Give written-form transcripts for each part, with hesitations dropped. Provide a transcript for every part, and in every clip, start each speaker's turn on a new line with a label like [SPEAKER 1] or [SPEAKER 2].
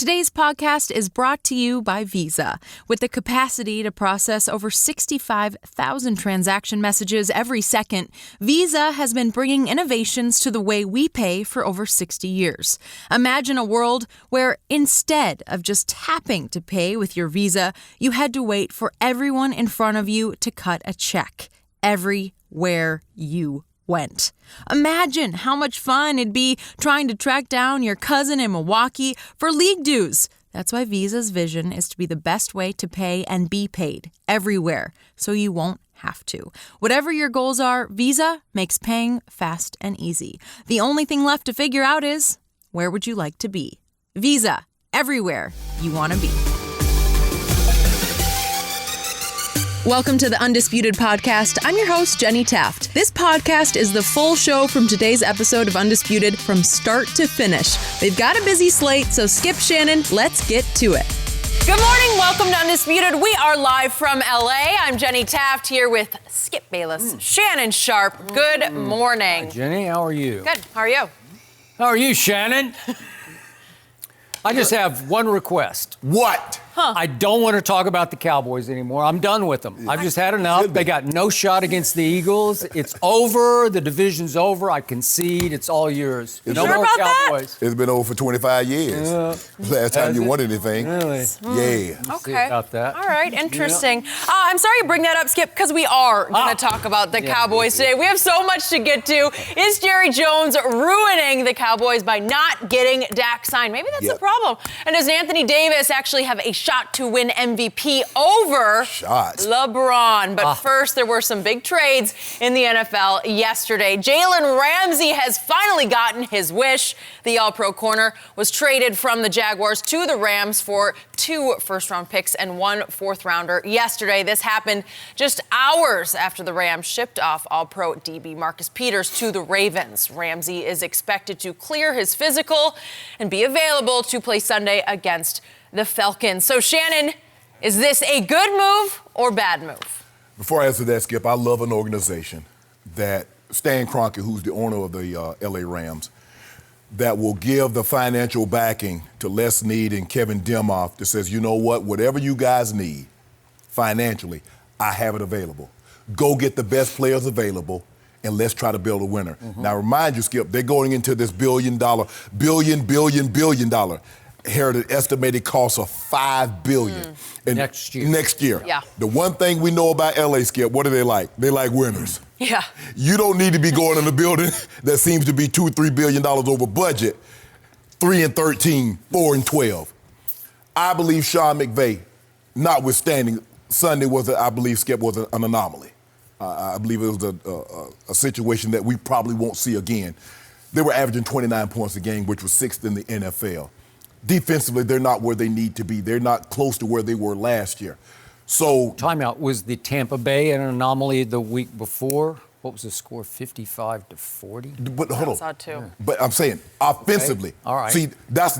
[SPEAKER 1] Today's podcast is brought to you by Visa. With the capacity to process over 65,000 transaction messages every second, Visa has been bringing innovations to the way we pay for over 60 years. Imagine a world where instead of just tapping to pay with your Visa, you had to wait for everyone in front of you to cut a check everywhere you went. Imagine how much fun it'd be trying to track down your cousin in Milwaukee for league dues. That's why Visa's vision is to be the best way to pay and be paid everywhere, so you won't have to. Whatever your goals are, Visa makes paying fast and easy. The only thing left to figure out is, where would you like to be? Visa, everywhere you want to be. Welcome to the Undisputed podcast. I'm your host, Jenny Taft. This podcast is the full show from today's episode of Undisputed from start to finish. We've got a busy slate, so skip Shannon. Let's get to it. Good morning. Welcome to Undisputed. We are live from LA. I'm Jenny Taft here with Skip Bayless, Shannon Sharpe. Good morning.
[SPEAKER 2] Hi, Jenny. How are you?
[SPEAKER 1] Good. How are you?
[SPEAKER 2] How are you, Shannon? I just have one request.
[SPEAKER 3] What?
[SPEAKER 2] I don't want to talk about the Cowboys anymore. I'm done with them. I've just had enough. They got no shot against the Eagles. It's over. The division's over. I concede. It's all yours.
[SPEAKER 3] You
[SPEAKER 2] no
[SPEAKER 1] sure
[SPEAKER 2] more
[SPEAKER 1] about
[SPEAKER 2] Cowboys.
[SPEAKER 3] It's been over for 25 years. Last time you won anything.
[SPEAKER 2] Really?
[SPEAKER 3] Yeah.
[SPEAKER 1] Okay.
[SPEAKER 2] About that.
[SPEAKER 1] All right. Interesting. I'm sorry you bring that up, Skip, because we are going to talk about the Cowboys today. We have so much to get to. Is Jerry Jones ruining the Cowboys by not getting Dak signed? Maybe that's the problem. And does Anthony Davis actually have a shot to win MVP over LeBron? But first, there were some big trades in the NFL yesterday. Jalen Ramsey has finally gotten his wish. The All-Pro corner was traded from the Jaguars to the Rams for 2 first-round picks and 1 fourth-rounder yesterday. This happened just hours after the Rams shipped off All-Pro DB Marcus Peters to the Ravens. Ramsey is expected to clear his physical and be available to play Sunday against the Falcons. So, Shannon, is this a good move or bad move?
[SPEAKER 3] Before I answer that, Skip, I love an organization that Stan Kroenke, who's the owner of the L.A. Rams, that will give the financial backing to Les Snead and Kevin Demoff that says, you know what, whatever you guys need financially, I have it available. Go get the best players available, and let's try to build a winner. Now, remind you, Skip, they're going into this billion dollar inherited estimated cost of $5 billion
[SPEAKER 2] Next year.
[SPEAKER 3] Next year.
[SPEAKER 1] Yeah.
[SPEAKER 3] The one thing we know about LA, Skip, what do they like? They like winners.
[SPEAKER 1] Yeah.
[SPEAKER 3] You don't need to be going in a building that seems to be $2-3 billion over budget. 3-13, 4-12. I believe Sean McVay, notwithstanding, Sunday was, I believe, Skip, was an anomaly. I believe it was a situation that we probably won't see again. They were averaging 29 points a game, which was 6th in the NFL. Defensively, they're not where they need to be. They're not close to where they were last year. So,
[SPEAKER 2] Timeout. Was the Tampa Bay an anomaly the week before? What was the score, 55-40?
[SPEAKER 3] But hold on.
[SPEAKER 1] I saw too.
[SPEAKER 3] But I'm saying, offensively.
[SPEAKER 2] Okay. All right.
[SPEAKER 3] See, that's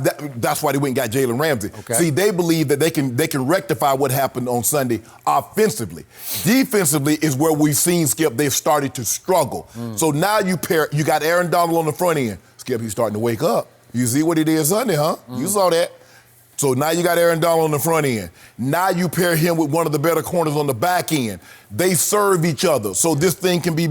[SPEAKER 3] why they went and got Jalen Ramsey.
[SPEAKER 2] Okay.
[SPEAKER 3] See, they believe that they can rectify what happened on Sunday offensively. Defensively is where we've seen, Skip, they've started to struggle. So now you got Aaron Donald on the front end. Skip, he's starting to wake up. You see what he did Sunday, huh? You saw that. So now you got Aaron Donald on the front end. Now you pair him with one of the better corners on the back end. They serve each other, so this thing can be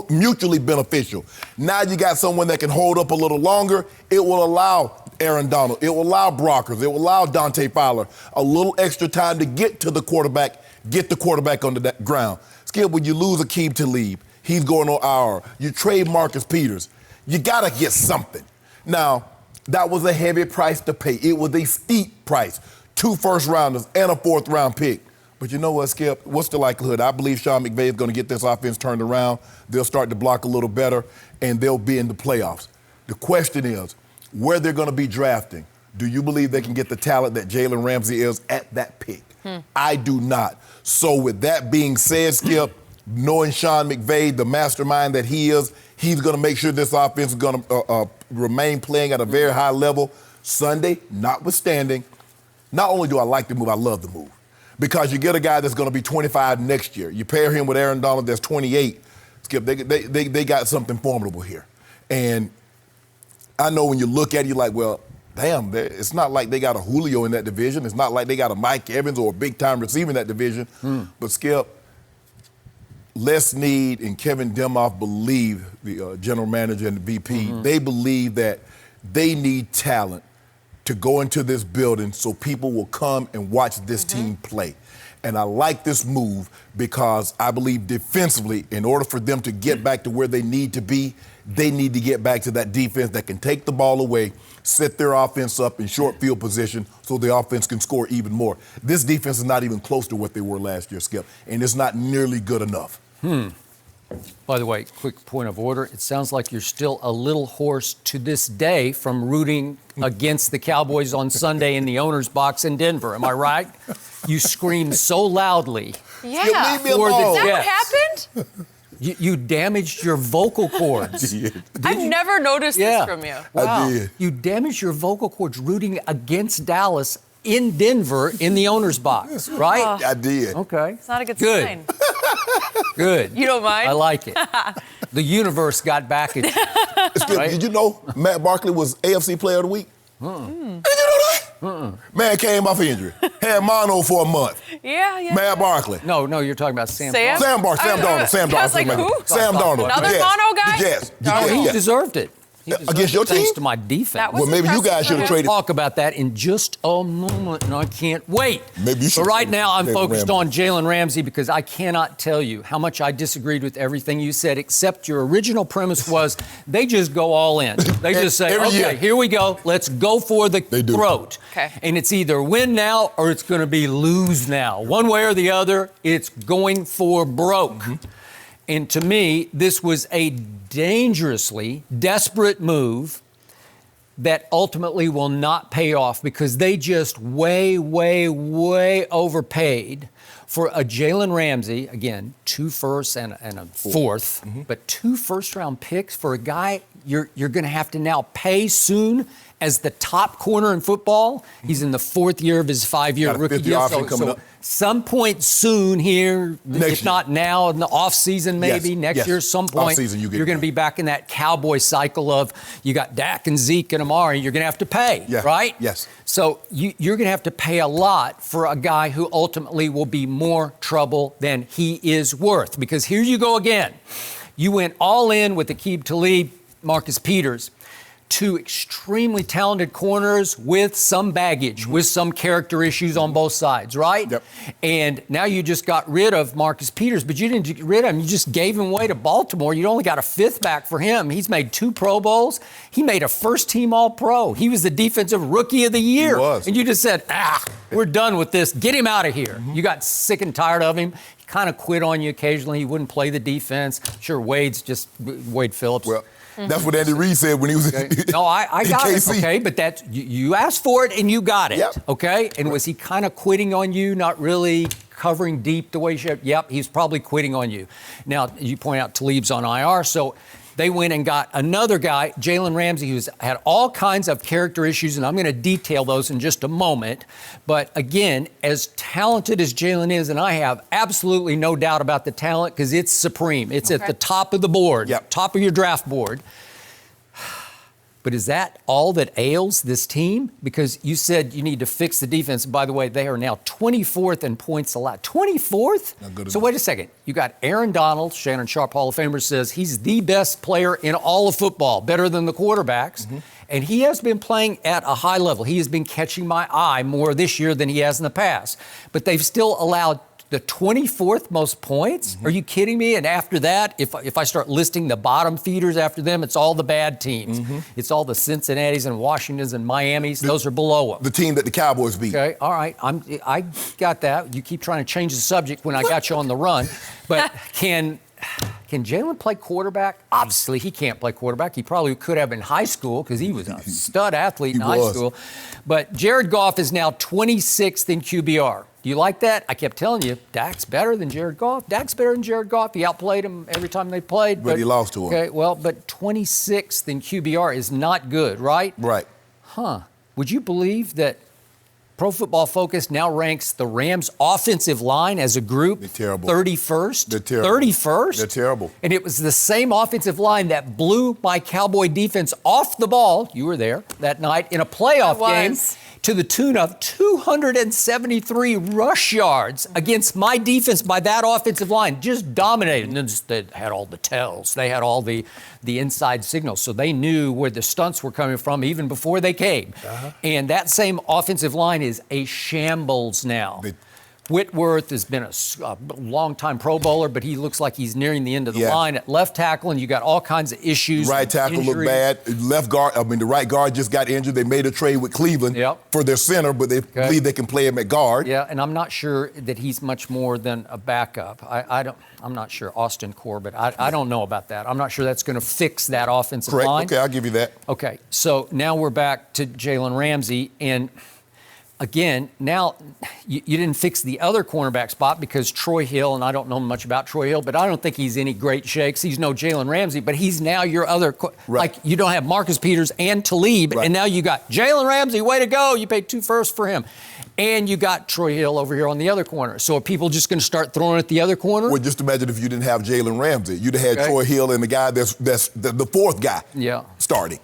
[SPEAKER 3] mutually beneficial. Now you got someone that can hold up a little longer. It will allow Aaron Donald, it will allow Brockers, it will allow Dante Fowler a little extra time to get to the quarterback, get the quarterback on the ground. Skip, when you lose Aqib Talib, he's going on IR. You trade Marcus Peters. You got to get something. Now, that was a heavy price to pay. It was a steep price. 2 first-rounders and a 4th-round pick. But you know what, Skip? What's the likelihood? I believe Sean McVay is going to get this offense turned around. They'll start to block a little better, and they'll be in the playoffs. The question is, where they're going to be drafting. Do you believe they can get the talent that Jalen Ramsey is at that pick? I do not. So with that being said, Skip, knowing Sean McVay, the mastermind that he is, he's going to make sure this offense is going to remain playing at a very high level. Sunday, notwithstanding, not only do I like the move, I love the move. Because you get a guy that's going to be 25 next year. You pair him with Aaron Donald that's 28. Skip, they got something formidable here. And I know when you look at it, you're like, well, damn, it's not like they got a Julio in that division. It's not like they got a Mike Evans or a big-time receiver in that division. But, Skip, Les Snead and Kevin Demoff believe, the general manager and the VP, they believe that they need talent to go into this building so people will come and watch this team play. And I like this move because I believe defensively, in order for them to get back to where they need to be, they need to get back to that defense that can take the ball away, set their offense up in short field position so the offense can score even more. This defense is not even close to what they were last year, Skip, and it's not nearly good enough.
[SPEAKER 2] By the way, quick point of order. It sounds like you're still a little hoarse to this day from rooting against the Cowboys on Sunday in the owner's box in Denver. Am I right? You screamed so loudly.
[SPEAKER 1] Yeah.
[SPEAKER 3] Leave me
[SPEAKER 2] For the
[SPEAKER 3] alone.
[SPEAKER 1] Is that
[SPEAKER 2] Jets.
[SPEAKER 1] what happened?
[SPEAKER 2] You damaged your vocal cords.
[SPEAKER 1] I've never noticed this from you.
[SPEAKER 2] Wow.
[SPEAKER 3] I did.
[SPEAKER 2] You damaged your vocal cords rooting against Dallas in Denver in the owner's box, right?
[SPEAKER 3] I did.
[SPEAKER 2] Okay.
[SPEAKER 1] It's not a good
[SPEAKER 2] Good.
[SPEAKER 1] sign.
[SPEAKER 2] Good.
[SPEAKER 1] You don't mind?
[SPEAKER 2] I like it. The universe got back at you.
[SPEAKER 3] Skip,
[SPEAKER 2] Right?
[SPEAKER 3] did you know Matt Barkley was AFC Player of the Week? Did you know that? Man came off injury. Had mono for a month.
[SPEAKER 1] Yeah.
[SPEAKER 3] Matt Barkley.
[SPEAKER 2] No, you're talking about Sam.
[SPEAKER 1] Sam?
[SPEAKER 3] Sam Darnold.
[SPEAKER 1] I was like, who?
[SPEAKER 3] Sam Darnold.
[SPEAKER 1] Another
[SPEAKER 3] Yes.
[SPEAKER 1] mono guy?
[SPEAKER 3] Yes.
[SPEAKER 1] Darnold.
[SPEAKER 2] He
[SPEAKER 3] Yes.
[SPEAKER 2] deserved it. He deserved
[SPEAKER 3] Against
[SPEAKER 2] it
[SPEAKER 3] your
[SPEAKER 2] thanks
[SPEAKER 3] team?
[SPEAKER 2] to my defense.
[SPEAKER 1] That was
[SPEAKER 3] Well, maybe you
[SPEAKER 1] impressive
[SPEAKER 3] guys should
[SPEAKER 1] for
[SPEAKER 3] have
[SPEAKER 1] him.
[SPEAKER 3] traded.
[SPEAKER 2] Talk about that in just a moment, and I can't wait.
[SPEAKER 3] Maybe you should
[SPEAKER 2] But right
[SPEAKER 3] trade
[SPEAKER 2] now, I'm
[SPEAKER 3] Jalen
[SPEAKER 2] focused
[SPEAKER 3] Ramsey.
[SPEAKER 2] on Jalen Ramsey because I cannot tell you how much I disagreed with everything you said, except your original premise was they just go all in. They just say,
[SPEAKER 3] Every
[SPEAKER 2] okay,
[SPEAKER 3] year.
[SPEAKER 2] here we go. Let's go for the
[SPEAKER 3] They do.
[SPEAKER 2] throat.
[SPEAKER 1] Okay.
[SPEAKER 2] And it's either win now or it's going to be lose now. One way or the other, it's going for broke. And to me, this was a dangerously desperate move that ultimately will not pay off because they just way overpaid for a Jalen Ramsey, again, 2 firsts and a fourth, but 2 first-round picks for a guy you're going to have to now pay soon as the top corner in football. He's in the 4th year of his 5-year
[SPEAKER 3] Got a
[SPEAKER 2] rookie
[SPEAKER 3] 50
[SPEAKER 2] deal.
[SPEAKER 3] option coming up.
[SPEAKER 2] Some point soon here,
[SPEAKER 3] Next
[SPEAKER 2] if
[SPEAKER 3] year.
[SPEAKER 2] not now, in the offseason maybe,
[SPEAKER 3] Yes,
[SPEAKER 2] next
[SPEAKER 3] yes.
[SPEAKER 2] year, some point,
[SPEAKER 3] Offseason, you get
[SPEAKER 2] you're going to be back in that Cowboy cycle of you got Dak and Zeke and Amari, you're going to have to pay,
[SPEAKER 3] Yeah,
[SPEAKER 2] right?
[SPEAKER 3] yes.
[SPEAKER 2] So you're going to have to pay a lot for a guy who ultimately will be more trouble than he is worth. Because here you go again. You went all in with Aqib Talib, Marcus Peters, 2 extremely talented corners with some baggage, with some character issues on both sides, right?
[SPEAKER 3] Yep.
[SPEAKER 2] And now you just got rid of Marcus Peters, but you didn't get rid of him. You just gave him away to Baltimore. You only got a 5th back for him. He's made 2 Pro Bowls. He made a first-team All-Pro. He was the Defensive Rookie of the Year.
[SPEAKER 3] He was.
[SPEAKER 2] And you just said, we're done with this. Get him out of here. You got sick and tired of him. He kind of quit on you occasionally. He wouldn't play the defense. Sure, Wade Phillips.
[SPEAKER 3] Well, that's what Andy Reid said when he was
[SPEAKER 2] No, I
[SPEAKER 3] in
[SPEAKER 2] got it,
[SPEAKER 3] KC.
[SPEAKER 2] okay? But that's you asked for it and you got it,
[SPEAKER 3] Yep.
[SPEAKER 2] okay? And was he kind of quitting on you, not really covering deep the way you should? Yep, he's probably quitting on you. Now, you point out Talib's on IR, so they went and got another guy, Jalen Ramsey, who's had all kinds of character issues, and I'm going to detail those in just a moment. But again, as talented as Jalen is, and I have absolutely no doubt about the talent because it's supreme. It's at the top of the board,
[SPEAKER 3] Yep.
[SPEAKER 2] top of your draft board. But is that all that ails this team? Because you said you need to fix the defense. By the way, they are now 24th in points allowed. 24th?
[SPEAKER 3] Not good
[SPEAKER 2] So
[SPEAKER 3] enough.
[SPEAKER 2] wait a second. You got Aaron Donald, Shannon Sharpe, Hall of Famer, says he's the best player in all of football, better than the quarterbacks. And he has been playing at a high level. He has been catching my eye more this year than he has in the past. But they've still allowed the 24th most points? Are you kidding me? And after that, if I start listing the bottom feeders after them, it's all the bad teams. It's all the Cincinnatis and Washingtons and Miamis. Those are below them.
[SPEAKER 3] The team that the Cowboys beat.
[SPEAKER 2] Okay, all right. I got that. You keep trying to change the subject when I got you on the run. But can Jalen play quarterback? Obviously, he can't play quarterback. He probably could have in high school because he was a stud athlete in high school. But Jared Goff is now 26th in QBR. Do you like that? I kept telling you, Dak's better than Jared Goff. Dak's better than Jared Goff. He outplayed him every time they played.
[SPEAKER 3] But he lost to him.
[SPEAKER 2] Okay, well, but 26th in QBR is not good, right?
[SPEAKER 3] Right.
[SPEAKER 2] Would you believe that Pro Football Focus now ranks the Rams' offensive line as a group
[SPEAKER 3] They're terrible.
[SPEAKER 2] 31st.
[SPEAKER 3] They're terrible.
[SPEAKER 2] 31st?
[SPEAKER 3] They're terrible.
[SPEAKER 2] And it was the same offensive line that blew my Cowboy defense off the ball, you were there that night, in a playoff game to the tune of 273 rush yards against my defense by that offensive line. Just dominated. And then they had all the tells. They had all the inside signals. So they knew where the stunts were coming from even before they came. And that same offensive line is a shambles now. Whitworth has been a long-time Pro Bowler, but he looks like he's nearing the end of the line at left tackle, and you got all kinds of issues.
[SPEAKER 3] Right tackle looked bad. Left guard, the right guard just got injured. They made a trade with Cleveland for their center, but they believe they can play him at guard.
[SPEAKER 2] Yeah, and I'm not sure that he's much more than a backup. I'm not sure. Austin Corbett. I don't know about that. I'm not sure that's going to fix that offensive line.
[SPEAKER 3] Okay, I'll give you that.
[SPEAKER 2] Okay, so now we're back to Jalen Ramsey, and again, now you didn't fix the other cornerback spot because Troy Hill, and I don't know much about Troy Hill, but I don't think he's any great shakes. He's no Jalen Ramsey, but he's now your other, like you don't have Marcus Peters and Talib, and now you got Jalen Ramsey, way to go. You paid 2 firsts for him. And you got Troy Hill over here on the other corner. So are people just going to start throwing at the other corner?
[SPEAKER 3] Well, just imagine if you didn't have Jalen Ramsey. You'd have had Troy Hill and the guy that's the fourth guy starting.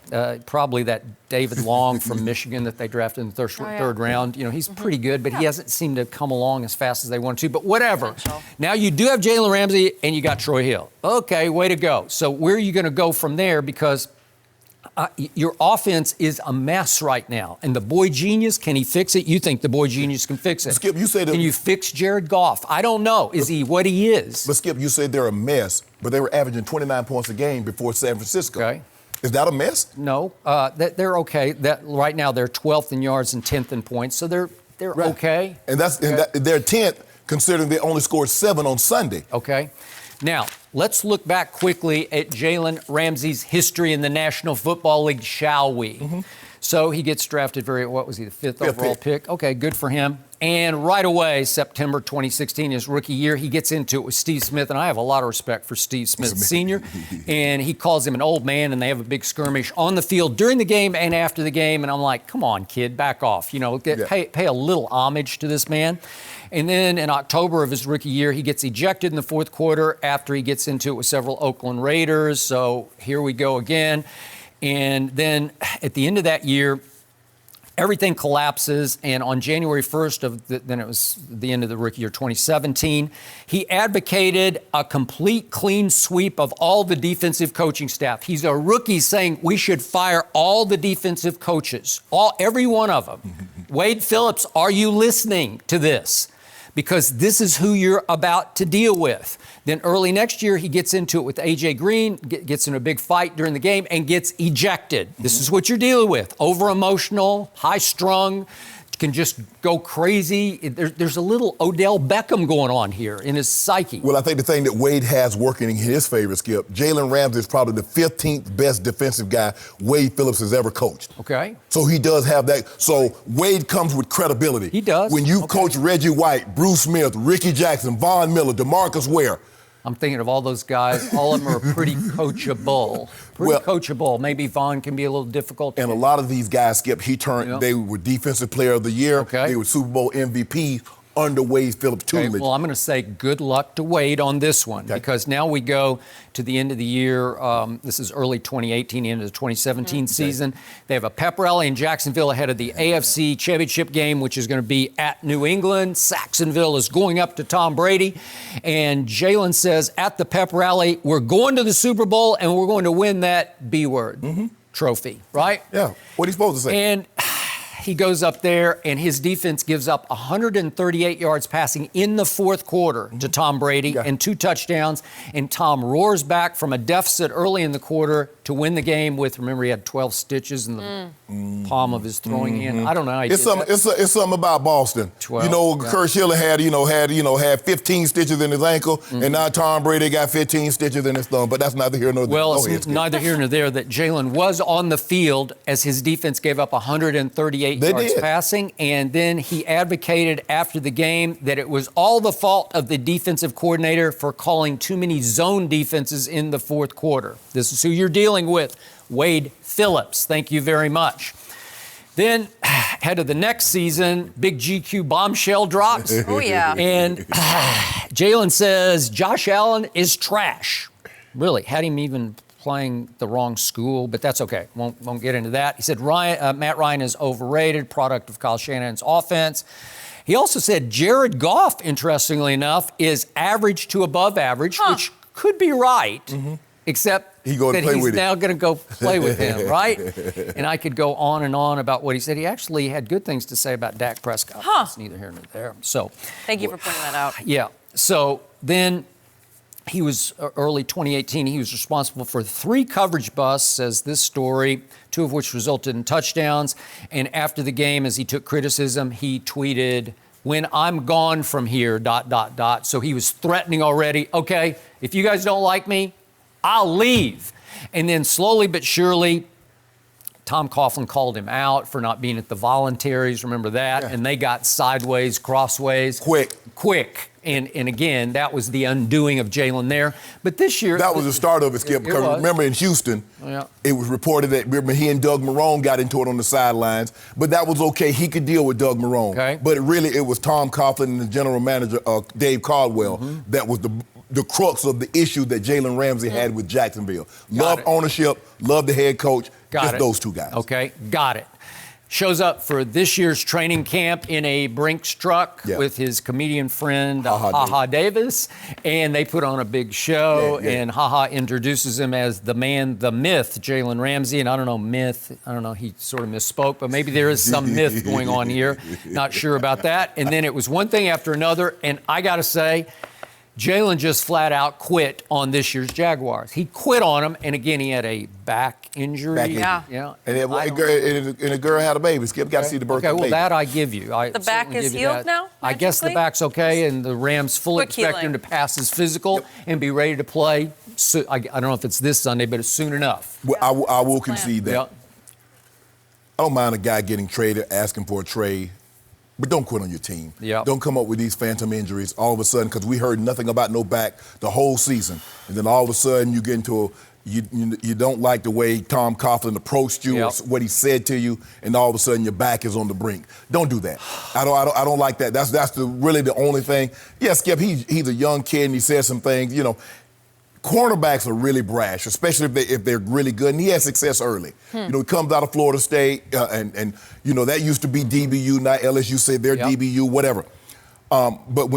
[SPEAKER 2] Probably that David Long from Michigan that they drafted in the third round. You know, he's pretty good, but he hasn't seemed to come along as fast as they want to. But whatever. Now you do have Jalen Ramsey and you got Troy Hill. Okay, way to go. So where are you going to go from there? Because your offense is a mess right now. And the boy genius, can he fix it? You think the boy genius can fix it.
[SPEAKER 3] Skip, you say that.
[SPEAKER 2] Can you fix Jared Goff? I don't know. Is he what he is?
[SPEAKER 3] But Skip, you said they're a mess, but they were averaging 29 points a game before San Francisco.
[SPEAKER 2] Okay.
[SPEAKER 3] Is that a mess?
[SPEAKER 2] No. They're okay. Right now they're 12th in yards and 10th in points, so they're okay.
[SPEAKER 3] And they're 10th considering they only scored 7 on Sunday.
[SPEAKER 2] Okay. Now, let's look back quickly at Jalen Ramsey's history in the National Football League, shall we? So he gets drafted the 5th overall pick? Okay, good for him. And right away, September 2016, his rookie year, he gets into it with Steve Smith, and I have a lot of respect for Steve Smith Sr., and he calls him an old man, and they have a big skirmish on the field during the game and after the game, and I'm like, come on, kid, back off. You know, pay a little homage to this man. And then in October of his rookie year, he gets ejected in the fourth quarter after he gets into it with several Oakland Raiders. So here we go again. And then at the end of that year, everything collapses. And on January 1st then it was the end of the rookie year, 2017, he advocated a complete clean sweep of all the defensive coaching staff. He's a rookie saying we should fire all the defensive coaches, every one of them. Wade Phillips, are you listening to this? Because this is who you're about to deal with. Then early next year, he gets into it with A.J. Green, gets in a big fight during the game, and gets ejected. This is what you're dealing with. Over-emotional, high-strung, can just go crazy. There's a little Odell Beckham going on here in his psyche.
[SPEAKER 3] Well, I think the thing that Wade has working in his favor, Skip, Jalen Ramsey is probably the 15th best defensive guy Wade Phillips has ever coached.
[SPEAKER 2] Okay.
[SPEAKER 3] So he does have that. So Wade comes with credibility.
[SPEAKER 2] He does.
[SPEAKER 3] When you coach Reggie White, Bruce Smith, Ricky Jackson, Von Miller, DeMarcus Ware.
[SPEAKER 2] I'm thinking of all those guys. All of them are pretty coachable. Coachable. Maybe Vaughn can be a little difficult.
[SPEAKER 3] And a lot of these guys, Skip, they were Defensive Player of the Year.
[SPEAKER 2] Okay.
[SPEAKER 3] They were Super Bowl MVP under Wade Phillips' tutelage.
[SPEAKER 2] Well, I'm going to say good luck to Wade on this one because now we go to the end of the year. This is early 2018, end of the 2017 season. They have a pep rally in Jacksonville ahead of the AFC Championship game, which is going to be at New England. Saxonville is going up to Tom Brady. And Jalen says at the pep rally, we're going to the Super Bowl and we're going to win that B word trophy, right?
[SPEAKER 3] Yeah. What are you supposed to say?
[SPEAKER 2] And he goes up there, and his defense gives up 138 yards passing in the fourth quarter to Tom Brady and 2 touchdowns. And Tom roars back from a deficit early in the quarter to win the game with, remember, he had 12 stitches in the palm of his throwing hand. I don't know how he did that.
[SPEAKER 3] It's something about Boston. 12, you know, Kurt Schilling had 15 stitches in his ankle, and now Tom Brady got 15 stitches in his thumb. But that's neither here nor there.
[SPEAKER 2] Well, it's neither here nor there that Jalen was on the field as his defense gave up 138 yards passing, and then he advocated after the game that it was all the fault of the defensive coordinator for calling too many zone defenses in the fourth quarter. This is who you're dealing with, Wade Phillips. Thank you very much. Then, head of the next season, big GQ bombshell drops.
[SPEAKER 1] Oh, yeah.
[SPEAKER 2] And Jalen says Josh Allen is trash. Really, had him even playing the wrong school, but that's okay. Won't get into that. He said Matt Ryan is overrated, product of Kyle Shanahan's offense. He also said Jared Goff, interestingly enough, is average to above average, which could be right, except
[SPEAKER 3] He's
[SPEAKER 2] now going to go play with him, right? And I could go on and on about what he said. He actually had good things to say about Dak Prescott. It's neither here nor there. So,
[SPEAKER 1] thank you for pointing that out.
[SPEAKER 2] Yeah. So then he was early 2018. He was responsible for 3 coverage busts, says this story, 2 of which resulted in touchdowns. And after the game, as he took criticism, he tweeted, "When I'm gone from here, ... So he was threatening already. Okay, if you guys don't like me, I'll leave." And then slowly but surely, Tom Coughlin called him out for not being at the voluntaries. Remember that? Yeah. And they got sideways, crossways. Quick. And again, that was the undoing of Jalen there. But this year...
[SPEAKER 3] That was the start of it, Skip. Because remember in Houston, it was reported that he and Doug Marrone got into it on the sidelines. But that was okay. He could deal with Doug Marrone.
[SPEAKER 2] Okay.
[SPEAKER 3] But it was Tom Coughlin and the general manager, Dave Caldwell, that was the crux of the issue that Jalen Ramsey had with Jacksonville. Love ownership, love the head coach. Just those 2 guys.
[SPEAKER 2] Okay, got it. Shows up for this year's training camp in a Brinks truck with his comedian friend, Ha Davis. And they put on a big show, and Ha introduces him as the man, the myth, Jalen Ramsey. And I don't know, he sort of misspoke, but maybe there is some myth going on here. Not sure about that. And then it was one thing after another, and I got to say, Jalen just flat out quit on this year's Jaguars. He quit on them, and again, he had a back injury.
[SPEAKER 1] Yeah.
[SPEAKER 3] And a girl had a baby. Skip got to see the birth of the baby.
[SPEAKER 2] Okay, well, that I give you.
[SPEAKER 1] The back is healed now,
[SPEAKER 2] I guess the back's okay, and the Rams fully expect him to pass his physical and be ready to play. So, I don't know if it's this Sunday, but it's soon enough.
[SPEAKER 3] Well, I will concede that. I don't mind a guy getting traded, asking for a trade. But don't quit on your team. Don't come up with these phantom injuries all of a sudden, because we heard nothing about no back the whole season. And then all of a sudden you get into you don't like the way Tom Coughlin approached you or what he said to you, and all of a sudden your back is on the brink. Don't do that. I don't like that. That's really the only thing. Yeah, Skip, he's a young kid and he says some things, Cornerbacks are really brash, especially if they're really good, and he had success early. He comes out of Florida State, and that used to be DBU, not LSU. Say they're DBU, whatever. But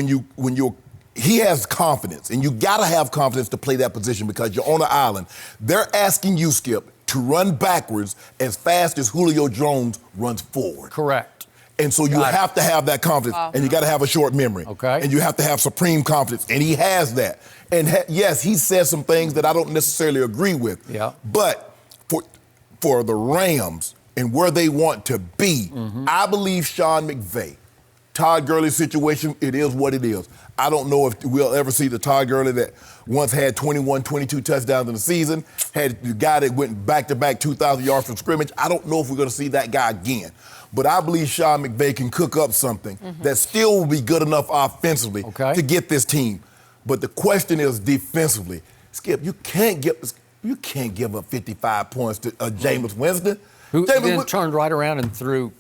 [SPEAKER 3] he has confidence, and you got to have confidence to play that position because you're on an island. They're asking you, Skip, to run backwards as fast as Julio Jones runs forward.
[SPEAKER 2] Correct.
[SPEAKER 3] And so you have to have that confidence, and you got to have a short memory.
[SPEAKER 2] Okay.
[SPEAKER 3] And you have to have supreme confidence, and he has that. And yes, he says some things that I don't necessarily agree with. But for the Rams and where they want to be, I believe Sean McVay, Todd Gurley's situation, it is what it is. I don't know if we'll ever see the Todd Gurley that once had 21, 22 touchdowns in the season, had the guy that went back-to-back 2,000 yards from scrimmage. I don't know if we're going to see that guy again. But I believe Sean McVay can cook up something that still will be good enough offensively to get this team. But the question is defensively. Skip, you can't give up 55 points to Jameis Winston.
[SPEAKER 2] Who then turned right around and threw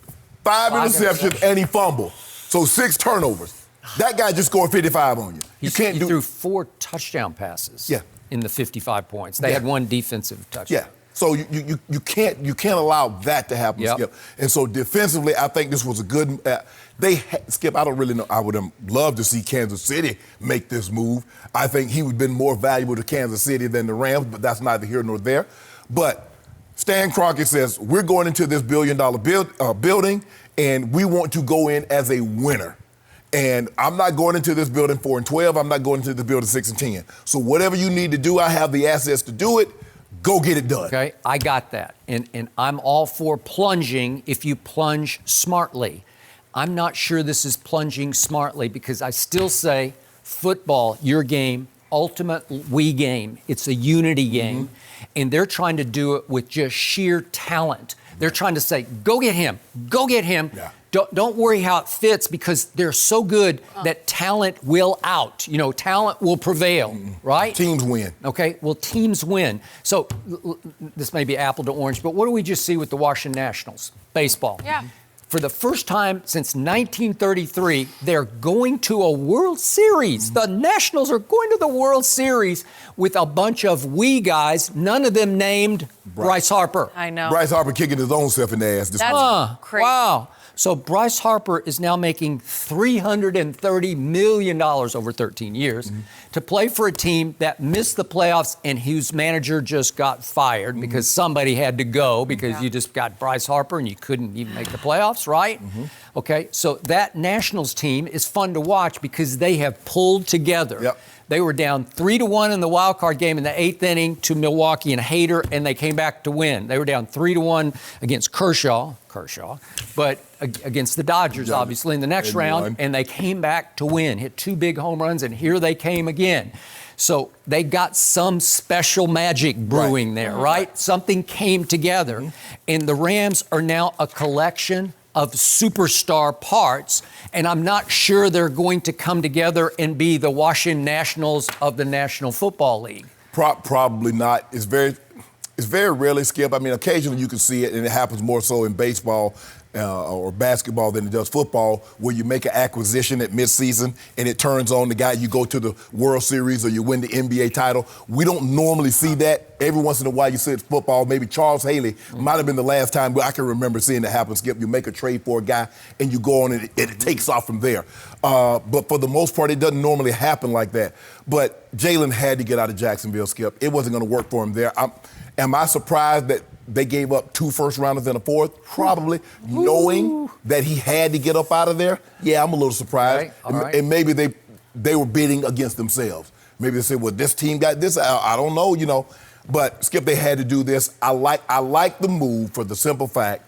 [SPEAKER 3] 5 interceptions and he fumbled. So 6 turnovers. That guy just scored 55 on you.
[SPEAKER 2] He threw 4 touchdown passes in the 55 points. They had 1 defensive touchdown.
[SPEAKER 3] So you can't allow that to happen, Skip. And so defensively, I think this was a good. Skip, I don't really know. I would have loved to see Kansas City make this move. I think he would have been more valuable to Kansas City than the Rams, but that's neither here nor there. But Stan Kroenke says we're going into this billion-dollar building, and we want to go in as a winner. And I'm not going into this building 4-12. I'm not going into this building 6-10. So whatever you need to do, I have the assets to do it. Go get it done.
[SPEAKER 2] Okay, I got that. And I'm all for plunging if you plunge smartly. I'm not sure this is plunging smartly because I still say football, your game, ultimate we game. It's a unity game. And they're trying to do it with just sheer talent. They're trying to say, go get him, go get him.
[SPEAKER 3] Yeah.
[SPEAKER 2] Don't worry how it fits because they're so good that talent will out. You know, talent will prevail, right?
[SPEAKER 3] Teams win.
[SPEAKER 2] Okay, well, teams win. So this may be apple to orange, but what do we just see with the Washington Nationals? Baseball.
[SPEAKER 1] Yeah.
[SPEAKER 2] For the first time since 1933, they're going to a World Series. The Nationals are going to the World Series with a bunch of wee guys, none of them named Bryce Harper.
[SPEAKER 1] I know.
[SPEAKER 3] Bryce Harper kicking his own self in the ass this morning.
[SPEAKER 1] That's crazy.
[SPEAKER 2] Wow. So Bryce Harper is now making $330 million over 13 years to play for a team that missed the playoffs and whose manager just got fired because somebody had to go because you just got Bryce Harper and you couldn't even make the playoffs, right? Okay, so that Nationals team is fun to watch because they have pulled together.
[SPEAKER 3] Yep.
[SPEAKER 2] They were down 3-1 in the wild card game in the 8th inning to Milwaukee and Hader, and they came back to win. They were down 3-1 against Kershaw, but against the Dodgers, obviously, in the next round, and they came back to win, hit 2 big home runs, and here they came again. So they got some special magic brewing there, right? Something came together, and the Rams are now a collection of superstar parts, and I'm not sure they're going to come together and be the Washington Nationals of the National Football League.
[SPEAKER 3] Probably not. It's very rarely, Skip. I mean, occasionally you can see it, and it happens more so in baseball or basketball than it does football, where you make an acquisition at midseason and it turns on the guy. You go to the World Series or you win the NBA title. We don't normally see that. Every once in a while you see it in football. Maybe Charles Haley might have been the last time I can remember seeing that happen, Skip. You make a trade for a guy and you go on and it takes off from there. But for the most part, it doesn't normally happen like that. But Jalen had to get out of Jacksonville, Skip. It wasn't going to work for him there. Am I surprised that they gave up 2 first-rounders and a 4th? Probably. Knowing that he had to get up out of there, yeah, I'm a little surprised.
[SPEAKER 2] All right.
[SPEAKER 3] And maybe they were bidding against themselves. Maybe they said, well, this team got this. I don't know, you know. But, Skip, they had to do this. I like the move for the simple fact,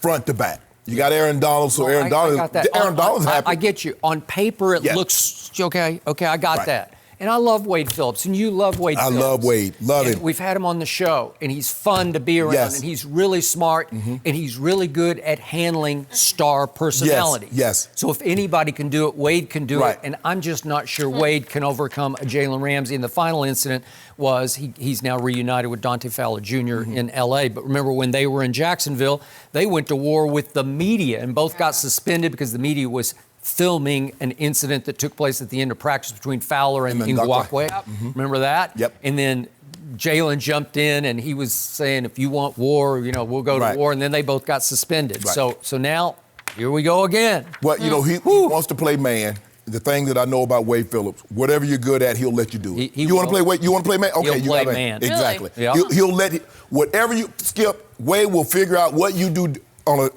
[SPEAKER 3] front to back. You got Aaron Donald, so Aaron Donald's happy.
[SPEAKER 2] I get you. On paper, it looks okay. Okay, I got that. And I love Wade Phillips, and you love Wade Phillips.
[SPEAKER 3] I love Wade. Love him.
[SPEAKER 2] We've had him on the show, and he's fun to be around, and he's really smart, and he's really good at handling star personalities.
[SPEAKER 3] Yes.
[SPEAKER 2] So if anybody can do it, Wade can do it, and I'm just not sure Wade can overcome a Jalen Ramsey. And the final incident was he's now reunited with Dante Fowler Jr. in L.A., but remember when they were in Jacksonville, they went to war with the media, and both got suspended because the media was filming an incident that took place at the end of practice between Fowler and Ngakwe. Remember that?
[SPEAKER 3] Yep.
[SPEAKER 2] And then Jalen jumped in and he was saying, if you want war, you know, we'll go to war. And then they both got suspended. So now here we go again.
[SPEAKER 3] Well, you know, he wants to play man. The thing that I know about Wade Phillips, whatever you're good at, he'll let you do it. You want to play Wade? You want to play man? Okay,
[SPEAKER 2] he'll play man.
[SPEAKER 3] Exactly.
[SPEAKER 2] Really? Yeah.
[SPEAKER 3] He'll let whatever you Skip. Wade will figure out what you do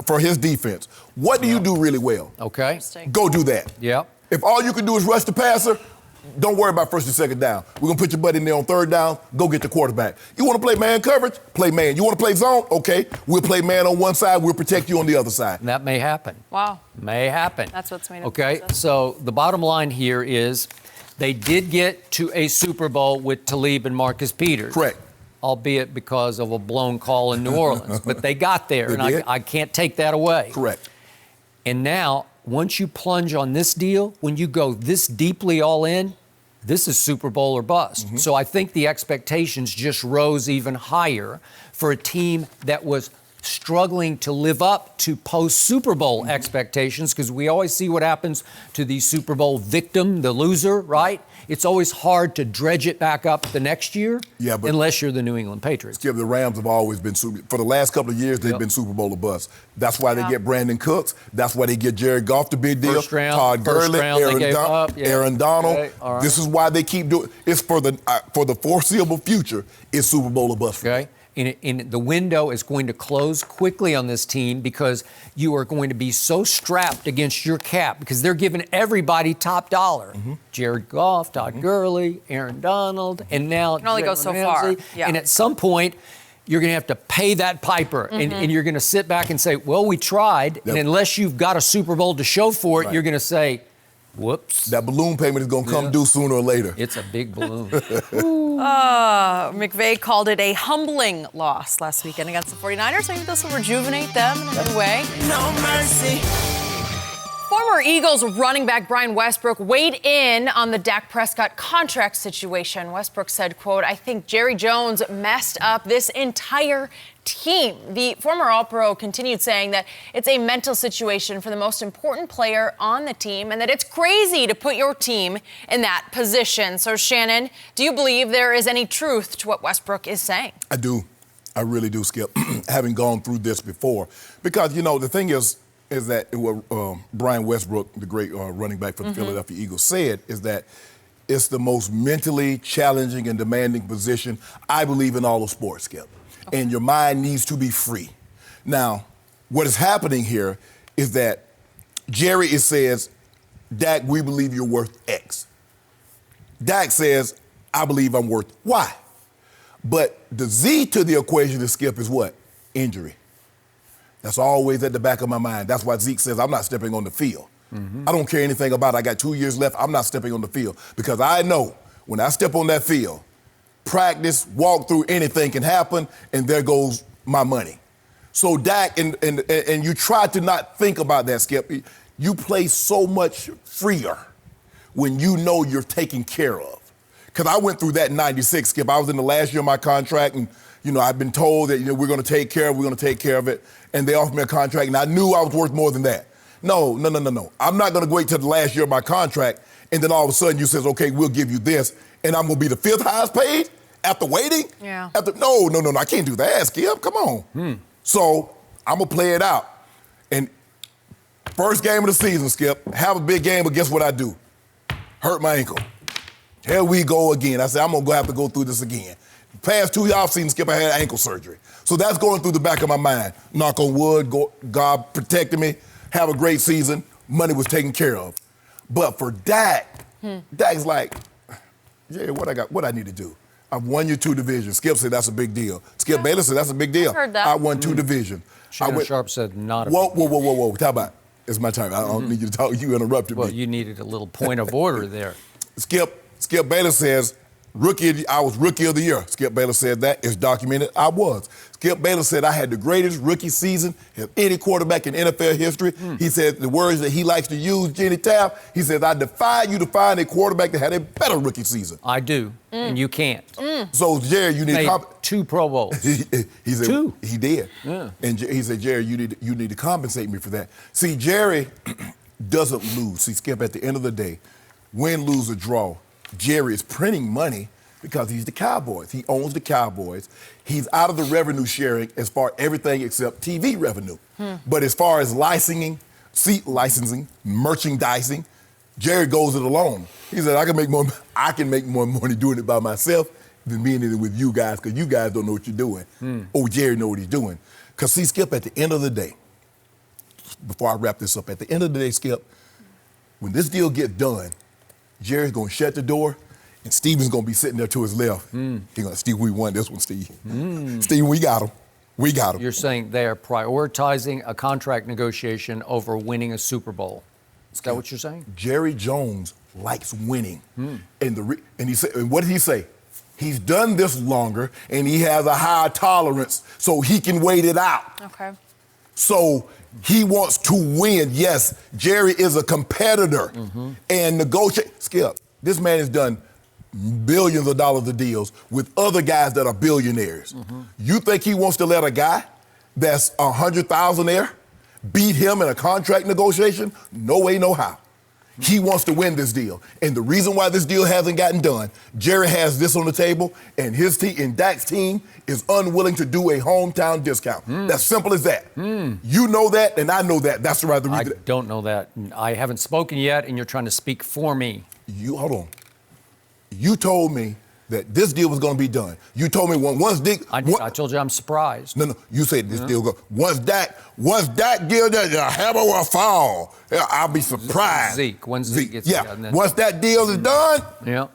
[SPEAKER 3] for his defense. What do you do really well?
[SPEAKER 2] Okay.
[SPEAKER 3] Go do that.
[SPEAKER 2] Yep.
[SPEAKER 3] If all you can do is rush the passer, don't worry about first and second down. We're going to put your butt in there on third down. Go get the quarterback. You want to play man coverage? Play man. You want to play zone? Okay. We'll play man on one side. We'll protect you on the other side.
[SPEAKER 2] And that may happen.
[SPEAKER 1] Wow.
[SPEAKER 2] May happen.
[SPEAKER 1] That's what's made it.
[SPEAKER 2] Okay. So the bottom line here is they did get to a Super Bowl with Talib and Marcus Peters.
[SPEAKER 3] Correct.
[SPEAKER 2] Albeit because of a blown call in New Orleans. But they got there, and I can't take that away.
[SPEAKER 3] Correct.
[SPEAKER 2] And now, once you plunge on this deal, when you go this deeply all in, this is Super Bowl or bust. So I think the expectations just rose even higher for a team that was struggling to live up to post-Super Bowl expectations, because we always see what happens to the Super Bowl victim, the loser, right? It's always hard to dredge it back up the next year, but unless you're the New England Patriots.
[SPEAKER 3] Skip, the Rams have always been for the last couple of years, they've been Super Bowl or bust. That's why they get Brandon Cooks. That's why they get Jared Goff, the big deal.
[SPEAKER 2] First round,
[SPEAKER 3] Todd Gurley, Aaron Donald.
[SPEAKER 2] Okay, right.
[SPEAKER 3] This is why they keep doing. It's for the foreseeable future. It's Super Bowl or bust.
[SPEAKER 2] Okay. And the window is going to close quickly on this team because you are going to be so strapped against your cap because they're giving everybody top dollar. Jared Goff, Todd Gurley, Aaron Donald, and now
[SPEAKER 1] you can only go so
[SPEAKER 2] Ramsey.
[SPEAKER 1] far. Yeah.
[SPEAKER 2] And at some point, you're going to have to pay that piper. And you're going to sit back and say, well, we tried. And unless you've got a Super Bowl to show for it, you're going to say, Whoops.
[SPEAKER 3] That balloon payment is going to come due sooner or later.
[SPEAKER 2] It's a big balloon.
[SPEAKER 1] McVay called it a humbling loss last weekend against the 49ers. Maybe this will rejuvenate them in a new way.
[SPEAKER 4] No mercy.
[SPEAKER 1] Former Eagles running back Brian Westbrook weighed in on the Dak Prescott contract situation. Westbrook said, quote, "I think Jerry Jones messed up this entire team." The former All-Pro continued saying that it's a mental situation for the most important player on the team and that it's crazy to put your team in that position. So, Shannon, do you believe there is any truth to what Westbrook is saying?
[SPEAKER 3] I do. I really do, Skip, having gone through this before. Because, the thing is that what Brian Westbrook, the great running back for the Philadelphia Eagles, said is that it's the most mentally challenging and demanding position, I believe, in all of sports, Skip. Okay. And your mind needs to be free. Now, what is happening here is that Jerry says, Dak, we believe you're worth X. Dak says, I believe I'm worth Y. But the Z to the equation to Skip is what? Injury. That's always at the back of my mind. That's why Zeke says, I'm not stepping on the field. I don't care anything about it. I got 2 years left. I'm not stepping on the field because I know when I step on that field, practice, walk through, anything can happen, and there goes my money. So Dak, and you try to not think about that, Skip. You play so much freer when you know you're taken care of. Because I went through that in 96, Skip. I was in the last year of my contract, and I've been told that we're going to take care of it, and they offered me a contract, and I knew I was worth more than that. No. I'm not going to wait till the last year of my contract, and then all of a sudden you says, okay, we'll give you this, and I'm going to be the 5th highest paid after waiting?
[SPEAKER 1] Yeah.
[SPEAKER 3] No, I can't do that, Skip. Come on. So I'm going to play it out. And first game of the season, Skip, have a big game, but guess what I do? Hurt my ankle. Here we go again. I said, I'm going to have to go through this again. Past 2 off-seasons, Skip, I had ankle surgery. So that's going through the back of my mind. Knock on wood, God protected me, have a great season, money was taken care of. But for Dak, Dak's like, yeah, what I need to do? I've won you 2 divisions. Skip said that's a big deal. Skip Bayless said that's a big deal.
[SPEAKER 1] I've heard that.
[SPEAKER 3] I won 2 divisions.
[SPEAKER 2] Shannon Sharpe said not a big deal.
[SPEAKER 3] Whoa. Talk about it. It's my time. I don't need you to talk. You interrupted me.
[SPEAKER 2] Well, you needed a little point of order there.
[SPEAKER 3] Skip Bayless says, I was rookie of the year. Skip Bayless said that. It's documented. I was. Skip Bayless said I had the greatest rookie season of any quarterback in NFL history. He said the words that he likes to use, Jenny Taft, he says, I defy you to find a quarterback that had a better rookie season.
[SPEAKER 2] I do, and you can't.
[SPEAKER 3] So, Jerry, you need
[SPEAKER 2] to 2 Pro Bowls.
[SPEAKER 3] he said
[SPEAKER 2] 2.
[SPEAKER 3] He did.
[SPEAKER 2] Yeah.
[SPEAKER 3] And he said, Jerry, you need to compensate me for that. See, Jerry doesn't lose. See, Skip, at the end of the day, win, lose, or draw, Jerry is printing money because he's the Cowboys. He owns the Cowboys. He's out of the revenue sharing as far as everything except TV revenue. But as far as licensing, seat licensing, merchandising, Jerry goes it alone. He said, I can make more money doing it by myself than being in it with you guys because you guys don't know what you're doing. Oh, Jerry know what he's doing. Because see, Skip, at the end of the day, before I wrap this up, at the end of the day, Skip, when this deal gets done, Jerry's going to shut the door, and Steven's going to be sitting there to his left. He's going to, Steve, we won this one, Steve. Steve, we got him. We got him.
[SPEAKER 2] You're saying they are prioritizing a contract negotiation over winning a Super Bowl. Is that what you're saying?
[SPEAKER 3] Jerry Jones likes winning. And he said, and what did he say? He's done this longer, and he has a high tolerance, so he can wait it out.
[SPEAKER 1] Okay.
[SPEAKER 3] So he wants to win. Yes, Jerry is a competitor and negotiate. Skip, this man has done billions of dollars of deals with other guys that are billionaires. You think he wants to let a guy that's a $100,000 beat him in a contract negotiation? No way, no how. He wants to win this deal. And the reason why this deal hasn't gotten done, Jerry has this on the table, and his team, and Dak's team, is unwilling to do a hometown discount. That's simple as that. You know that, and I know that. That's the right reason.
[SPEAKER 2] I don't know that. I haven't spoken yet, and you're trying to speak for me.
[SPEAKER 3] Hold on. You told me that this deal was going to be done. You told me once Dick.
[SPEAKER 2] I told you I'm surprised.
[SPEAKER 3] No. You said this deal go. Once Dak give that a hammer or a fall, I'll be surprised.
[SPEAKER 2] Once Zeke gets
[SPEAKER 3] once that deal is done,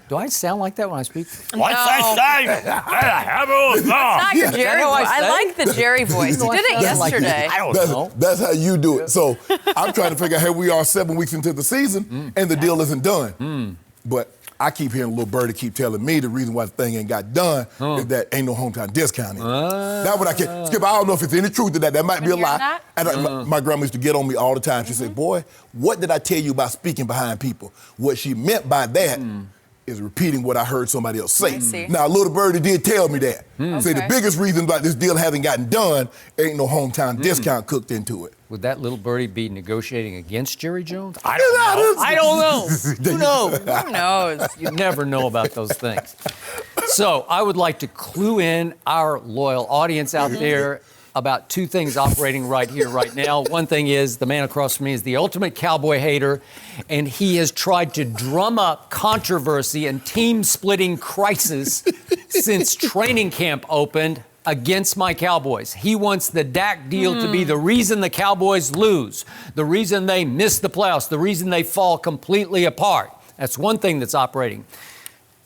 [SPEAKER 2] Do I sound like that when I speak?
[SPEAKER 1] What's that say? Not your Jerry voice. I like the Jerry voice. You did it yesterday.
[SPEAKER 2] I don't know.
[SPEAKER 3] That's how you do it. So I'm trying to figure out, here we are 7 weeks into the season, and the deal isn't done. But I keep hearing Little Birdie keep telling me the reason why the thing ain't got done is that ain't no hometown discounting. That's what I can. Skip, I don't know if it's any truth to that. That might be a lie.
[SPEAKER 1] That?
[SPEAKER 3] And my grandma used to get on me all the time. She said, boy, what did I tell you about speaking behind people? What she meant by that is repeating what I heard somebody else say. Now, Little Birdie did tell me that. Say the biggest reason why this deal hasn't gotten done ain't no hometown discount cooked into it.
[SPEAKER 2] Would that Little Birdie be negotiating against Jerry Jones? I don't know. Who knows?
[SPEAKER 1] Who knows?
[SPEAKER 2] You never know about those things. So I would like to clue in our loyal audience out there about two things operating right here, right now. One thing is the man across from me is the ultimate Cowboy hater, and he has tried to drum up controversy and team-splitting crisis since training camp opened against my Cowboys. He wants the Dak deal to be the reason the Cowboys lose, the reason they miss the playoffs, the reason they fall completely apart. That's one thing that's operating.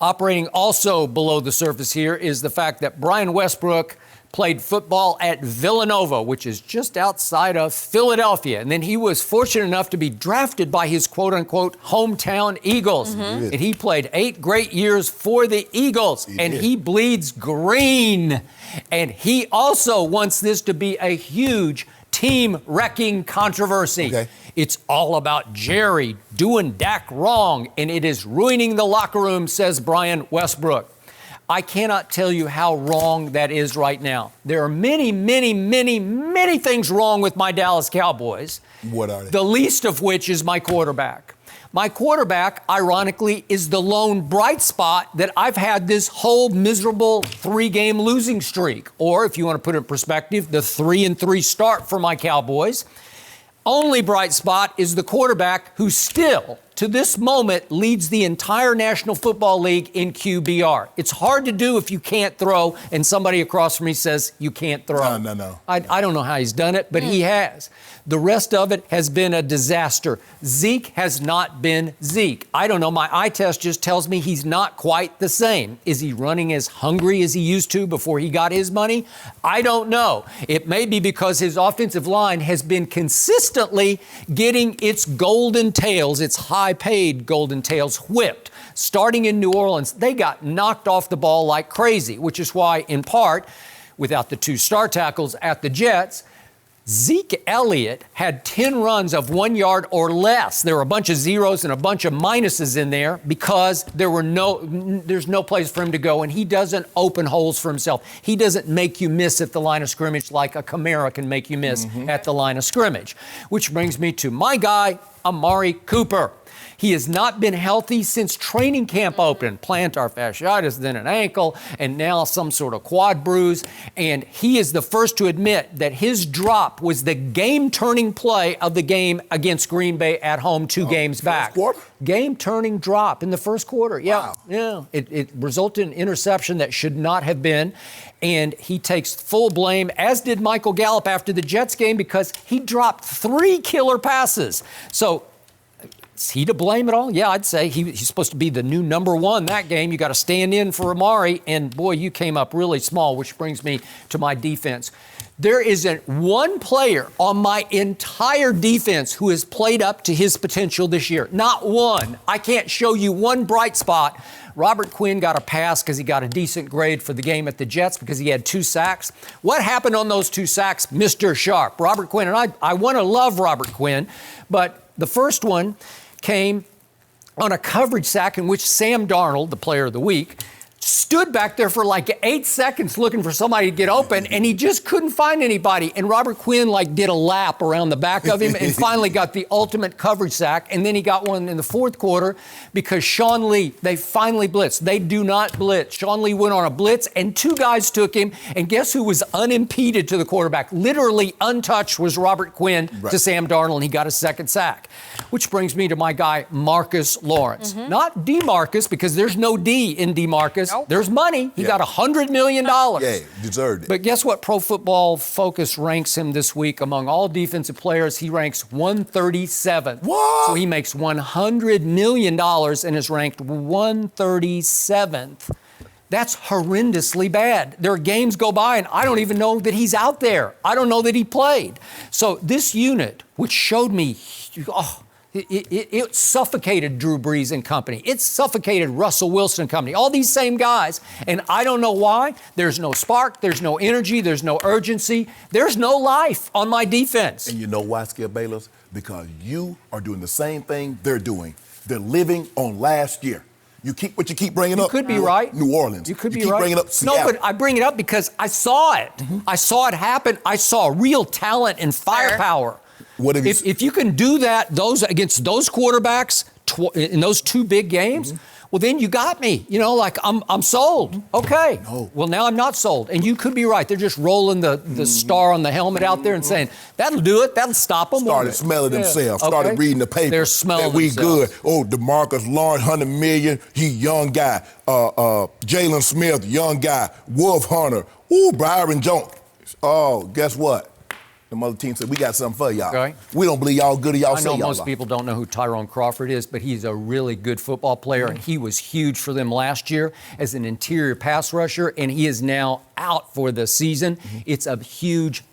[SPEAKER 2] Operating also below the surface here is the fact that Brian Westbrook played football at Villanova, which is just outside of Philadelphia. And then he was fortunate enough to be drafted by his quote-unquote hometown Eagles. And he played 8 great years for the Eagles. He bleeds green. And he also wants this to be a huge team-wrecking controversy. It's all about Jerry doing Dak wrong, and it is ruining the locker room, says Brian Westbrook. I cannot tell you how wrong that is right now. There are many, many, many, many things wrong with my Dallas Cowboys.
[SPEAKER 3] What are they?
[SPEAKER 2] The least of which is my quarterback. My quarterback, ironically, is the lone bright spot that I've had this whole miserable 3-game losing streak. Or, if you want to put it in perspective, the 3-3 start for my Cowboys. Only bright spot is the quarterback who still, to this moment, leads the entire National Football League in QBR. It's hard to do if you can't throw, and somebody across from me says you can't throw.
[SPEAKER 3] No.
[SPEAKER 2] I don't know how he's done it, but he has. The rest of it has been a disaster. Zeke has not been Zeke. I don't know. My eye test just tells me he's not quite the same. Is he running as hungry as he used to before he got his money? I don't know. It may be because his offensive line has been consistently getting its golden tails, its high-paid golden tails, whipped. Starting in New Orleans, they got knocked off the ball like crazy, which is why, in part, without the 2 star tackles at the Jets, Zeke Elliott had 10 runs of 1 yard or less. There were a bunch of zeros and a bunch of minuses in there because there's no place for him to go, and he doesn't open holes for himself. He doesn't make you miss at the line of scrimmage like a Camara can make you miss at the line of scrimmage. Which brings me to my guy, Amari Cooper. He has not been healthy since training camp opened. Plantar fasciitis, then an ankle, and now some sort of quad bruise. And he is the first to admit that his drop was the game-turning play of the game against Green Bay at home 2 games back. Game-turning drop in the first quarter. Yeah. It resulted in an interception that should not have been. And he takes full blame, as did Michael Gallup after the Jets game, because he dropped 3 killer passes. So, is he to blame at all? Yeah, I'd say he's supposed to be the new number 1 that game. You got to stand in for Amari, and boy, you came up really small, which brings me to my defense. There isn't one player on my entire defense who has played up to his potential this year. Not one. I can't show you one bright spot. Robert Quinn got a pass because he got a decent grade for the game at the Jets because he had 2 sacks. What happened on those 2 sacks? Mr. Sharpe, Robert Quinn. And I want to love Robert Quinn, but the first one came on a coverage sack in which Sam Darnold, the player of the week, stood back there for like 8 seconds looking for somebody to get open, and he just couldn't find anybody. And Robert Quinn did a lap around the back of him and finally got the ultimate coverage sack. And then he got one in the fourth quarter because Sean Lee, they finally blitzed. They do not blitz. Sean Lee went on a blitz and 2 guys took him. And guess who was unimpeded to the quarterback? Literally untouched was Robert Quinn to Sam Darnold, and he got a second sack. Which brings me to my guy, Marcus Lawrence. Not DeMarcus, because there's no D in DeMarcus.
[SPEAKER 1] Wow.
[SPEAKER 2] There's money. He got $100 million.
[SPEAKER 3] Yeah, deserved it.
[SPEAKER 2] But guess what? Pro Football Focus ranks him this week among all defensive players. He ranks 137th.
[SPEAKER 3] What?
[SPEAKER 2] So he makes $100 million and is ranked 137th. That's horrendously bad. There are games go by and I don't even know that he's out there. I don't know that he played. So this unit, which showed me, it suffocated Drew Brees and company. It suffocated Russell Wilson and company. All these same guys. And I don't know why. There's no spark. There's no energy. There's no urgency. There's no life on my defense.
[SPEAKER 3] And you know why, Skip Bayless? Because you are doing the same thing they're doing. They're living on last year. You keep bringing up.
[SPEAKER 2] You could be right.
[SPEAKER 3] New Orleans.
[SPEAKER 2] You could be
[SPEAKER 3] keep
[SPEAKER 2] right.
[SPEAKER 3] bringing up Seattle.
[SPEAKER 2] No, but I bring it up because I saw it. I saw it happen. I saw real talent and firepower.
[SPEAKER 3] What have you
[SPEAKER 2] if you can do that against those quarterbacks in those two big games, well, then you got me. You know, like I'm sold. Okay.
[SPEAKER 3] No.
[SPEAKER 2] Well, now I'm not sold. And you could be right. They're just rolling the star on the helmet out there and saying, that'll do it. That'll stop them.
[SPEAKER 3] Started smelling themselves. Started reading the paper.
[SPEAKER 2] They're smelling
[SPEAKER 3] that we
[SPEAKER 2] themselves.
[SPEAKER 3] good. Oh, DeMarcus Lawrence, $100 million. He young guy. Jalen Smith, young guy. Wolf Hunter. Ooh, Byron Jones. Oh, guess what? The mother team said, we got something for y'all.
[SPEAKER 2] Okay.
[SPEAKER 3] We don't believe y'all good or y'all
[SPEAKER 2] I
[SPEAKER 3] say
[SPEAKER 2] know
[SPEAKER 3] y'all
[SPEAKER 2] most
[SPEAKER 3] are.
[SPEAKER 2] people don't know who Tyrone Crawford is, but he's a really good football player, and he was huge for them last year as an interior pass rusher, and he is now out for the season. It's a huge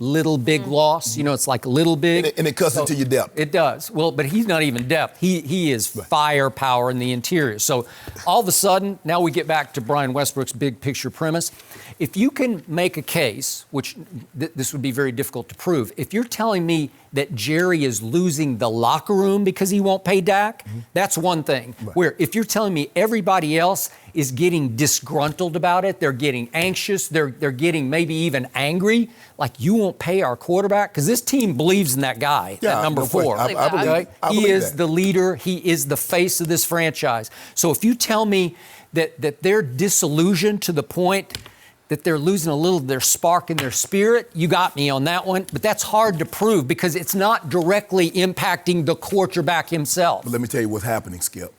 [SPEAKER 2] big loss. You know, it's like little big.
[SPEAKER 3] And it cuts into your depth.
[SPEAKER 2] It does. Well, but he's not even depth. He is firepower in the interior. So all of a sudden, now we get back to Brian Westbrook's big picture premise. If you can make a case, which this would be very difficult to prove, if you're telling me that Jerry is losing the locker room because he won't pay Dak, that's one thing.
[SPEAKER 3] Right.
[SPEAKER 2] Where if you're telling me everybody else is getting disgruntled about it, they're getting anxious, they're getting maybe even angry, like you won't pay our quarterback, because this team believes in that guy, that number
[SPEAKER 3] no
[SPEAKER 2] 4.
[SPEAKER 3] question. I believe
[SPEAKER 2] He is
[SPEAKER 3] that.
[SPEAKER 2] the leader. He is the face of this franchise. So if you tell me that they're disillusioned to the point that they're losing a little of their spark in their spirit, you got me on that one. But that's hard to prove because it's not directly impacting the quarterback himself.
[SPEAKER 3] But let me tell you what's happening, Skip.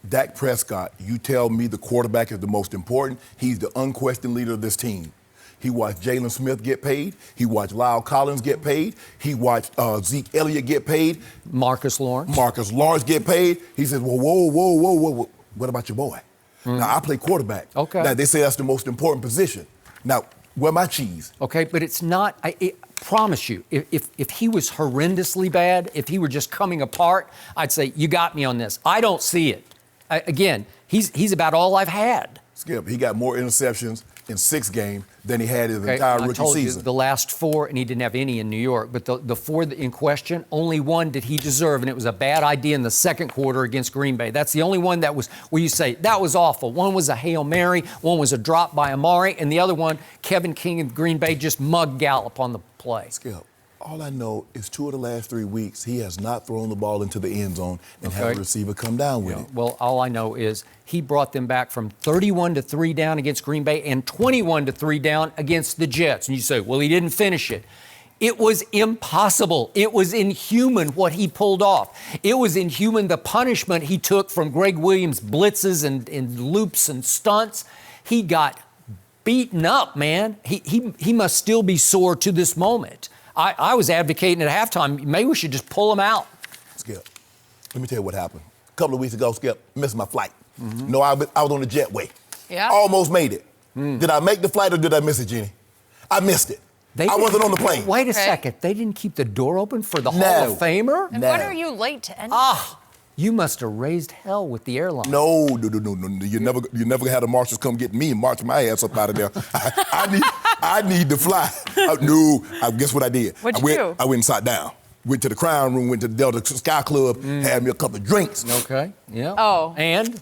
[SPEAKER 3] Dak Prescott, you tell me the quarterback is the most important. He's the unquestioned leader of this team. He watched Jalen Smith get paid. He watched Lyle Collins get paid. He watched Zeke Elliott get paid.
[SPEAKER 2] Marcus Lawrence
[SPEAKER 3] get paid. He says, whoa. What about your boy? Now, I play quarterback.
[SPEAKER 2] Okay.
[SPEAKER 3] Now, they say that's the most important position. Now, where my cheese?
[SPEAKER 2] Okay, but it's not, I promise you, if he was horrendously bad, if he were just coming apart, I'd say, you got me on this. I don't see it. Again, he's about all I've had.
[SPEAKER 3] Skip, he got more interceptions in 6 games than he had in the entire rookie
[SPEAKER 2] I told
[SPEAKER 3] season.
[SPEAKER 2] you the last 4, and he didn't have any in New York, but the 4 in question, only one did he deserve, and it was a bad idea in the second quarter against Green Bay. That's the only one that was where you say, that was awful. One was a Hail Mary, one was a drop by Amari, and the other one, Kevin King of Green Bay just mugged Gallup on the play.
[SPEAKER 3] Skip, all I know is 2 of the last 3 weeks, he has not thrown the ball into the end zone and had a receiver come down with it.
[SPEAKER 2] Well, all I know is he brought them back from 31-3 down against Green Bay and 21-3 down against the Jets. And you say, well, he didn't finish it. It was impossible. It was inhuman what he pulled off. It was inhuman the punishment he took from Greg Williams' blitzes and loops and stunts. He got beaten up, man. He must still be sore to this moment. I was advocating at halftime, maybe we should just pull him out.
[SPEAKER 3] Skip, let me tell you what happened. A couple of weeks ago, Skip, missed my flight. No, I was on the jetway.
[SPEAKER 1] Yeah.
[SPEAKER 3] Almost made it. Did I make the flight or did I miss it, Jenny? I missed it. I wasn't on the plane.
[SPEAKER 2] Wait a second. They didn't keep the door open for the
[SPEAKER 3] No.
[SPEAKER 2] Hall of Famer?
[SPEAKER 1] And
[SPEAKER 3] No.
[SPEAKER 1] when are you late to end?
[SPEAKER 2] You must have raised hell with the airline.
[SPEAKER 3] No. You never had the marshals come get me and march my ass up out of there. I need to fly. Guess what I did?
[SPEAKER 1] What'd you do?
[SPEAKER 3] I went and sat down. Went to the Crown Room, went to the Delta Sky Club, had me a couple of drinks.
[SPEAKER 2] Okay, yeah.
[SPEAKER 1] Oh.
[SPEAKER 2] And?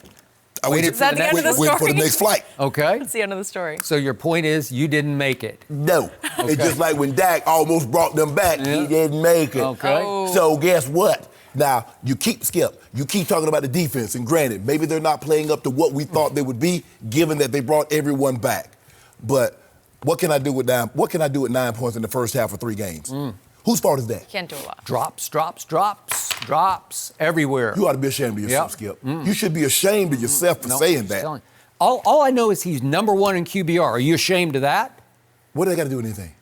[SPEAKER 3] I waited
[SPEAKER 1] Is that the end of the
[SPEAKER 3] waited for the
[SPEAKER 1] story?
[SPEAKER 3] next flight.
[SPEAKER 2] Okay.
[SPEAKER 1] That's the end of the story.
[SPEAKER 2] So your point is you didn't make it.
[SPEAKER 3] No. It's just like when Dak almost brought them back, he didn't make it.
[SPEAKER 2] Okay.
[SPEAKER 1] Oh.
[SPEAKER 3] So guess what? Now, you keep talking about the defense, and granted, maybe they're not playing up to what we thought they would be, given that they brought everyone back. But what can I do with 9 points in the first half of 3 games? Whose fault is that?
[SPEAKER 1] Can't do a lot.
[SPEAKER 2] Drops everywhere.
[SPEAKER 3] You ought to be ashamed of yourself, Skip. You should be ashamed of yourself for saying that.
[SPEAKER 2] All I know is he's number 1 in QBR. Are you ashamed of that?
[SPEAKER 3] What do they got to do with anything?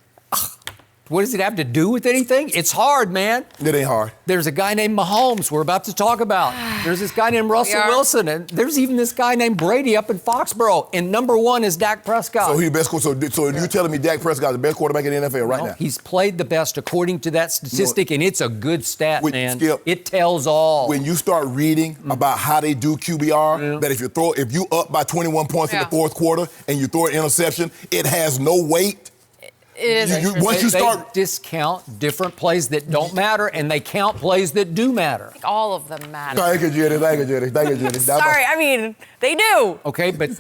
[SPEAKER 2] What does it have to do with anything? It's hard, man.
[SPEAKER 3] It ain't hard.
[SPEAKER 2] There's a guy named Mahomes we're about to talk about. There's this guy named Russell Wilson, and there's even this guy named Brady up in Foxborough. And number 1 is Dak Prescott.
[SPEAKER 3] So he's the best. So you're telling me Dak Prescott is the best quarterback in the NFL right now?
[SPEAKER 2] He's played the best according to that statistic, and it's a good stat, man.
[SPEAKER 3] Skip,
[SPEAKER 2] it tells all.
[SPEAKER 3] When you start reading about how they do QBR, that if you up by 21 points in the fourth quarter and you throw an interception, it has no weight.
[SPEAKER 1] Once
[SPEAKER 3] you start,
[SPEAKER 2] they discount different plays that don't matter, and they count plays that do matter.
[SPEAKER 1] All of them matter.
[SPEAKER 3] Thank you, Jenny.
[SPEAKER 1] Sorry, I mean, they do.
[SPEAKER 2] Okay, but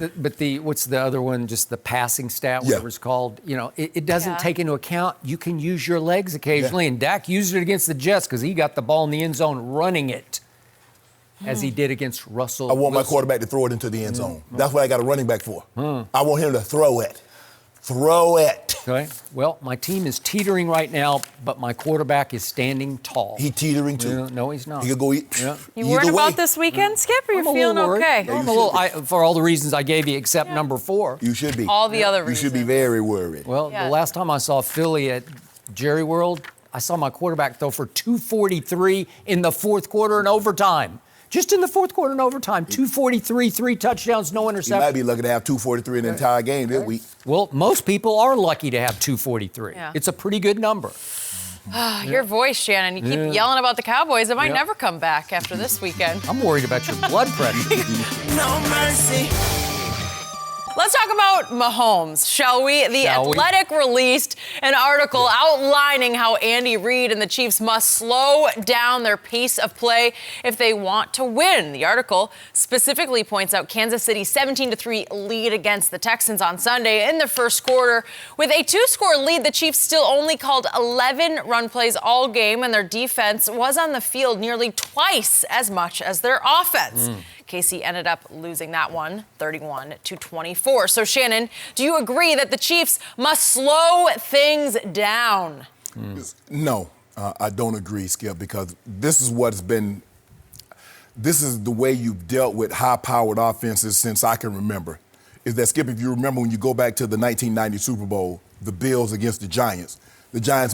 [SPEAKER 2] what's the other one? Just the passing stat, whatever it's called. You know, it doesn't take into account you can use your legs occasionally, and Dak used it against the Jets because he got the ball in the end zone running it, as he did against Russell
[SPEAKER 3] I want
[SPEAKER 2] Wilson.
[SPEAKER 3] my quarterback to throw it into the end zone. That's what I got a running back for. I want him to throw it. Throw it.
[SPEAKER 2] Okay. Well, my team is teetering right now, but my quarterback is standing tall.
[SPEAKER 3] He teetering too.
[SPEAKER 2] No, he's not.
[SPEAKER 3] He could go eat.
[SPEAKER 2] Yeah.
[SPEAKER 1] You worried about this weekend, Skip, or you feeling okay?
[SPEAKER 2] I'm a little, for all the reasons I gave you, except number 4.
[SPEAKER 3] You should be.
[SPEAKER 1] All the other
[SPEAKER 3] You
[SPEAKER 1] reasons.
[SPEAKER 3] should be very worried.
[SPEAKER 2] Well, the last time I saw Philly at Jerry World, I saw my quarterback throw for 243 in the fourth quarter and overtime. Just in the fourth quarter and overtime, 243, 3 touchdowns, no interceptions.
[SPEAKER 3] You might be lucky to have 243 in the entire game this week.
[SPEAKER 2] Well, most people are lucky to have 243.
[SPEAKER 1] Yeah.
[SPEAKER 2] It's a pretty good number.
[SPEAKER 1] Your voice, Shannon. You keep yelling about the Cowboys. It might never come back after this weekend.
[SPEAKER 2] I'm worried about your blood pressure.
[SPEAKER 4] No mercy.
[SPEAKER 1] Let's talk about Mahomes, shall we? The Athletic released an article outlining how Andy Reid and the Chiefs must slow down their pace of play if they want to win. The article specifically points out Kansas City's 17-3 lead against the Texans on Sunday in the first quarter. With a 2-score lead, the Chiefs still only called 11 run plays all game, and their defense was on the field nearly twice as much as their offense. KC ended up losing that one, 31-24. So, Shannon, do you agree that the Chiefs must slow things down?
[SPEAKER 3] No, I don't agree, Skip, because this is the way you've dealt with high-powered offenses since I can remember. Is that, Skip, if you remember when you go back to the 1990 Super Bowl, the Bills against the Giants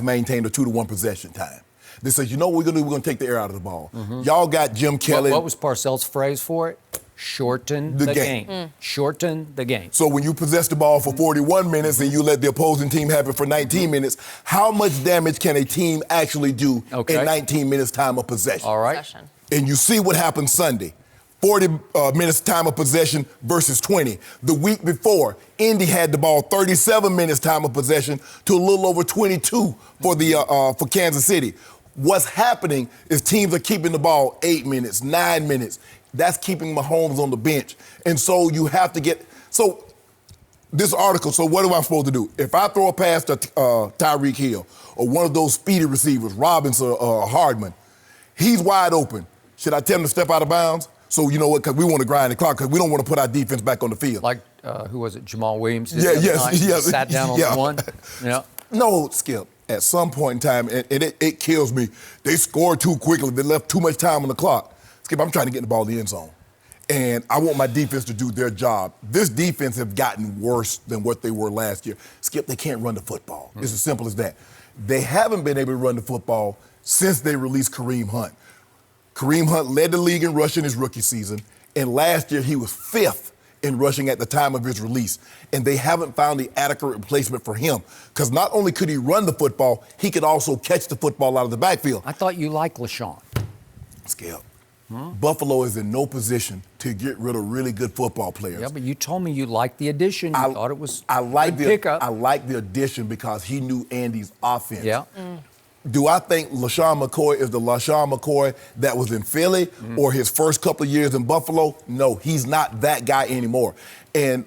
[SPEAKER 3] maintained a 2-1 possession time. They said, you know what we're going to do? We're going to take the air out of the ball. Y'all got Jim Kelly.
[SPEAKER 2] What was Parcells' phrase for it? Shorten the game. Shorten the game.
[SPEAKER 3] So when you possess the ball for 41 minutes and you let the opposing team have it for 19 minutes, how much damage can a team actually do in 19 minutes time of possession?
[SPEAKER 2] All right.
[SPEAKER 3] And you see what happened Sunday. 40 minutes time of possession versus 20. The week before, Indy had the ball 37 minutes time of possession to a little over 22 for Kansas City. What's happening is teams are keeping the ball 8 minutes, 9 minutes. That's keeping Mahomes on the bench. And so you have to get – so this article, so what am I supposed to do? If I throw a pass to Tyreek Hill or one of those speedy receivers, Robinson or Hardman, he's wide open. Should I tell him to step out of bounds? So you know what, because we want to grind the clock because we don't want to put our defense back on the field.
[SPEAKER 2] Like, who was it, Jamal Williams?
[SPEAKER 3] Yes.
[SPEAKER 2] Sat down on the one? Yeah.
[SPEAKER 3] No, Skip. At some point in time, and it kills me, they scored too quickly. They left too much time on the clock. Skip, I'm trying to get the ball in the end zone. And I want my defense to do their job. This defense have gotten worse than what they were last year. Skip, they can't run the football. It's as simple as that. They haven't been able to run the football since they released Kareem Hunt. Kareem Hunt led the league in rushing his rookie season, and last year he was 5th in rushing at the time of his release. And they haven't found the adequate replacement for him. Because not only could he run the football, he could also catch the football out of the backfield.
[SPEAKER 2] I thought you liked LaShawn.
[SPEAKER 3] Skip. Buffalo is in no position to get rid of really good football players.
[SPEAKER 2] Yeah, but you told me you liked the addition. You thought it was
[SPEAKER 3] a good
[SPEAKER 2] pickup.
[SPEAKER 3] I like the addition because he knew Andy's offense.
[SPEAKER 2] Yeah.
[SPEAKER 3] Do I think LaShawn McCoy is the LaShawn McCoy that was in Philly or his first couple of years in Buffalo? No, he's not that guy anymore. And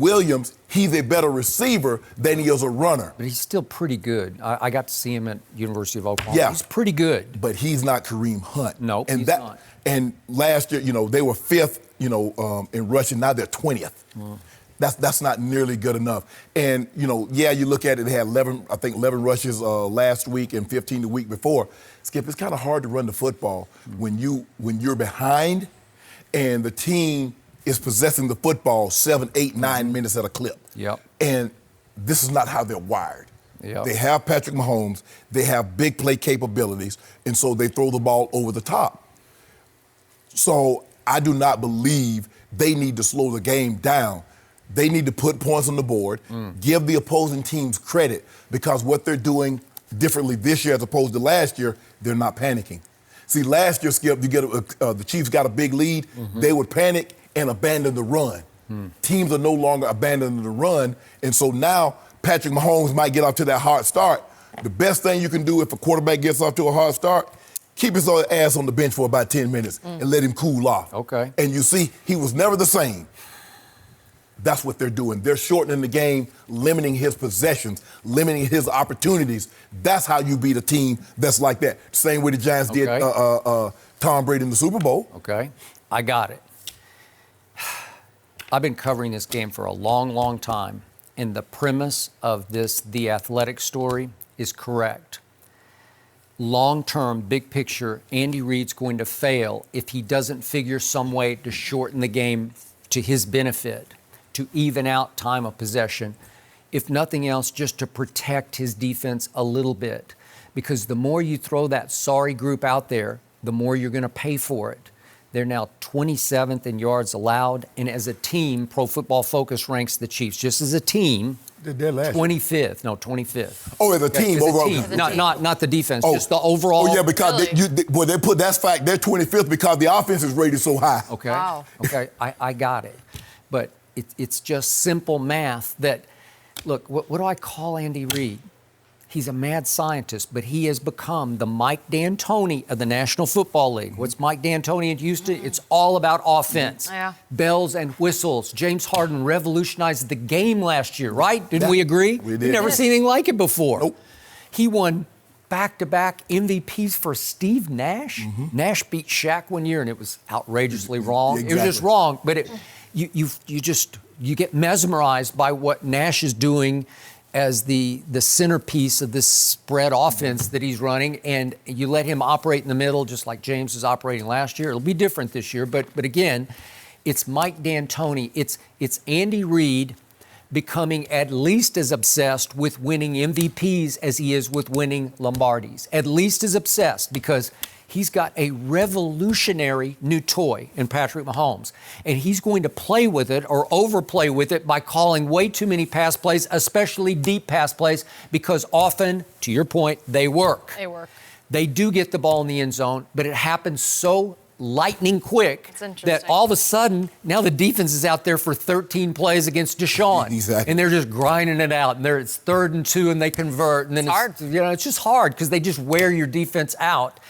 [SPEAKER 3] Williams, he's a better receiver than he is a runner.
[SPEAKER 2] But he's still pretty good. I got to see him at University of Oklahoma.
[SPEAKER 3] Yeah.
[SPEAKER 2] He's pretty good.
[SPEAKER 3] But he's not Kareem Hunt.
[SPEAKER 2] No, he's not.
[SPEAKER 3] And last year, they were 5th, in rushing. Now they're 20th. That's not nearly good enough. And, you look at it, they had 11 rushes last week and 15 the week before. Skip, it's kind of hard to run the football when you're behind and the team is possessing the football 7, 8, 9 minutes at a clip.
[SPEAKER 2] Yep.
[SPEAKER 3] And this is not how they're wired.
[SPEAKER 2] Yep.
[SPEAKER 3] They have Patrick Mahomes. They have big play capabilities, and so they throw the ball over the top. So I do not believe they need to slow the game down. They need to put points on the board, give the opposing teams credit, because what they're doing differently this year as opposed to last year, they're not panicking. See, last year, Skip, the Chiefs got a big lead. They would panic and abandon the run. Teams are no longer abandoning the run, and so now Patrick Mahomes might get off to that hard start. The best thing you can do if a quarterback gets off to a hard start, keep his ass on the bench for about 10 minutes and let him cool off.
[SPEAKER 2] Okay.
[SPEAKER 3] And you see, he was never the same. That's what they're doing. They're shortening the game, limiting his possessions, limiting his opportunities. That's how you beat a team that's like that. Same way the Giants did Tom Brady in the Super Bowl.
[SPEAKER 2] Okay, I got it. I've been covering this game for a long, long time, and the premise of the Athletic story is correct. Long-term, big picture, Andy Reid's going to fail if he doesn't figure some way to shorten the game to his benefit, to even out time of possession, if nothing else, just to protect his defense a little bit. Because the more you throw that sorry group out there, the more you're going to pay for it. They're now 27th in yards allowed, and as a team, Pro Football Focus ranks the Chiefs just as a team.
[SPEAKER 3] They're last
[SPEAKER 2] 25th. No, 25th.
[SPEAKER 3] Oh, as a team overall.
[SPEAKER 2] Not the defense, just the overall.
[SPEAKER 3] Oh, yeah, because they put that's fact. They're 25th because the offense is rated so high.
[SPEAKER 2] Okay.
[SPEAKER 1] Wow.
[SPEAKER 2] Okay, I got it. But it's just simple math that, look, what do I call Andy Reid? He's a mad scientist, but he has become the Mike D'Antoni of the National Football League. What's Mike D'Antoni in Houston? It's all about offense.
[SPEAKER 1] Yeah.
[SPEAKER 2] Bells and whistles. James Harden revolutionized the game last year, right? Didn't we agree?
[SPEAKER 3] We did.
[SPEAKER 2] We've never seen anything like it before.
[SPEAKER 3] Nope.
[SPEAKER 2] He won back-to-back MVPs for Steve Nash. Nash beat Shaq one year, and it was outrageously wrong.
[SPEAKER 3] Exactly.
[SPEAKER 2] It was just wrong, but you get mesmerized by what Nash is doing as the centerpiece of this spread offense that he's running, and you let him operate in the middle just like James was operating last year. It'll be different this year, but again, it's Mike D'Antoni. It's Andy Reid becoming at least as obsessed with winning MVPs as he is with winning Lombardis. At least as obsessed, because he's got a revolutionary new toy in Patrick Mahomes, and he's going to play with it or overplay with it by calling way too many pass plays, especially deep pass plays, because often, to your point, they work.
[SPEAKER 1] They work.
[SPEAKER 2] They do get the ball in the end zone, but it happens so lightning quick that all of a sudden, now the defense is out there for 13 plays against Deshaun.
[SPEAKER 3] Exactly.
[SPEAKER 2] And they're just grinding it out, and it's 3rd and 2, and they convert. And then
[SPEAKER 1] it's hard.
[SPEAKER 2] It's just hard because they just wear your defense out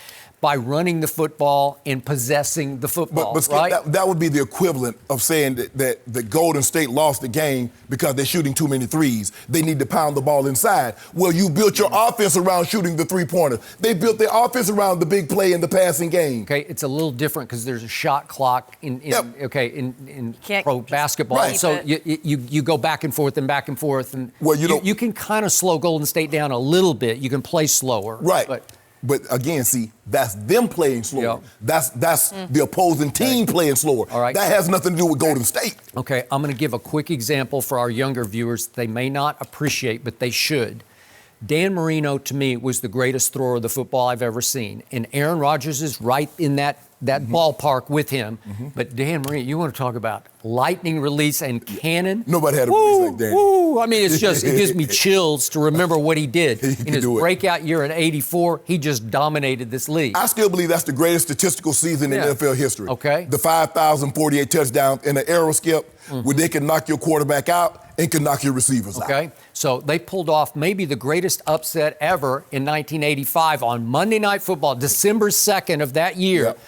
[SPEAKER 2] by running the football and possessing the football,
[SPEAKER 3] but
[SPEAKER 2] right?
[SPEAKER 3] that would be the equivalent of saying that Golden State lost the game because they're shooting too many threes. They need to pound the ball inside. Well, you built your offense around shooting the three-pointer. They built their offense around the big play in the passing game.
[SPEAKER 2] Okay, it's a little different because there's a shot clock in pro basketball.
[SPEAKER 1] Right.
[SPEAKER 2] So you go back and forth and back and forth, and
[SPEAKER 3] well,
[SPEAKER 2] you can kind of slow Golden State down a little bit. You can play slower,
[SPEAKER 3] right? But again, see, that's them playing slower. Yep. That's the opposing team playing slower.
[SPEAKER 2] All right.
[SPEAKER 3] That has nothing to do with Golden State.
[SPEAKER 2] Okay, I'm going to give a quick example for our younger viewers. They may not appreciate, but they should. Dan Marino, to me, was the greatest thrower of the football I've ever seen. And Aaron Rodgers is right in that ballpark with him. But Dan Marino, you want to talk about lightning release and cannon?
[SPEAKER 3] Nobody had a release like that.
[SPEAKER 2] Woo! I mean, it gives me chills to remember what he did. In his breakout year in '84, he just dominated this league.
[SPEAKER 3] I still believe that's the greatest statistical season in NFL history.
[SPEAKER 2] Okay.
[SPEAKER 3] The 5,048 touchdowns in an era, Skip, where they can knock your quarterback out and can knock your receivers out.
[SPEAKER 2] Okay, so they pulled off maybe the greatest upset ever in 1985 on Monday Night Football, December 2nd of that year.
[SPEAKER 3] Yep.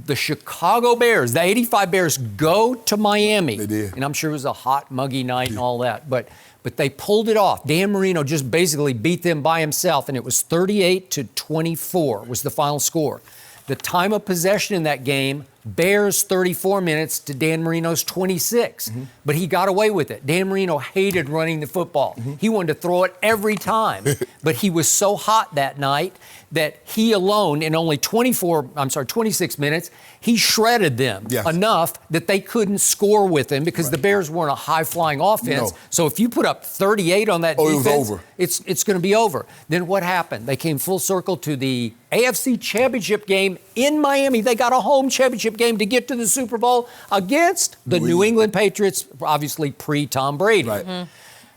[SPEAKER 2] The Chicago Bears, the 85 Bears, go to Miami. They
[SPEAKER 3] did.
[SPEAKER 2] And I'm sure it was a hot, muggy night and all that. But they pulled it off. Dan Marino just basically beat them by himself, and it was 38-24 was the final score. The time of possession in that game, Bears 34 minutes to Dan Marino's 26. But he got away with it. Dan Marino hated running the football. He wanted to throw it every time. But he was so hot that night that he alone, in only 26 minutes, he shredded them enough that they couldn't score with him because the Bears weren't a high-flying offense.
[SPEAKER 3] No.
[SPEAKER 2] So if you put up 38 on that defense,
[SPEAKER 3] it was over.
[SPEAKER 2] It's going to be over. Then what happened? They came full circle to the AFC Championship game in Miami. They got a home championship game to get to the Super Bowl against the New England Patriots, obviously pre-Tom Brady.
[SPEAKER 3] Right.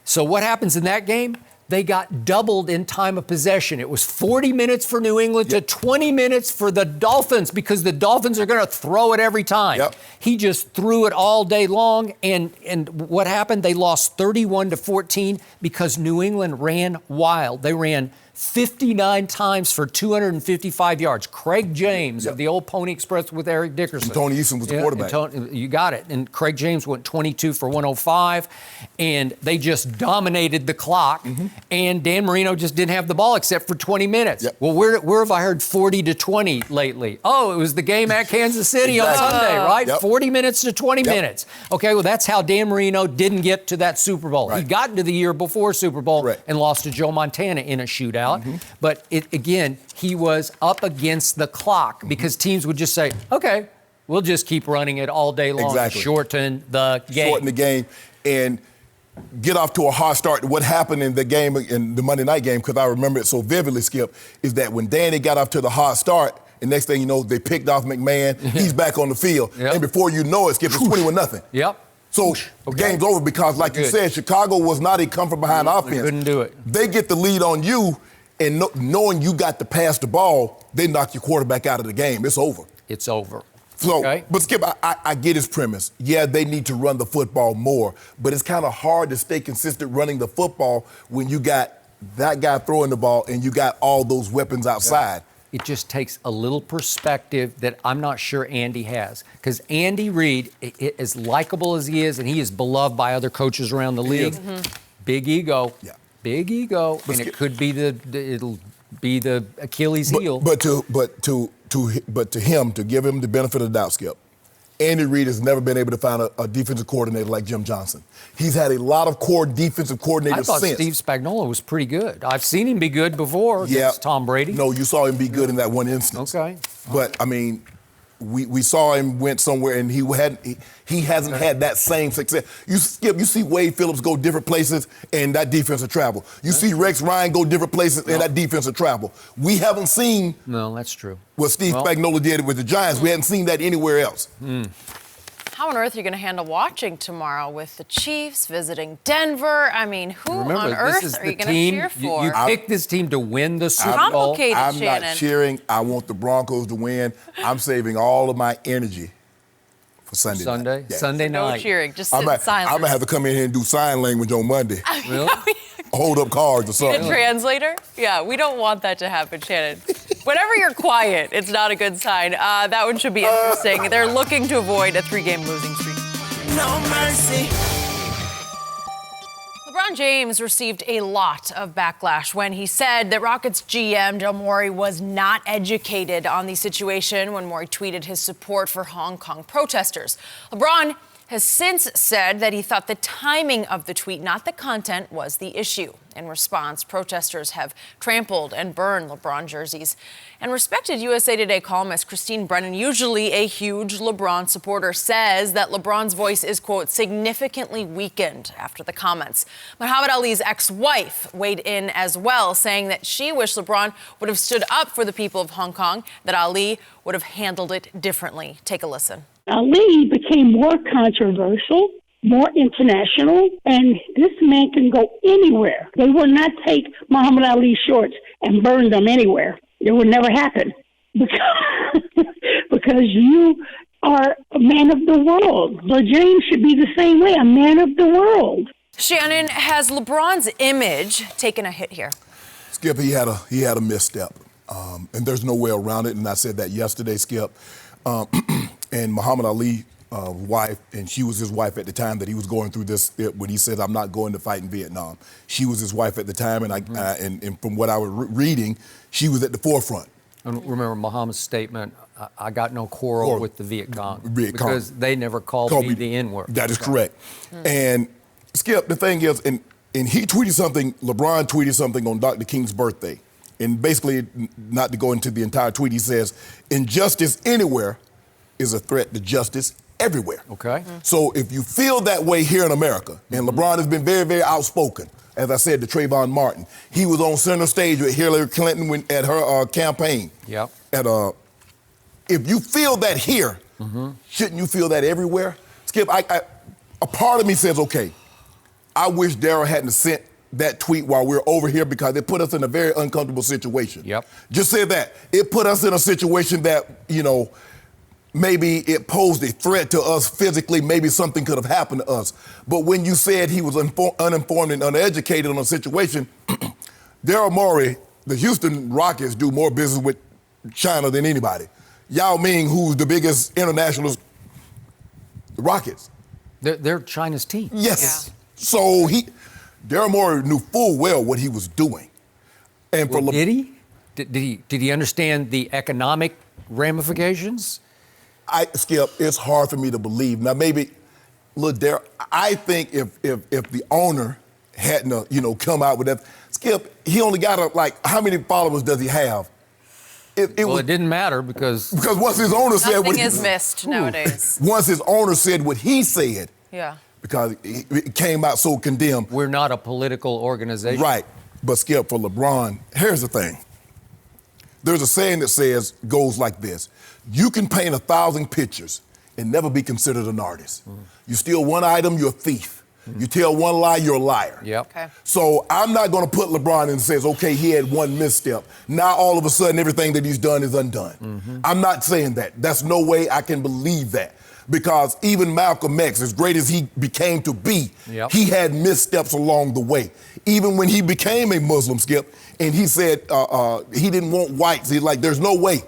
[SPEAKER 2] So what happens in that game? They got doubled in time of possession. It was 40 minutes for New England to 20 minutes for the Dolphins because the Dolphins are going to throw it every time. He just threw it all day long, and what happened? They lost 31-14 because New England ran wild. They ran 59 times for 255 yards. Craig James of the old Pony Express with Eric Dickerson.
[SPEAKER 3] Tony Eason was the quarterback.
[SPEAKER 2] You got it. And Craig James went 22 for 105, and they just dominated the clock. And Dan Marino just didn't have the ball except for 20 minutes. Well, where have I heard 40-20 lately? Oh, it was the game at Kansas City on Sunday, right? 40 minutes to 20 minutes. Okay, well, that's how Dan Marino didn't get to that Super Bowl. He got into the year before Super Bowl and lost to Joe Montana in a shootout. But again, he was up against the clock because teams would just say, okay, we'll just keep running it all day long and shorten the game.
[SPEAKER 3] Shorten the game and get off to a hot start. What happened in the game, in the Monday night game, because I remember it so vividly, Skip, is that when Danny got off to the hot start, and next thing you know, they picked off McMahon, he's back on the field. And before you know it, Skip, it's 21-0. So game's over because, like you said, Chicago was not a come-from-behind offense.
[SPEAKER 2] They couldn't do it.
[SPEAKER 3] They get the lead on you, and knowing you got to pass the ball, they knock your quarterback out of the game. It's over.
[SPEAKER 2] It's over.
[SPEAKER 3] So, but Skip, I get his premise. Yeah, they need to run the football more, but it's kind of hard to stay consistent running the football when you got that guy throwing the ball and you got all those weapons outside.
[SPEAKER 2] It just takes a little perspective that I'm not sure Andy has. Because Andy Reid, as likable as he is, and he is beloved by other coaches around the league, big ego. Big ego, and it could be it'll be the Achilles heel.
[SPEAKER 3] But to him, to give him the benefit of the doubt, Skip, Andy Reid has never been able to find a defensive coordinator like Jim Johnson. He's had a lot of core defensive coordinators since.
[SPEAKER 2] I thought Steve Spagnuolo was pretty good. I've seen him be good before against Tom Brady.
[SPEAKER 3] No, you saw him be good in that one instance. But I mean, we saw him went somewhere and he hasn't had that same success. You see Wade Phillips go different places and that defense will travel. You see Rex Ryan go different places and that defense will travel. We haven't seen
[SPEAKER 2] that's true.
[SPEAKER 3] What Steve Spagnuolo did with the Giants. We hadn't seen that anywhere else.
[SPEAKER 1] How on earth are you going to handle watching tomorrow with the Chiefs visiting Denver? I mean, who on earth are you going to cheer for?
[SPEAKER 2] You picked this team to win the Super Bowl.
[SPEAKER 1] Complicated,
[SPEAKER 3] I'm
[SPEAKER 1] Shannon.
[SPEAKER 3] not cheering. I want the Broncos to win. I'm saving all of my energy for Sunday night.
[SPEAKER 2] Sunday night.
[SPEAKER 1] No cheering, just sit in silence.
[SPEAKER 3] I'm going to have to come in here and do sign language on Monday.
[SPEAKER 2] Really?
[SPEAKER 3] Hold up cards or something.
[SPEAKER 1] A translator? Yeah, we don't want that to happen, Shannon. Whenever you're quiet, it's not a good sign. That one should be interesting. They're looking to avoid a 3-game losing streak.
[SPEAKER 4] No mercy.
[SPEAKER 1] LeBron James received a lot of backlash when he said that Rockets GM Daryl Morey was not educated on the situation when Morey tweeted his support for Hong Kong protesters. LeBron has since said that he thought the timing of the tweet, not the content, was the issue. In response, protesters have trampled and burned LeBron jerseys. And respected USA Today columnist Christine Brennan, usually a huge LeBron supporter, says that LeBron's voice is, quote, significantly weakened after the comments. Muhammad Ali's ex-wife weighed in as well, saying that she wished LeBron would have stood up for the people of Hong Kong, that Ali would have handled it differently. Take a listen.
[SPEAKER 5] Ali became more controversial, more international, and this man can go anywhere. They will not take Muhammad Ali's shorts and burn them anywhere. It would never happen because you are a man of the world. But James should be the same way, a man of the world.
[SPEAKER 1] Shannon, has LeBron's image taken a hit here?
[SPEAKER 3] Skip, he had a misstep, and there's no way around it. And I said that yesterday, Skip. And Muhammad Ali's wife, and she was his wife at the time that he was going through this, when he said, I'm not going to fight in Vietnam. She was his wife at the time, and and from what I was reading, she was at the forefront.
[SPEAKER 2] And remember Muhammad's statement, I got no quarrel with the Viet Cong. Because they never called me the N-word.
[SPEAKER 3] That is correct. And Skip, the thing is, and he tweeted something, LeBron tweeted something on Dr. King's birthday. And basically, not to go into the entire tweet, he says, injustice anywhere is a threat to justice everywhere.
[SPEAKER 2] Okay.
[SPEAKER 3] So if you feel that way here in America, and LeBron has been very, very outspoken, as I said to Trayvon Martin, he was on center stage with Hillary Clinton at her campaign.
[SPEAKER 2] Yep.
[SPEAKER 3] If you feel that here, shouldn't you feel that everywhere? Skip, a part of me says, okay, I wish Darryl hadn't sent that tweet while we're over here because it put us in a very uncomfortable situation.
[SPEAKER 2] Yep.
[SPEAKER 3] Just say that. It put us in a situation that, maybe it posed a threat to us physically. Maybe something could have happened to us. But when you said he was uninformed and uneducated on a situation, Daryl Morey, the Houston Rockets do more business with China than anybody. Yao Ming, who's the biggest international, the Rockets.
[SPEAKER 2] They're China's team.
[SPEAKER 3] Yes.
[SPEAKER 1] Yeah.
[SPEAKER 3] So Daryl Morey knew full well what he was doing. And for
[SPEAKER 2] Did he? Did he understand the economic ramifications?
[SPEAKER 3] Skip, it's hard for me to believe. Now, maybe, look, Daryl, I think if the owner hadn't, come out with that, Skip, he only got how many followers does he have? It
[SPEAKER 2] didn't matter because
[SPEAKER 3] once his owner said what
[SPEAKER 1] nothing is missed nowadays.
[SPEAKER 3] Once his owner said what he said,
[SPEAKER 1] Yeah.
[SPEAKER 3] because it came out so condemned.
[SPEAKER 2] We're not a political organization.
[SPEAKER 3] Right. But Skip, for LeBron, here's the thing. There's a saying that goes like this. You can paint 1,000 pictures and never be considered an artist. You steal one item, you're a thief. You tell one lie, you're a liar.
[SPEAKER 2] Yep.
[SPEAKER 1] Okay.
[SPEAKER 3] So I'm not going to put LeBron and says, okay, he had one misstep. Now all of a sudden everything that he's done is undone. I'm not saying that. That's no way I can believe that. Because even Malcolm X, as great as he became to be, he had missteps along the way. Even when he became a Muslim, Skip, and he said he didn't want whites, he's like, there's no way.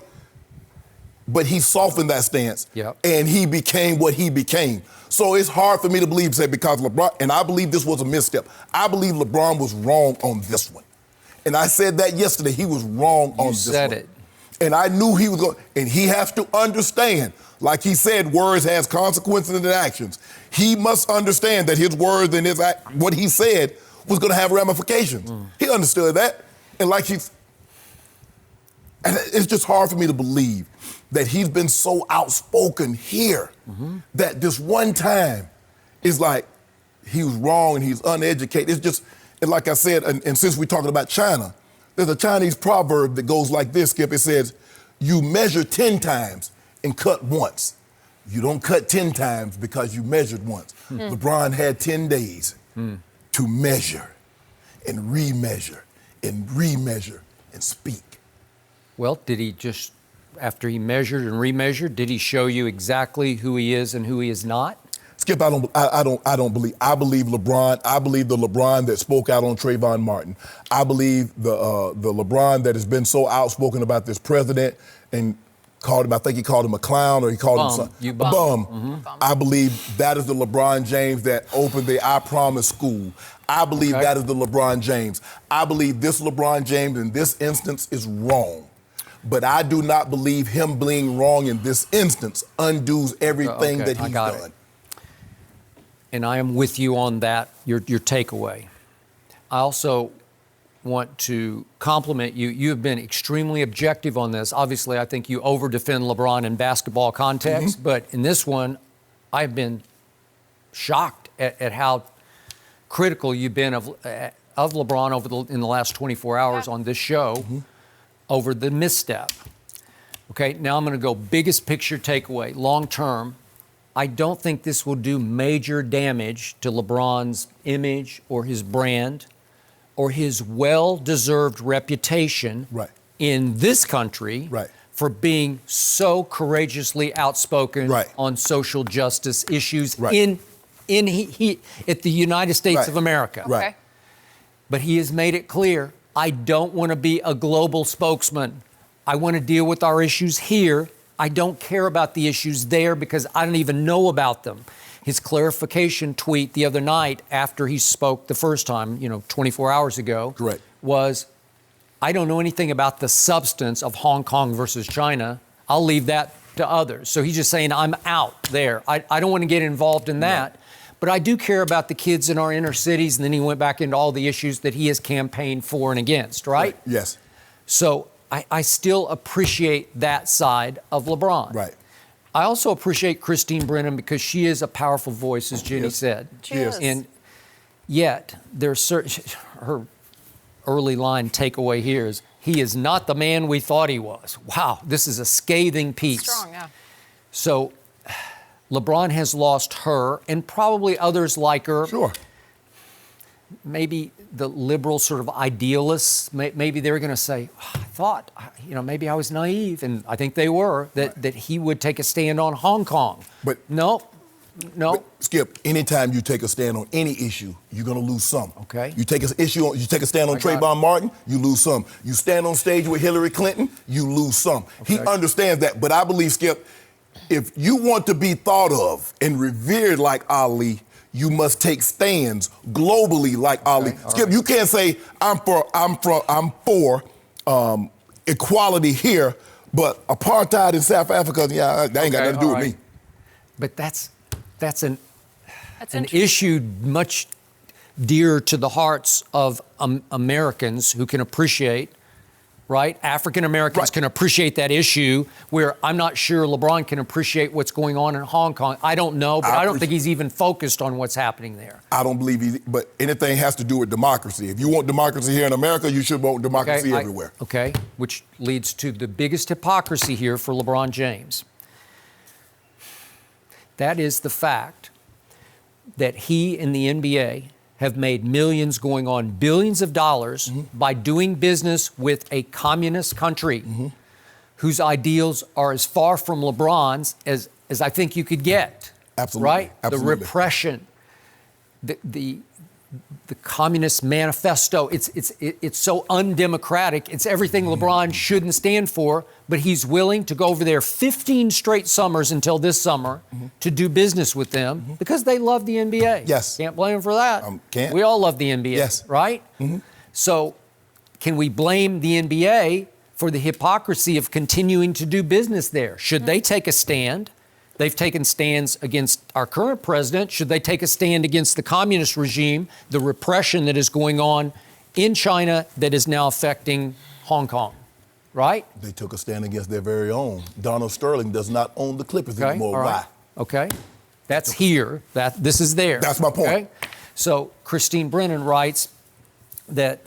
[SPEAKER 3] But he softened that stance, and he became what he became. So it's hard for me to believe, because LeBron, and I believe this was a misstep. I believe LeBron was wrong on this one. And I said that yesterday. He was wrong on this one. You said it. And I knew he was going, and he has to understand, like he said, words has consequences and actions. He must understand that his words and what he said was going to have ramifications. He understood that. And and it's just hard for me to believe that he's been so outspoken here that this one time is like he was wrong and he's uneducated. It's just, and like I said, and since we're talking about China, there's a Chinese proverb that goes like this, Skip. It says, you measure 10 times and cut once. You don't cut 10 times because you measured once. LeBron had 10 days to measure and remeasure and speak.
[SPEAKER 2] Well, did he just, after he measured and remeasured, did he show you exactly who he is and who he is not?
[SPEAKER 3] Skip, I don't believe. I believe LeBron. I believe the LeBron that spoke out on Trayvon Martin. I believe the LeBron that has been so outspoken about this president and called him. I think he called him a clown, or he called him something.
[SPEAKER 2] You bum.
[SPEAKER 3] I believe that is the LeBron James that opened the I Promise school. I believe that is the LeBron James. I believe this LeBron James in this instance is wrong. But I do not believe him being wrong in this instance undoes everything that he's done.
[SPEAKER 2] And I am with you on that, your takeaway. I also want to compliment you. You have been extremely objective on this. Obviously, I think you over-defend LeBron in basketball context, but in this one, I've been shocked at how critical you've been of LeBron in the last 24 hours on this show over the misstep. Okay, now I'm going to go biggest picture takeaway, long term. I don't think this will do major damage to LeBron's image or his brand or his well-deserved reputation in this country for being so courageously outspoken on social justice issues in at the United States of America.
[SPEAKER 3] Right.
[SPEAKER 2] But he has made it clear, I don't want to be a global spokesman. I want to deal with our issues here. I don't care about the issues there because I don't even know about them. His clarification tweet the other night after he spoke the first time, 24 hours ago, was, I don't know anything about the substance of Hong Kong versus China. I'll leave that to others. So he's just saying, I'm out there. I don't want to get involved in that. But I do care about the kids in our inner cities. And then he went back into all the issues that he has campaigned for and against, right?
[SPEAKER 3] Yes.
[SPEAKER 2] So I still appreciate that side of LeBron.
[SPEAKER 3] Right.
[SPEAKER 2] I also appreciate Christine Brennan because she is a powerful voice, as Jenny said.
[SPEAKER 1] She is.
[SPEAKER 2] And yet, there's certain, her early line takeaway here is, he is not the man we thought he was. Wow, this is a scathing piece.
[SPEAKER 1] Strong, yeah.
[SPEAKER 2] So LeBron has lost her and probably others like her.
[SPEAKER 3] Sure.
[SPEAKER 2] Maybe the liberal sort of idealists, maybe they're going to say, I thought, maybe I was naive, and I think they were, that he would take a stand on Hong Kong.
[SPEAKER 3] But
[SPEAKER 2] no.
[SPEAKER 3] But Skip, anytime you take a stand on any issue, you're going to lose some.
[SPEAKER 2] Okay.
[SPEAKER 3] You take a stand on Trayvon Martin, you lose some. You stand on stage with Hillary Clinton, you lose some.
[SPEAKER 2] Okay.
[SPEAKER 3] He understands that, but I believe, Skip, if you want to be thought of and revered like Ali, you must take stands globally like Ali. Skip,
[SPEAKER 2] right.
[SPEAKER 3] You can't say I'm for equality here, but apartheid in South Africa, that ain't got nothing to do with me.
[SPEAKER 2] But that's an issue much dear to the hearts of Americans who can appreciate, right? African Americans can appreciate that issue, where I'm not sure LeBron can appreciate what's going on in Hong Kong. I don't know, but I don't think he's even focused on what's happening there.
[SPEAKER 3] I don't believe but anything has to do with democracy. If you want democracy here in America, you should want democracy everywhere.
[SPEAKER 2] Okay, which leads to the biggest hypocrisy here for LeBron James. That is the fact that he and the NBA have made millions, going on billions of dollars by doing business with a communist country whose ideals are as far from LeBron's as I think you could get.
[SPEAKER 3] Absolutely.
[SPEAKER 2] Right?
[SPEAKER 3] Absolutely.
[SPEAKER 2] The repression, the Communist Manifesto. It's so undemocratic. It's everything LeBron shouldn't stand for, but he's willing to go over there 15 straight summers until this summer to do business with them because they love the NBA.
[SPEAKER 3] Yes.
[SPEAKER 2] Can't blame him for that.
[SPEAKER 3] Can't.
[SPEAKER 2] We all love the NBA,
[SPEAKER 3] yes.
[SPEAKER 2] Right? So can we blame the NBA for the hypocrisy of continuing to do business there? Should they take a stand? They've taken stands against our current president. Should they take a stand against the communist regime, the repression that is going on in China that is now affecting Hong Kong? Right?
[SPEAKER 3] They took a stand against their very own. Donald Sterling does not own the Clippers anymore.
[SPEAKER 2] All right.
[SPEAKER 3] Why?
[SPEAKER 2] Okay. That's here. This is there.
[SPEAKER 3] That's my point.
[SPEAKER 2] Okay? So Christine Brennan writes that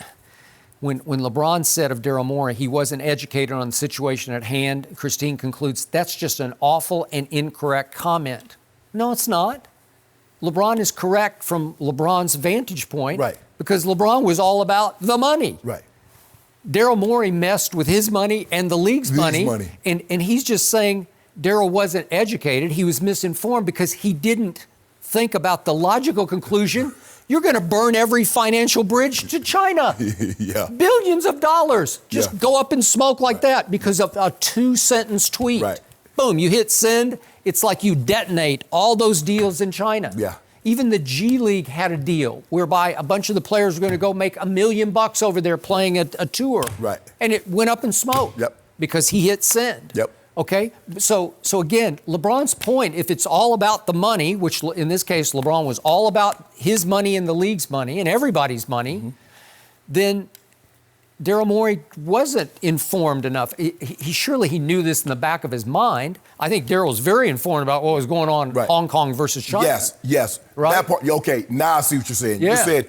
[SPEAKER 2] when LeBron said of Daryl Morey he wasn't educated on the situation at hand, Christine concludes that's just an awful and incorrect comment. No, it's not. LeBron is correct from LeBron's vantage point.
[SPEAKER 3] Right.
[SPEAKER 2] Because LeBron was all about the money.
[SPEAKER 3] Right.
[SPEAKER 2] Daryl Morey messed with his money and the league's money. And he's just saying Daryl wasn't educated. He was misinformed because he didn't think about the logical conclusion. You're going to burn every financial bridge to China.
[SPEAKER 3] Yeah.
[SPEAKER 2] Billions of dollars just go up in smoke like that because of a 2-sentence tweet.
[SPEAKER 3] Right.
[SPEAKER 2] Boom, you hit send. It's like you detonate all those deals in China.
[SPEAKER 3] Yeah.
[SPEAKER 2] Even the G League had a deal whereby a bunch of the players were going to go make $1 million over there playing a tour.
[SPEAKER 3] Right.
[SPEAKER 2] And it went up in smoke.
[SPEAKER 3] Yep.
[SPEAKER 2] Because he hit send.
[SPEAKER 3] Yep.
[SPEAKER 2] Okay, so again, LeBron's point, if it's all about the money, which in this case LeBron was all about his money and the league's money and everybody's money, then Daryl Morey wasn't informed enough. He surely knew this in the back of his mind. I think Daryl was very informed about what was going on in Hong Kong versus China.
[SPEAKER 3] Yes.
[SPEAKER 2] Right?
[SPEAKER 3] That part, okay, now I see what you're saying.
[SPEAKER 2] Yeah,
[SPEAKER 3] you said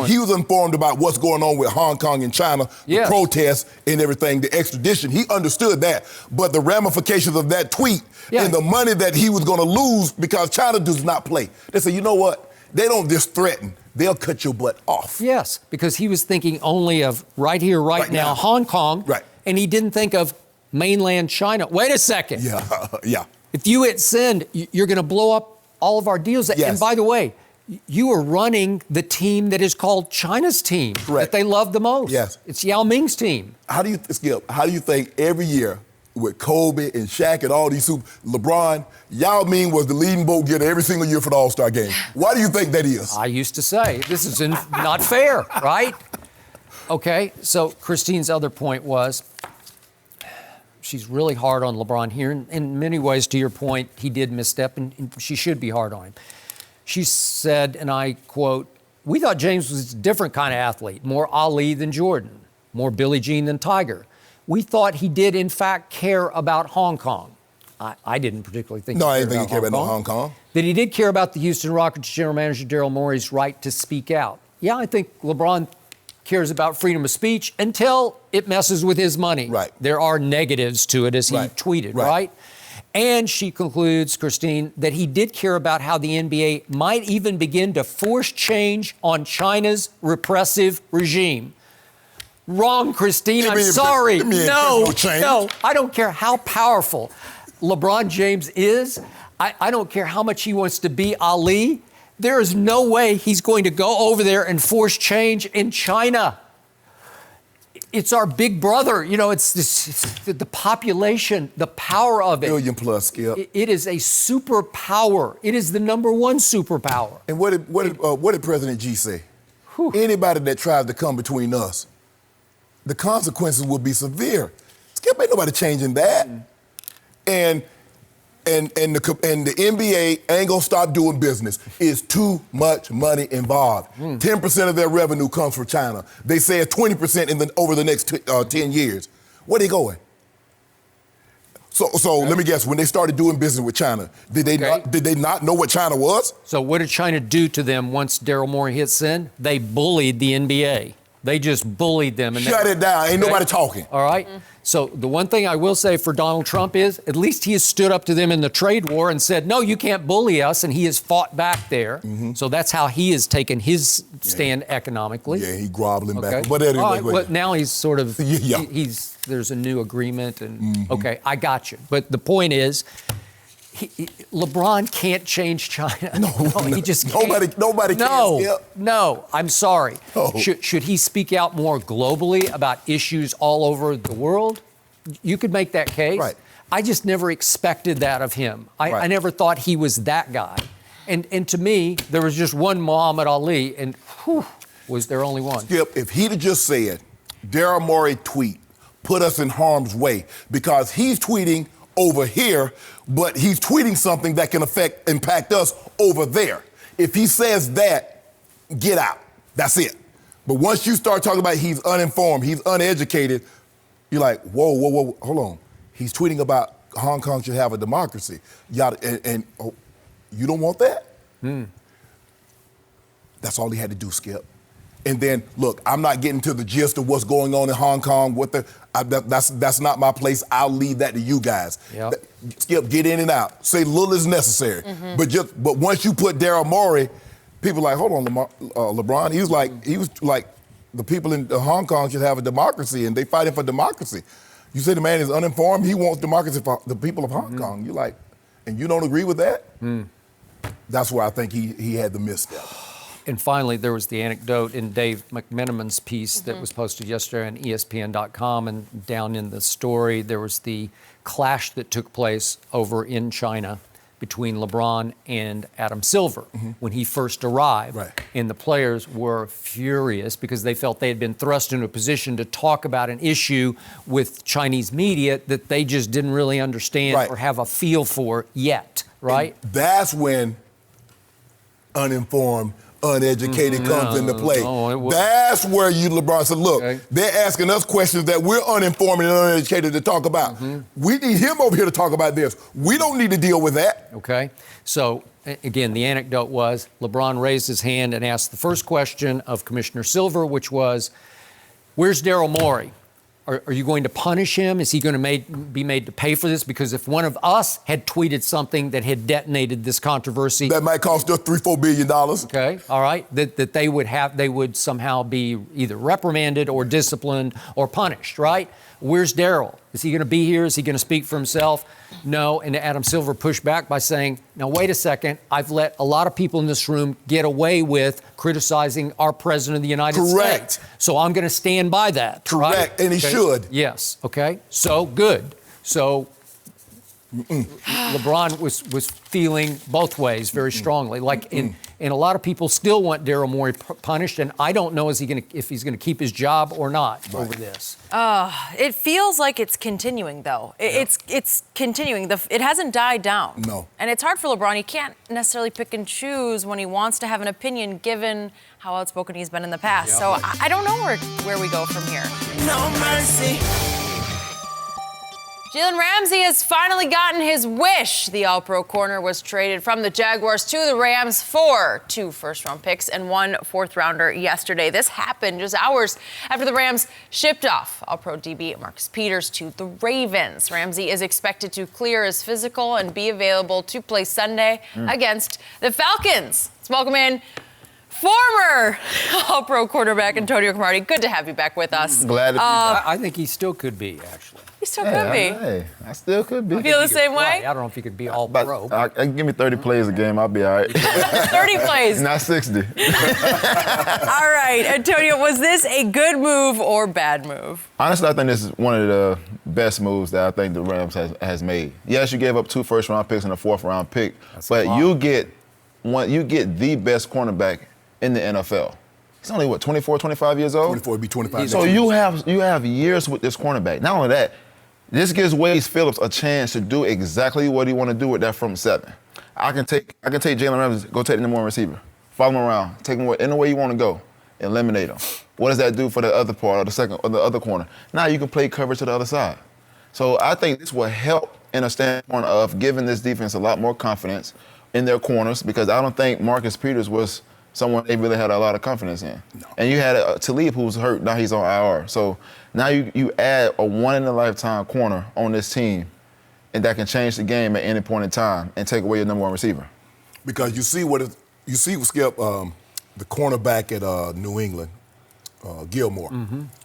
[SPEAKER 3] he was informed about what's going on with Hong Kong and China, the protests and everything, the extradition. He understood that. But the ramifications of that tweet and the money that he was going to lose because China does not play. They say, you know what? They don't just threaten. They'll cut your butt off.
[SPEAKER 2] Yes, because he was thinking only of right here, right now, Hong Kong.
[SPEAKER 3] Right.
[SPEAKER 2] And he didn't think of mainland China. Wait a second.
[SPEAKER 3] Yeah.
[SPEAKER 2] If you hit send, you're going to blow up all of our deals.
[SPEAKER 3] Yes.
[SPEAKER 2] And by the way, you are running the team that is called China's team that they love the most.
[SPEAKER 3] Yes.
[SPEAKER 2] It's Yao Ming's team.
[SPEAKER 3] How do you think every year with Kobe and Shaq and all these LeBron, Yao Ming was the leading vote getter every single year for the All-Star game? Why do you think that is?
[SPEAKER 2] I used to say, this is not fair, right? Okay, so Christine's other point was, she's really hard on LeBron here. In many ways, to your point, he did misstep, and she should be hard on him. She said, and I quote, "We thought James was a different kind of athlete, more Ali than Jordan, more Billie Jean than Tiger. We thought he did, in fact, care about Hong Kong." I didn't particularly think
[SPEAKER 3] No, I didn't think he cared about Hong Kong.
[SPEAKER 2] That he did care about the Houston Rockets general manager Daryl Morey's right to speak out. Yeah, I think LeBron cares about freedom of speech until it messes with his money.
[SPEAKER 3] Right.
[SPEAKER 2] There are negatives to it, as he tweeted, right? And she concludes, Christine, that he did care about how the NBA might even begin to force change on China's repressive regime. Wrong, Christine. I'm sorry. No, I don't care how powerful LeBron James is. I don't care how much he wants to be Ali. There is no way he's going to go over there and force change in China. It's our big brother. You know, it's the population, the power of it.
[SPEAKER 3] Billion plus, Skip.
[SPEAKER 2] It is a superpower. It is the number one superpower.
[SPEAKER 3] And what did President G say? Anybody that tries to come between us, the consequences will be severe. Skip, ain't nobody changing that. And the NBA ain't gonna stop doing business. It's too much money involved. 10% of their revenue comes from China. They say 20% over the next 10 years. Where they going? So let me guess. When they started doing business with China, did they not know what China was?
[SPEAKER 2] So what did China do to them once Daryl Morey hit send? They bullied the NBA. They just bullied them. And
[SPEAKER 3] Shut it down. Ain't nobody talking.
[SPEAKER 2] All right. So the one thing I will say for Donald Trump is at least he has stood up to them in the trade war and said, no, you can't bully us. And he has fought back there. So that's how he has taken his stand economically.
[SPEAKER 3] Yeah, he grobbling back. But anyway,
[SPEAKER 2] all right, well, now he's sort of, there's a new agreement. And okay, I got you. But the point is, LeBron can't change China. No, he just can't.
[SPEAKER 3] Nobody can.
[SPEAKER 2] No, I'm sorry. Should he speak out more globally about issues all over the world? You could make that case.
[SPEAKER 3] Right.
[SPEAKER 2] I just never expected that of him. I never thought he was that guy. And to me, there was just one Muhammad Ali, and was there only one?
[SPEAKER 3] Skip, if he'd have just said, Daryl Morey tweet, put us in harm's way, because he's tweeting over here, but he's tweeting something that can impact us over there. If he says that, get out. That's it. But once you start talking about he's uninformed, he's uneducated, you're like, whoa, hold on. He's tweeting about Hong Kong should have a democracy. And you don't want that? That's all he had to do, Skip. And then, look, I'm not getting to the gist of what's going on in Hong Kong. That's not my place. I'll leave that to you guys. Skip, get in and out. Say little is necessary. But once you put Daryl Morey, people are like, hold on, LeBron. He was like, the people in Hong Kong should have a democracy, and they fighting for democracy. You say the man is uninformed. He wants democracy for the people of Hong Kong. You're like, and you don't agree with that? That's where I think he had the misstep.
[SPEAKER 2] And finally, there was the anecdote in Dave McMenamin's piece that was posted yesterday on ESPN.com, and down in the story, there was the clash that took place over in China between LeBron and Adam Silver when he first arrived. And the players were furious because they felt they had been thrust into a position to talk about an issue with Chinese media that they just didn't really understand or have a feel for yet, right?
[SPEAKER 3] And that's when uninformed, uneducated comes into play. That's where LeBron said, look, they're asking us questions that we're uninformed and uneducated to talk about. We need him over here to talk about this. We don't need to deal with that.
[SPEAKER 2] Okay. So, again, the anecdote was LeBron raised his hand and asked the first question of Commissioner Silver, which was, where's Daryl Morey? Are you going to punish him? Is he going to be made to pay for this? Because if one of us had tweeted something that had detonated this controversy,
[SPEAKER 3] that might cost us $3-4 billion.
[SPEAKER 2] Okay, all right, that they would somehow be either reprimanded or disciplined or punished, right? Where's Daryl? Is he going to be here? Is he going to speak for himself? No. And Adam Silver pushed back by saying, now, wait a second. I've let a lot of people in this room get away with criticizing our president of the United States. So I'm going to stand by that.
[SPEAKER 3] Correct. And he should.
[SPEAKER 2] Yes. Okay. So good. So LeBron was feeling both ways very strongly. Like And a lot of people still want Daryl Morey punished, and I don't know if he's going to keep his job or not over this.
[SPEAKER 1] It feels like it's continuing, though. It's continuing. It hasn't died down.
[SPEAKER 3] No.
[SPEAKER 1] And it's hard for LeBron. He can't necessarily pick and choose when he wants to have an opinion, given how outspoken he's been in the past.
[SPEAKER 2] Yeah.
[SPEAKER 1] So I don't know where we go from here.
[SPEAKER 4] No mercy.
[SPEAKER 1] Jalen Ramsey has finally gotten his wish. The All-Pro corner was traded from the Jaguars to the Rams for 2 first-round picks and 1 fourth-rounder yesterday. This happened just hours after the Rams shipped off All-Pro DB Marcus Peters to the Ravens. Ramsey is expected to clear his physical and be available to play Sunday against the Falcons. Let's welcome in former All-Pro quarterback Antonio Cromartie. Good to have you back with us.
[SPEAKER 6] Glad to be back.
[SPEAKER 2] I think he still could be, actually.
[SPEAKER 1] He still could be.
[SPEAKER 6] Hey, I still could be.
[SPEAKER 1] Feel the same way?
[SPEAKER 2] I don't know if he could be all-pro.
[SPEAKER 6] Give me 30 plays a game, I'll be all right.
[SPEAKER 1] 30 plays.
[SPEAKER 6] Not 60.
[SPEAKER 1] All right, Antonio, was this a good move or bad move?
[SPEAKER 6] Honestly, I think this is one of the best moves that I think the Rams has made. Yes, you gave up 2 first-round picks and a 4th-round pick, but you get the best cornerback in the NFL. He's only, 24, 25 years old?
[SPEAKER 3] 24, be 25.
[SPEAKER 6] So you have years with this cornerback. Not only that, this gives Wade Phillips a chance to do exactly what he want to do with that front 7. I can take Jalen Ramsey, go take the number 1 receiver, follow him around, take him any way you want to go, eliminate him. What does that do for the other part, or the other corner? Now you can play coverage to the other side. So I think this will help in a standpoint of giving this defense a lot more confidence in their corners, because I don't think Marcus Peters was someone they really had a lot of confidence in. No. And you had Talib, who's hurt, now he's on IR. So now you add a one-in-a-lifetime corner on this team, and that can change the game at any point in time and take away your number 1 receiver.
[SPEAKER 3] Because you see Skip, the cornerback at New England, Gilmore,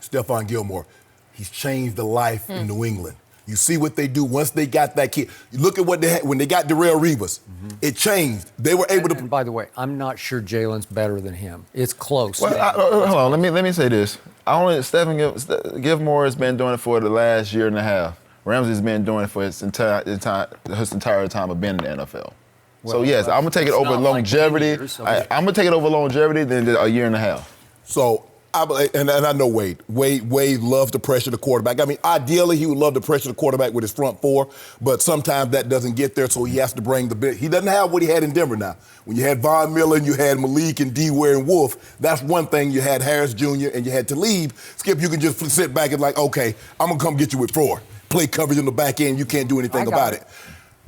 [SPEAKER 3] Stephon Gilmore. He's changed the life in New England. You see what they do once they got that kid. You look at what they had when they got Darrelle Revis. It changed. They were able to.
[SPEAKER 2] And by the way, I'm not sure Jalen's better than him. It's close.
[SPEAKER 6] Well, hold on. Let me say this. Gilmore has been doing it for the last year and a half. Ramsey's been doing it for his entire time of being in the NFL.
[SPEAKER 2] Well,
[SPEAKER 6] so yes, I'm gonna take it over longevity. I'm gonna take it over longevity than a year and a half.
[SPEAKER 3] So. And I know Wade. Wade loves to pressure the quarterback. I mean, ideally, he would love to pressure the quarterback with his front 4, but sometimes that doesn't get there, so he has to bring the bit. He doesn't have what he had in Denver now. When you had Von Miller and you had Malik and D-Ware and Wolf, that's one thing. You had Harris Jr. and you had Talib. Skip, you can just sit back and like, okay, I'm going to come get you with 4. Play coverage in the back end. You can't do anything about it.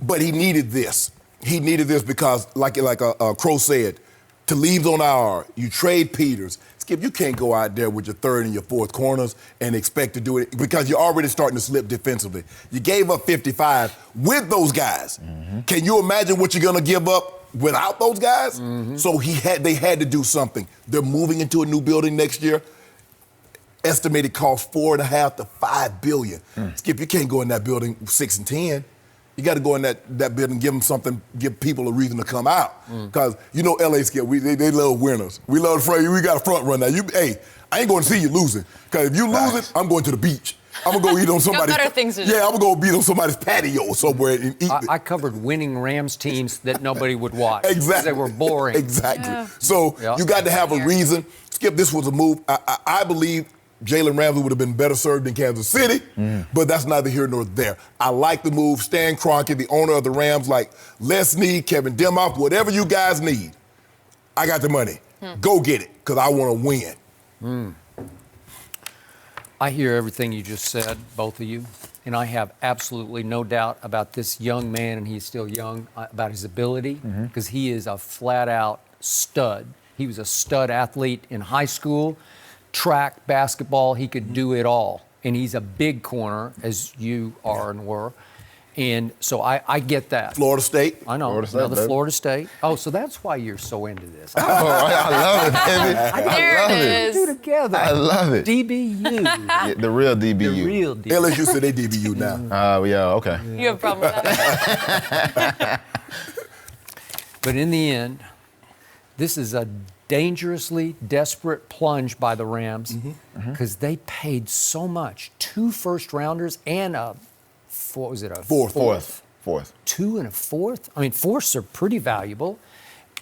[SPEAKER 3] But he needed this. He needed this because, like Crow said, Talib's on IR. You trade Peters. Skip, you can't go out there with your 3rd and your 4th corners and expect to do it because you're already starting to slip defensively. You gave up 55 with those guys. Can you imagine what you're going to give up without those guys? So they had to do something. They're moving into a new building next year. Estimated cost $4.5 to $5 billion. Skip, you can't go in that building 6 and 10. You got to go in that building, give them something, give people a reason to come out. Because, LA, Skip, they love winners. We love the we got a front run now. I ain't going to see you losing. Because if you lose it, I'm going to the beach. I'm going to go eat on somebody's...
[SPEAKER 1] better things to do.
[SPEAKER 3] Yeah, I'm going to go be on somebody's patio somewhere and eat.
[SPEAKER 2] I covered winning Rams teams that nobody would watch.
[SPEAKER 3] Exactly.
[SPEAKER 2] They were boring.
[SPEAKER 3] Exactly. Yeah. So you got to have a reason. Skip, this was a move. I believe Jalen Ramsey would have been better served in Kansas City, but that's neither here nor there. I like the move. Stan Kroenke, the owner of the Rams, like, Les Snead, Kevin Demoff, whatever you guys need, I got the money. Go get it, because I want to win.
[SPEAKER 2] I hear everything you just said, both of you, and I have absolutely no doubt about this young man, and he's still young, about his ability, because he is a flat-out stud. He was a stud athlete in high school. Track, basketball, he could do it all. And he's a big corner, as you are and were. And so I get that.
[SPEAKER 3] Florida State.
[SPEAKER 2] I know. Florida State. Oh, so that's why you're so into this.
[SPEAKER 6] I love it, baby.
[SPEAKER 1] There it is.
[SPEAKER 2] Put it together.
[SPEAKER 6] I love it.
[SPEAKER 2] DBU.
[SPEAKER 6] Yeah, the real DBU.
[SPEAKER 2] The real DBU.
[SPEAKER 3] LSU said they DBU now.
[SPEAKER 6] Yeah, okay.
[SPEAKER 1] You have a problem with that?
[SPEAKER 2] But in the end, this is a dangerously desperate plunge by the Rams because they paid so much. 2 first-rounders and a fourth.
[SPEAKER 6] 4th.
[SPEAKER 2] 2 and a 4th? I mean, 4ths are pretty valuable.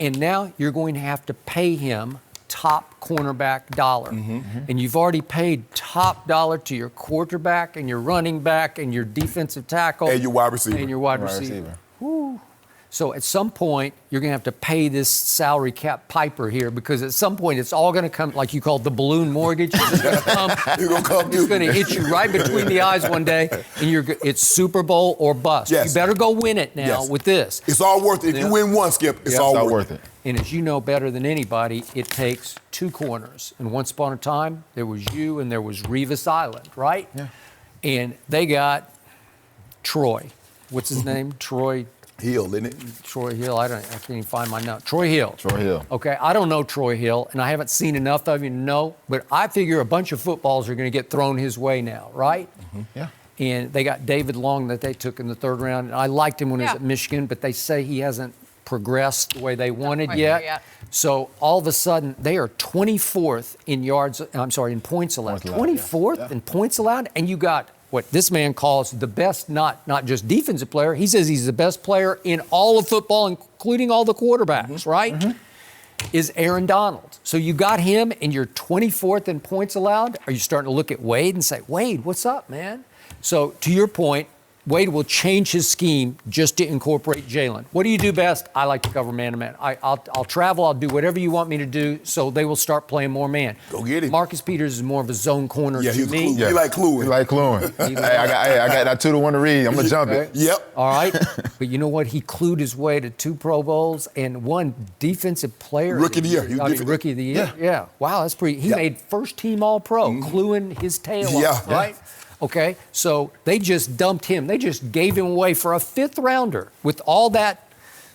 [SPEAKER 2] And now you're going to have to pay him top cornerback dollar. And you've already paid top dollar to your quarterback and your running back and your defensive tackle.
[SPEAKER 3] And your wide receiver.
[SPEAKER 2] And your wide receiver. Woo. So at some point, you're going to have to pay this salary cap piper here, because at some point it's all going to come, like you call it, the balloon mortgage. It's going to come. It's going to hit you right between the eyes one day, and it's Super Bowl or bust.
[SPEAKER 3] Yes.
[SPEAKER 2] You better go win it now with this.
[SPEAKER 3] It's all worth it. If you win one, Skip, it's all worth it.
[SPEAKER 2] And as you know better than anybody, it takes two corners. And once upon a time, there was you and there was Revis Island, right?
[SPEAKER 6] Yeah.
[SPEAKER 2] And they got Troy. What's his name? Troy
[SPEAKER 3] Hill, isn't it?
[SPEAKER 2] Troy Hill. I can't even find my note. Troy Hill.
[SPEAKER 6] Troy Hill.
[SPEAKER 2] Okay, I don't know Troy Hill, and I haven't seen enough of him to know, but I figure a bunch of footballs are going to get thrown his way now, right?
[SPEAKER 6] Yeah.
[SPEAKER 2] And they got David Long that they took in the third round. And I liked him when he was at Michigan, but they say he hasn't progressed the way they wanted yet. So all of a sudden, they are 24th in points allowed. 24th in points allowed, and you got what this man calls the best, not just defensive player. He says he's the best player in all of football, including all the quarterbacks, right? Is Aaron Donald. So you got him, and you're 24th in points allowed. Are you starting to look at Wade and say, Wade, what's up, man? So to your point, Wade will change his scheme just to incorporate Jalen. What do you do best? I like to cover man-to-man. I'll travel. I'll do whatever you want me to do, so they will start playing more man.
[SPEAKER 3] Go get him.
[SPEAKER 2] Marcus Peters is more of a zone corner to me.
[SPEAKER 3] He like cluing.
[SPEAKER 6] He like cluing. I got that 2-1 to read. I'm going to jump it.
[SPEAKER 3] Yep.
[SPEAKER 2] All right. But you know what? He clued his way to 2 Pro Bowls and 1 defensive player.
[SPEAKER 3] Rookie of the year.
[SPEAKER 2] Rookie of the year. Yeah. Wow, that's pretty. He made first-team All-Pro, cluing his tail off, right? Okay, so they just dumped him. They just gave him away for a 5th rounder with all that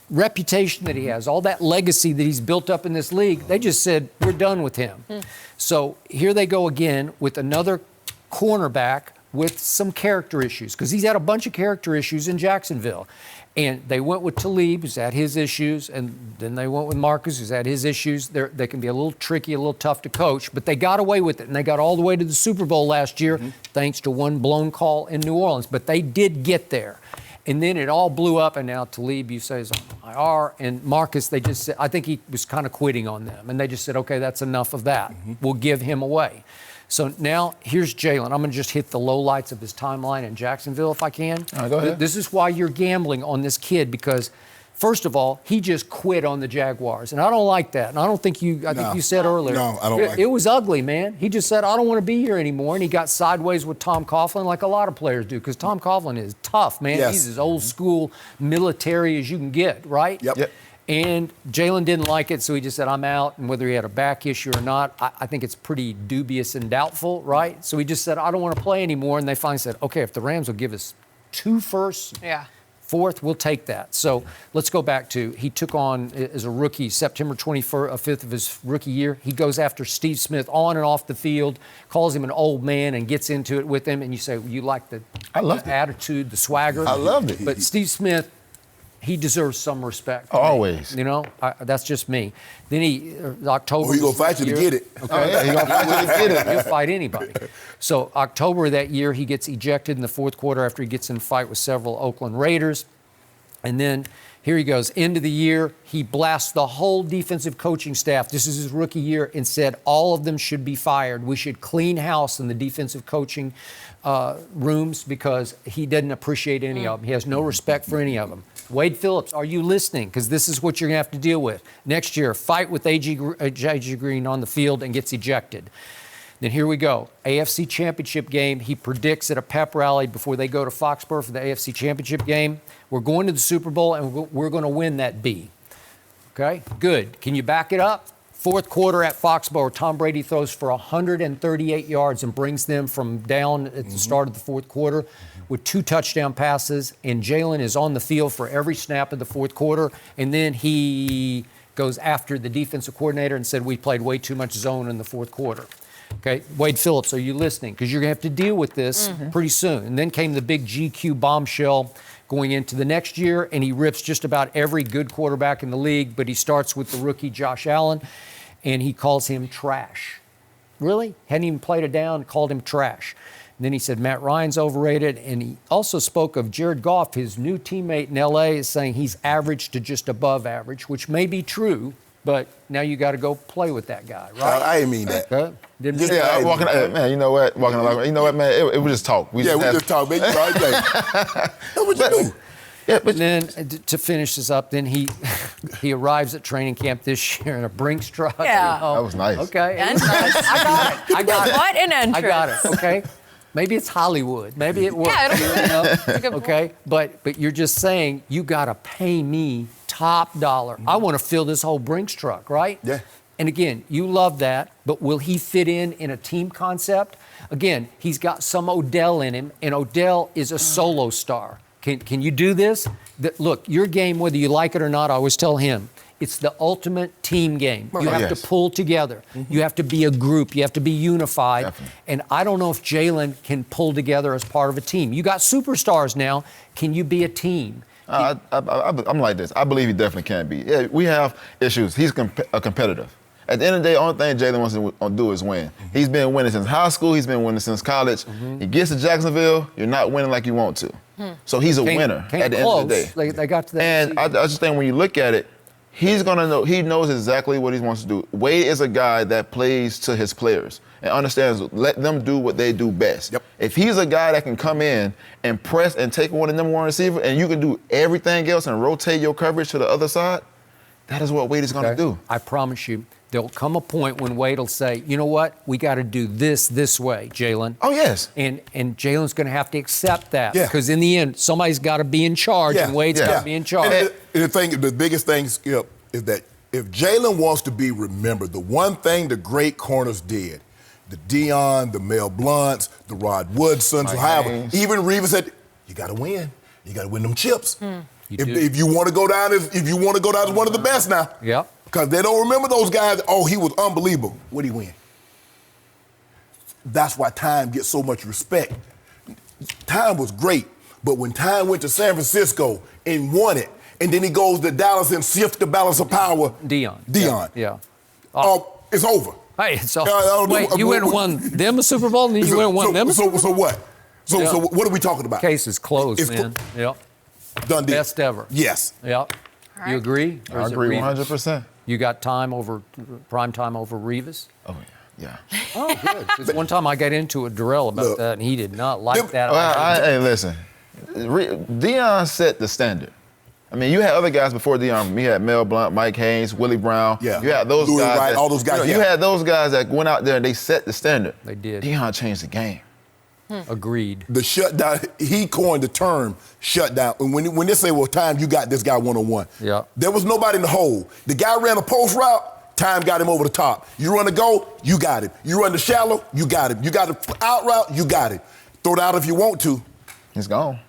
[SPEAKER 2] reputation that he has, all that legacy that he's built up in this league. They just said, we're done with him. So here they go again with another cornerback with some character issues, because he's had a bunch of character issues in Jacksonville. And they went with Talib, who's had his issues, and then they went with Marcus, who's had his issues. They can be a little tricky, a little tough to coach, but they got away with it, and they got all the way to the Super Bowl last year thanks to one blown call in New Orleans. But they did get there. And then it all blew up, and now Talib, you say, is on IR, and Marcus, they just said, I think he was kind of quitting on them, and they just said, okay, that's enough of that. We'll give him away. So now here's Jalen. I'm going to just hit the lowlights of his timeline in Jacksonville if I can.
[SPEAKER 6] All right, go ahead.
[SPEAKER 2] This is why you're gambling on this kid, because first of all, he just quit on the Jaguars, and I don't like that. And I don't think you. I think you said earlier.
[SPEAKER 3] No, I don't like it.
[SPEAKER 2] It was ugly, man. He just said, I don't want to be here anymore, and he got sideways with Tom Coughlin, like a lot of players do, because Tom Coughlin is tough, man.
[SPEAKER 3] Yes.
[SPEAKER 2] He's as old school military as you can get, right?
[SPEAKER 3] Yep.
[SPEAKER 2] And Jalen didn't like it, so he just said, I'm out. And whether he had a back issue or not, I think it's pretty dubious and doubtful, right? So he just said, I don't want to play anymore. And they finally said, okay, if the Rams will give us 2 firsts, 4th, we'll take that. So let's go back to, he took on, as a rookie, September 25th of his rookie year. He goes after Steve Smith on and off the field, calls him an old man, and gets into it with him. And you say, well, you like the attitude, the swagger.
[SPEAKER 6] I loved it.
[SPEAKER 2] But Steve Smith, he deserves some respect.
[SPEAKER 6] Always.
[SPEAKER 2] You know, that's just me. Then October.
[SPEAKER 3] Oh, he gonna fight you to get it.
[SPEAKER 2] Okay.
[SPEAKER 6] Oh, yeah, he gonna fight you to get it.
[SPEAKER 2] He'll fight anybody. So October of that year, he gets ejected in the 4th quarter after he gets in a fight with several Oakland Raiders. And then here he goes. End of the year, he blasts the whole defensive coaching staff. This is his rookie year, and said all of them should be fired. We should clean house in the defensive coaching rooms, because he doesn't appreciate any of them. He has no respect for any of them. Wade Phillips, are you listening? Because this is what you're going to have to deal with. Next year, fight with A.J. Green on the field and gets ejected. Then here we go. AFC Championship game. He predicts at a pep rally before they go to Foxborough for the AFC Championship game, we're going to the Super Bowl, and we're going to win that B. Okay? Good. Can you back it up? 4th quarter at Foxborough, Tom Brady throws for 138 yards and brings them from down at the start of the 4th quarter with 2 touchdown passes, and Jalen is on the field for every snap of the 4th quarter, and then he goes after the defensive coordinator and said, we played way too much zone in the 4th quarter. Okay, Wade Phillips, are you listening? Because you're going to have to deal with this pretty soon. And then came the big GQ bombshell going into the next year, and he rips just about every good quarterback in the league, but he starts with the rookie Josh Allen, and he calls him trash. Really? Hadn't even played it down, called him trash. And then he said Matt Ryan's overrated, and he also spoke of Jared Goff, his new teammate in L.A., is saying he's average to just above average, which may be true, but now you got to go play with that guy, right?
[SPEAKER 3] I didn't mean that.
[SPEAKER 2] Didn't mean
[SPEAKER 6] Yeah,
[SPEAKER 2] that.
[SPEAKER 6] man, you know what? You know what, man? It was just talk.
[SPEAKER 3] We just talk, man. You right there. That's what you do.
[SPEAKER 6] Yeah, but
[SPEAKER 2] And then to finish this up, then he arrives at training camp this year in a Brinks truck.
[SPEAKER 1] Yeah.
[SPEAKER 2] Oh,
[SPEAKER 6] that was nice.
[SPEAKER 2] Okay.
[SPEAKER 1] Entrance. I got it. What an entrance.
[SPEAKER 2] I got it. Okay. Maybe it's Hollywood. Maybe it works.
[SPEAKER 1] Yeah,
[SPEAKER 2] you know?
[SPEAKER 1] a good point.
[SPEAKER 2] Okay. But you're just saying you got to pay me top dollar. I want to fill this whole Brinks truck, right?
[SPEAKER 3] Yeah.
[SPEAKER 2] And again, you love that, but will he fit in a team concept? Again, he's got some Odell in him, and Odell is a solo star. Can you do this? Look, your game, whether you like it or not, I always tell him, it's the ultimate team game. You have to pull together. You have to be a group. You have to be unified.
[SPEAKER 6] Definitely.
[SPEAKER 2] And I don't know if Jalen can pull together as part of a team. You got superstars now. Can you be a team?
[SPEAKER 6] I'm like this. I believe he definitely can be. Yeah, we have issues. He's a competitive. At the end of the day, the only thing Jalen wants to do is win. He's been winning since high school. He's been winning since college. He gets to Jacksonville, you're not winning like you want to. So he's a winner at the end of the day.
[SPEAKER 2] They got to that.
[SPEAKER 6] And I just think when you look at it, he's going to know. He knows exactly what he wants to do. Wade is a guy that plays to his players and understands, let them do what they do best.
[SPEAKER 3] Yep.
[SPEAKER 6] If he's a guy that can come in and press and take one of the number one receiver and you can do everything else and rotate your coverage to the other side, that is what Wade is going to do.
[SPEAKER 2] I promise you, there'll come a point when Wade will say, you know what, we got to do this way, Jalen.
[SPEAKER 6] Oh, yes.
[SPEAKER 2] And Jalen's going to have to accept that.
[SPEAKER 3] Yeah.
[SPEAKER 2] Because in the end, somebody's got to be in charge, and Wade's got to be in charge.
[SPEAKER 3] And the biggest thing, Skip, is that if Jalen wants to be remembered, the one thing the great corners did, the Dion, the Mel Blunts, the Rod Woodsons, however, even Revis said, you got to win. You got to win them chips. If you want to go down as one of the best now.
[SPEAKER 2] Yep.
[SPEAKER 3] Because they don't remember those guys. Oh, he was unbelievable. What did he win? That's why Time gets so much respect. Time was great, but when Time went to San Francisco and won it, and then he goes to Dallas and shifts the balance of power.
[SPEAKER 2] Dion.
[SPEAKER 3] Yeah. It's over.
[SPEAKER 2] Hey, so wait, you went and won them a Super Bowl, and then you went and won them a Super Bowl?
[SPEAKER 3] So what? So what are we talking about?
[SPEAKER 2] Case is closed, man. Yep.
[SPEAKER 3] Done deal.
[SPEAKER 2] Best ever.
[SPEAKER 3] Yes.
[SPEAKER 2] Yep.
[SPEAKER 1] Right.
[SPEAKER 2] You agree? Or
[SPEAKER 6] I
[SPEAKER 2] is it
[SPEAKER 6] agree
[SPEAKER 2] Revis?
[SPEAKER 6] 100%.
[SPEAKER 2] You got prime time over Revis?
[SPEAKER 6] Oh, yeah.
[SPEAKER 2] Oh, good. 'Cause one time I got into a Darrell about that, and he did not like that.
[SPEAKER 6] Well, hey, listen. Dion set the standard. I mean, you had other guys before Dion. You had Mel Blount, Mike Haynes, Willie Brown.
[SPEAKER 3] Yeah.
[SPEAKER 6] You had those
[SPEAKER 3] Louis
[SPEAKER 6] guys.
[SPEAKER 3] Wright, all those guys,
[SPEAKER 6] You had those guys that went out there and they set the standard.
[SPEAKER 2] They did.
[SPEAKER 6] Dion changed the game.
[SPEAKER 2] Agreed.
[SPEAKER 3] The shutdown, he coined the term shutdown. And when they say, well, Time, you got this guy one-on-one.
[SPEAKER 2] Yeah.
[SPEAKER 3] There was nobody in the hole. The guy ran a post route, Time got him over the top. You run the go, you got him. You run the shallow, you got him. You got the out route, you got it. Throw it out if you want to.
[SPEAKER 6] He's gone.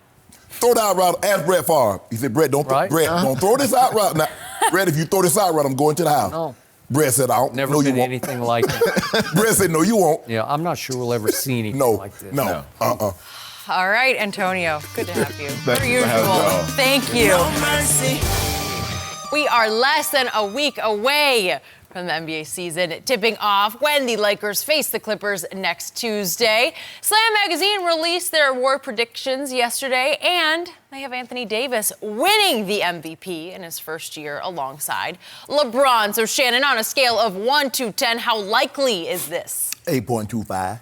[SPEAKER 3] Throw it out route, ask Brett Favre. He said, Brett, don't throw this out route. Now, Brett, if you throw this out route, I'm going to the house.
[SPEAKER 2] No.
[SPEAKER 3] Brett said, I don't.
[SPEAKER 2] Never
[SPEAKER 3] no,
[SPEAKER 2] been
[SPEAKER 3] you won't.
[SPEAKER 2] anything like it.
[SPEAKER 3] Brett said, no, you won't.
[SPEAKER 2] Yeah, I'm not sure we'll ever see anything like this.
[SPEAKER 3] No.
[SPEAKER 1] All right, Antonio. Good to have you.
[SPEAKER 6] Thank
[SPEAKER 1] Per
[SPEAKER 6] you for having me
[SPEAKER 1] usual.
[SPEAKER 6] on.
[SPEAKER 1] Thank you.
[SPEAKER 4] No mercy.
[SPEAKER 1] We are less than a week away from the NBA season tipping off when the Lakers face the Clippers next Tuesday. Slam Magazine released their award predictions yesterday, and they have Anthony Davis winning the MVP in his first year alongside LeBron. So, Shannon, on a scale of 1 to 10, how likely is this?
[SPEAKER 3] 8.25.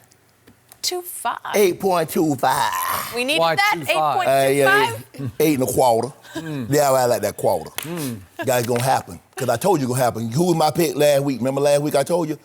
[SPEAKER 1] 2.5.
[SPEAKER 3] 8.25.
[SPEAKER 1] We needed
[SPEAKER 2] Why
[SPEAKER 1] that?
[SPEAKER 2] 2.5?
[SPEAKER 1] 8.25?
[SPEAKER 3] 8 and a quarter. Yeah, I like that quarter. That's going to happen. Because I told you it's going to happen. Who was my pick last week? Remember last week I told you?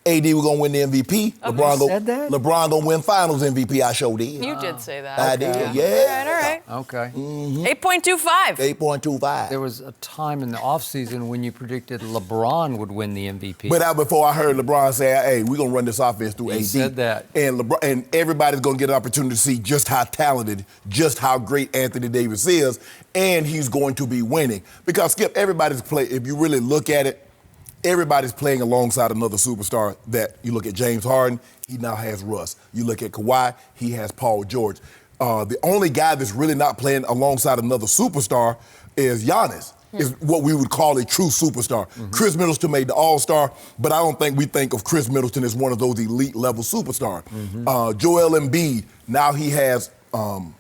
[SPEAKER 3] AD was going to win the MVP. LeBron going to win finals MVP. I showed did.
[SPEAKER 1] You did say that.
[SPEAKER 3] I did, yeah.
[SPEAKER 1] All right.
[SPEAKER 2] Okay.
[SPEAKER 1] 8.25.
[SPEAKER 3] 8.25.
[SPEAKER 2] There was a time in the offseason when you predicted LeBron would win the MVP.
[SPEAKER 3] But that before I heard LeBron say, hey, we're going to run this offense through AD.
[SPEAKER 2] He said that.
[SPEAKER 3] And LeBron, and everybody's going to get an opportunity to see just how talented, just how great Anthony Davis is, and he's going to be winning. Because, Skip, everybody's playing, if you really look at it, everybody's playing alongside another superstar that you look at James Harden, he now has Russ. You look at Kawhi, he has Paul George. The only guy that's really not playing alongside another superstar is Giannis. is what we would call a true superstar. Chris Middleton made the All-Star, but I don't think we think of Chris Middleton as one of those elite-level superstars. Joel Embiid, now he has Al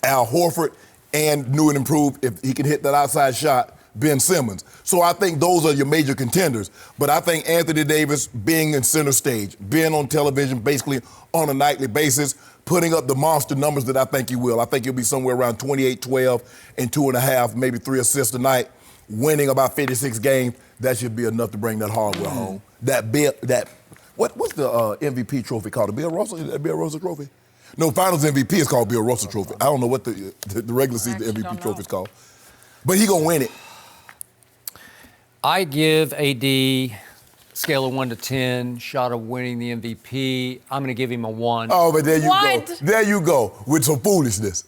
[SPEAKER 3] Horford and new and improved, if he can hit that outside shot, Ben Simmons. So I think those are your major contenders. But I think Anthony Davis being in center stage, being on television basically on a nightly basis, putting up the monster numbers that I think he will. I think he'll be somewhere around 28, 12, and 2.5, maybe 3 assists a night, winning about 56 games. That should be enough to bring that hardware home. What's the MVP trophy called? The Bill Russell? Is that Bill Russell trophy? No, Finals MVP is called Bill Russell trophy. I don't know what the regular season MVP trophy is called. But he gonna win it.
[SPEAKER 2] I give AD scale of 1 to 10 shot of winning the MVP. I'm going to give him a 1.
[SPEAKER 3] Oh, but there you go. There you go with some foolishness.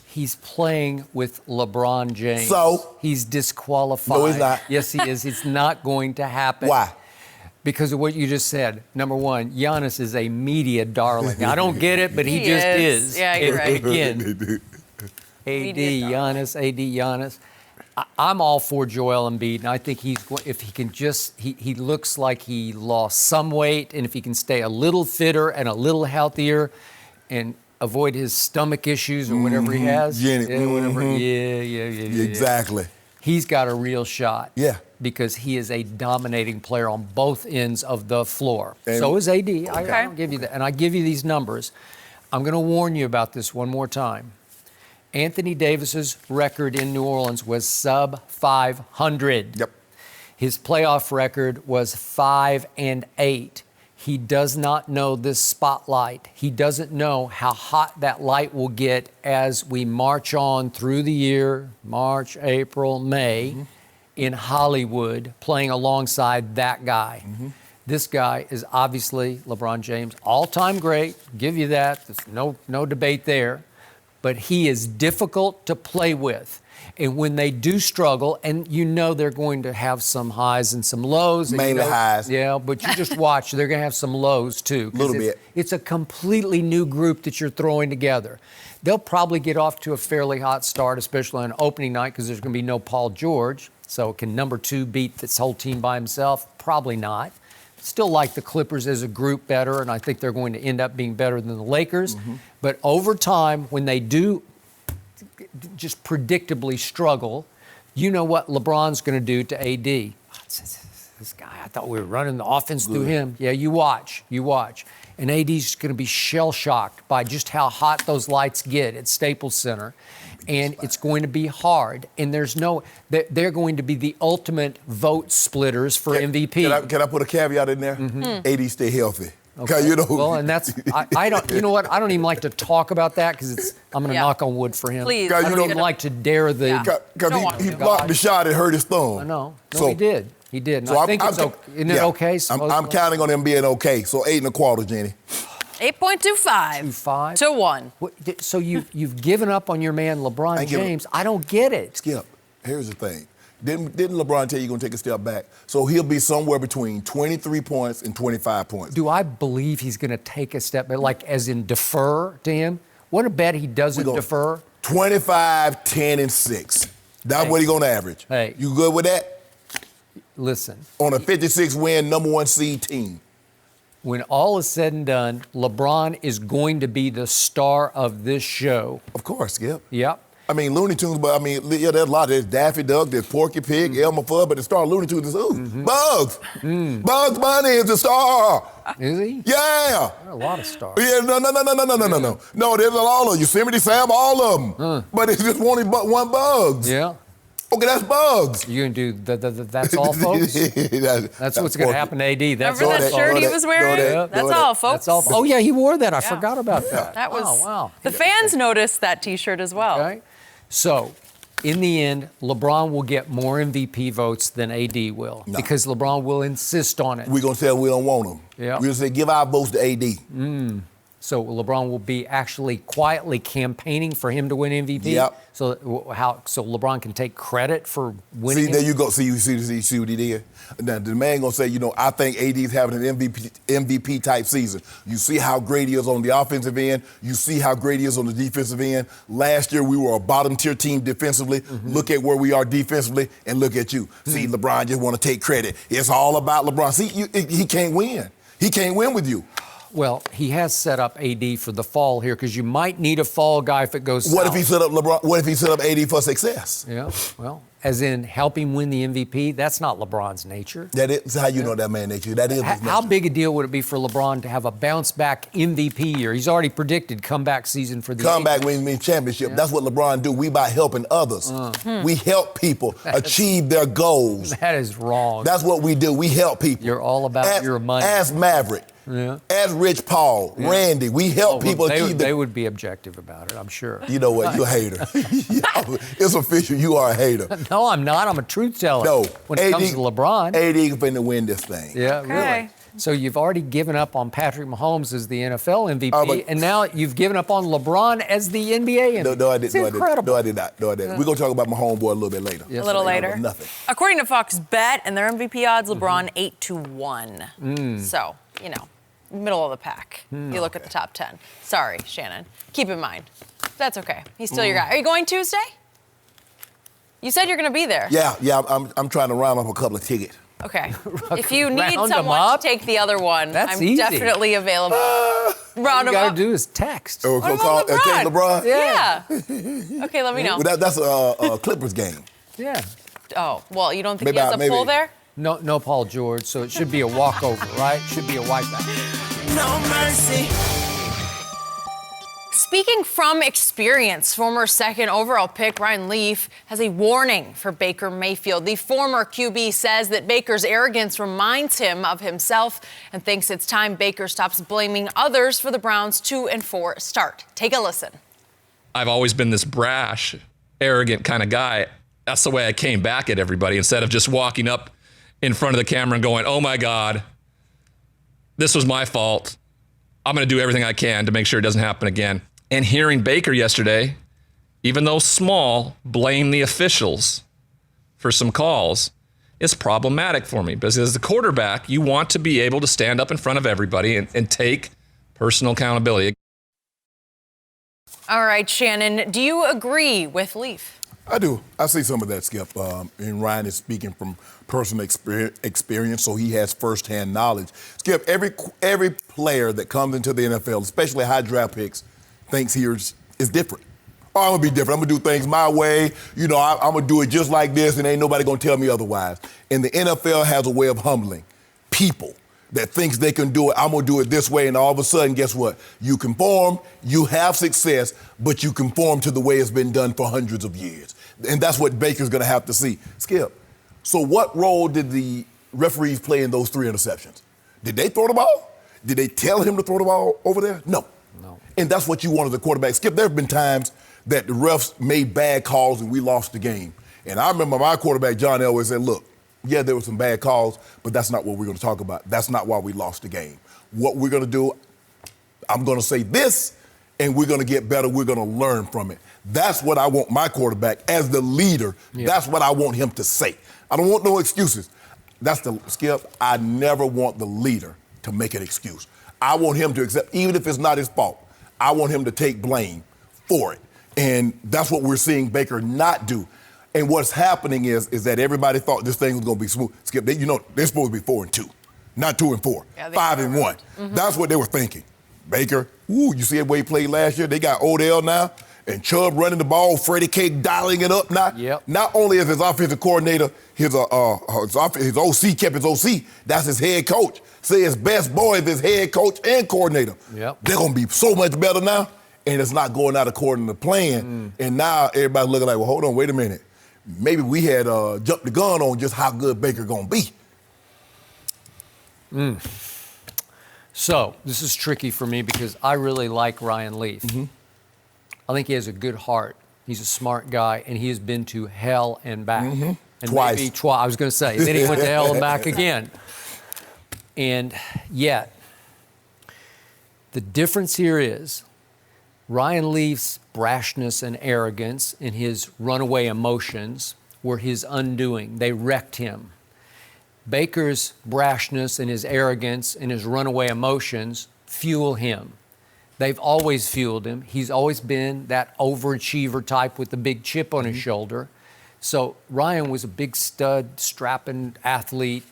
[SPEAKER 2] He's playing with LeBron James.
[SPEAKER 3] So?
[SPEAKER 2] He's disqualified.
[SPEAKER 3] No, he's not.
[SPEAKER 2] Yes, he is. It's not going to happen.
[SPEAKER 3] Why?
[SPEAKER 2] Because of what you just said. Number one, Giannis is a media darling. I don't get it, but he just is.
[SPEAKER 1] Yeah, you're right.
[SPEAKER 2] Again, AD Giannis. I'm all for Joel Embiid, and I think if he can he looks like he lost some weight, and if he can stay a little fitter and a little healthier and avoid his stomach issues or whatever he has.
[SPEAKER 3] Exactly.
[SPEAKER 2] He's got a real shot.
[SPEAKER 3] Yeah.
[SPEAKER 2] Because he is a dominating player on both ends of the floor. So is AD. I'll give you that. And I give you these numbers. I'm going to warn you about this one more time. Anthony Davis's record in New Orleans was sub 500.
[SPEAKER 3] Yep.
[SPEAKER 2] His playoff record was 5-8. He does not know this spotlight. He doesn't know how hot that light will get as we march on through the year, March, April, May, in Hollywood, playing alongside that guy. This guy is obviously LeBron James, all-time great. Give you that. There's no debate there. But he is difficult to play with. And when they do struggle, and you know they're going to have some highs and some lows.
[SPEAKER 3] Mainly highs.
[SPEAKER 2] Yeah, but you just watch. They're going to have some lows, too.
[SPEAKER 3] A little bit.
[SPEAKER 2] It's a completely new group that you're throwing together. They'll probably get off to a fairly hot start, especially on opening night, because there's going to be no Paul George. So can number 2 beat this whole team by himself? Probably not. Still like the Clippers as a group better, and I think they're going to end up being better than the Lakers. But over time, when they do just predictably struggle, you know what LeBron's going to do to AD. This guy, I thought we were running the offense through him. Yeah, you watch. And AD's going to be shell-shocked by just how hot those lights get at Staples Center. And it's going to be hard. And they're going to be the ultimate vote splitters for MVP.
[SPEAKER 3] Can I put a caveat in there? AD stay healthy.
[SPEAKER 2] Okay.
[SPEAKER 3] You know.
[SPEAKER 2] Well, and that's, I don't, you know what? I don't even like to talk about that because I'm going to knock on wood for him.
[SPEAKER 1] Please.
[SPEAKER 2] I don't even like to dare the.
[SPEAKER 3] Because he blocked the shot and hurt his thumb.
[SPEAKER 2] I know. No, he did. He did. And
[SPEAKER 3] So
[SPEAKER 2] I think it's okay. Isn't it okay?
[SPEAKER 3] I'm counting on him being okay. So 8.25, Jenny.
[SPEAKER 1] 8.25 to 1.
[SPEAKER 2] So you've given up on your man LeBron James. I don't get it.
[SPEAKER 3] Skip, here's the thing. Didn't LeBron tell you going to take a step back? So he'll be somewhere between 23 points and 25 points.
[SPEAKER 2] Do I believe he's going to take a step back, like as in defer to him? What a bet he doesn't defer.
[SPEAKER 3] 25, 10, and 6. That's what he's going to average.
[SPEAKER 2] Hey.
[SPEAKER 3] You good with that?
[SPEAKER 2] Listen.
[SPEAKER 3] On a 56-win, number 1 seed team.
[SPEAKER 2] When all is said and done, LeBron is going to be the star of this show.
[SPEAKER 3] Of course, Skip.
[SPEAKER 2] Yep.
[SPEAKER 3] I mean, Looney Tunes, but I mean, yeah, there's a lot. There's Daffy Duck, there's Porky Pig, Elmer Fudd, but the star of Looney Tunes is who? Bugs. Bugs Bunny is the star.
[SPEAKER 2] Is he?
[SPEAKER 3] Yeah.
[SPEAKER 2] There are a lot of stars.
[SPEAKER 3] Yeah, no. No, there's all of them. Yosemite Sam, all of them. But it's just one Bugs.
[SPEAKER 2] Yeah.
[SPEAKER 3] Okay, that's Bugs.
[SPEAKER 2] You're going to do that's all, folks? That's what's going to happen to AD. That's
[SPEAKER 1] Remember that shirt he was wearing? That's all, folks.
[SPEAKER 2] That's all. Oh, yeah, he wore that. I forgot about that.
[SPEAKER 1] That was,
[SPEAKER 2] wow.
[SPEAKER 1] The fans noticed that T-shirt as well.
[SPEAKER 2] Okay. So, in the end, LeBron will get more MVP votes than AD will because LeBron will insist on it.
[SPEAKER 3] We're going to say we don't want him.
[SPEAKER 2] Yeah.
[SPEAKER 3] We're going to say give our votes to AD.
[SPEAKER 2] So LeBron will be actually quietly campaigning for him to win MVP.
[SPEAKER 3] Yep.
[SPEAKER 2] So LeBron can take credit for winning.
[SPEAKER 3] See, there you go. See what he did? Now, the man going to say, I think AD is having an MVP type season. You see how great he is on the offensive end. You see how great he is on the defensive end. Last year, we were a bottom-tier team defensively. Mm-hmm. Look at where we are defensively, and look at you. Mm-hmm. See, LeBron just want to take credit. It's all about LeBron. See, he can't win. He can't win with you.
[SPEAKER 2] Well, he has set up AD for the fall here because you might need a fall guy if it goes south.
[SPEAKER 3] What if he set up LeBron? What if he set up AD for success?
[SPEAKER 2] Yeah, well, as in help him win the MVP. That's not LeBron's nature.
[SPEAKER 3] That is how you know that man's nature. That is his nature.
[SPEAKER 2] How big a deal would it be for LeBron to have a bounce back MVP year? He's already predicted comeback season for the
[SPEAKER 3] comeback means championship. Yeah. That's what LeBron do. We by helping others. We help people achieve their goals.
[SPEAKER 2] That is wrong.
[SPEAKER 3] That's what we do. We help people.
[SPEAKER 2] You're all about your money.
[SPEAKER 3] Ask Maverick.
[SPEAKER 2] Yeah.
[SPEAKER 3] As Rich Paul, Randy, we help people achieve
[SPEAKER 2] They would be objective about it, I'm sure.
[SPEAKER 3] You know what? You're a hater. It's official. You are a hater.
[SPEAKER 2] No, I'm not. I'm a truth teller.
[SPEAKER 3] No.
[SPEAKER 2] When it comes to LeBron.
[SPEAKER 3] AD is going to win this thing.
[SPEAKER 2] Yeah, really. So you've already given up on Patrick Mahomes as the NFL MVP, and now you've given up on LeBron as the NBA MVP.
[SPEAKER 3] No, I didn't.
[SPEAKER 2] It's incredible.
[SPEAKER 3] No, I did not. We're going to talk about my homeboy a little bit later.
[SPEAKER 1] A little later.
[SPEAKER 3] Nothing.
[SPEAKER 1] According to Fox Bet and their MVP odds, LeBron 8-1. So, middle of the pack. You look at the top 10. Sorry, Shannon. Keep in mind. That's okay. He's still your guy. Are you going Tuesday? You said you're going to be there.
[SPEAKER 3] Yeah. I'm trying to round up a couple of tickets.
[SPEAKER 1] Okay. If you need someone to take the other one, I'm definitely available.
[SPEAKER 2] Round them up. All you got to do is text.
[SPEAKER 3] Call LeBron?
[SPEAKER 1] Yeah. Okay, let me know.
[SPEAKER 3] Well, that's a Clippers game.
[SPEAKER 2] Yeah.
[SPEAKER 1] Oh, well, you don't think he has a pull there?
[SPEAKER 2] No, Paul George, so it should be a walkover, right? Should be a wipeout.
[SPEAKER 4] No mercy.
[SPEAKER 1] Speaking from experience, former second overall pick Ryan Leaf has a warning for Baker Mayfield. The former QB says that Baker's arrogance reminds him of himself and thinks it's time Baker stops blaming others for the Browns' 2-4 start. Take a listen.
[SPEAKER 7] I've always been this brash, arrogant kind of guy. That's the way I came back at everybody instead of just walking up in front of the camera and going, oh my God, this was my fault. I'm going to do everything I can to make sure it doesn't happen again. And hearing Baker yesterday, even though small, blame the officials for some calls is problematic for me. Because as the quarterback, you want to be able to stand up in front of everybody and take personal accountability.
[SPEAKER 1] All right, Shannon, do you agree with Leaf?
[SPEAKER 3] I do. I see some of that, Skip. And Ryan is speaking from personal experience, so he has firsthand knowledge. Skip, every player that comes into the NFL, especially high draft picks, thinks he is different. Oh, I'm going to be different. I'm going to do things my way. I'm going to do it just like this, and ain't nobody going to tell me otherwise. And the NFL has a way of humbling people that thinks they can do it. I'm going to do it this way, and all of a sudden, guess what? You conform, you have success, but you conform to the way it's been done for hundreds of years. And that's what Baker's going to have to see. Skip, so what role did the referees play in those 3 interceptions? Did they throw the ball? Did they tell him to throw the ball over there? No. And that's what you want as a quarterback. Skip, there have been times that the refs made bad calls and we lost the game. And I remember my quarterback, John Elway, said, look, yeah, there were some bad calls, but that's not what we're going to talk about. That's not why we lost the game. What we're going to do, I'm going to say this, and we're going to get better. We're going to learn from it. That's what I want my quarterback, as the leader, that's what I want him to say. I don't want no excuses. That's the, Skip, I never want the leader to make an excuse. I want him to accept, even if it's not his fault, I want him to take blame for it. And that's what we're seeing Baker not do. And what's happening is that everybody thought this thing was going to be smooth. Skip, they're supposed to be 4-2, not 2-4, 5-1. Mm-hmm. That's what they were thinking. Baker, you see the way he played last year? They got Odell now and Chubb running the ball, Freddie K dialing it up now. Yep. Not only is his offensive coordinator, his OC kept his OC, that's his head coach. Say his best boy is his head coach and coordinator. Yep. They're going to be so much better now, and it's not going out according to plan. And now everybody's looking like, well, hold on, wait a minute. Maybe we had jumped the gun on just how good Baker going to be.
[SPEAKER 2] So this is tricky for me because I really like Ryan Leaf. Mm-hmm. I think he has a good heart. He's a smart guy, and he has been to hell and back. Mm-hmm. And twice. I was going to say. Then he went to hell and back again. And yet, The difference here is Ryan Leaf's brashness and arrogance and his runaway emotions were his undoing. They wrecked him. Baker's brashness and his arrogance and his runaway emotions fuel him. They've always fueled him. He's always been that overachiever type with the big chip on his shoulder. So Ryan was a big stud, strapping athlete,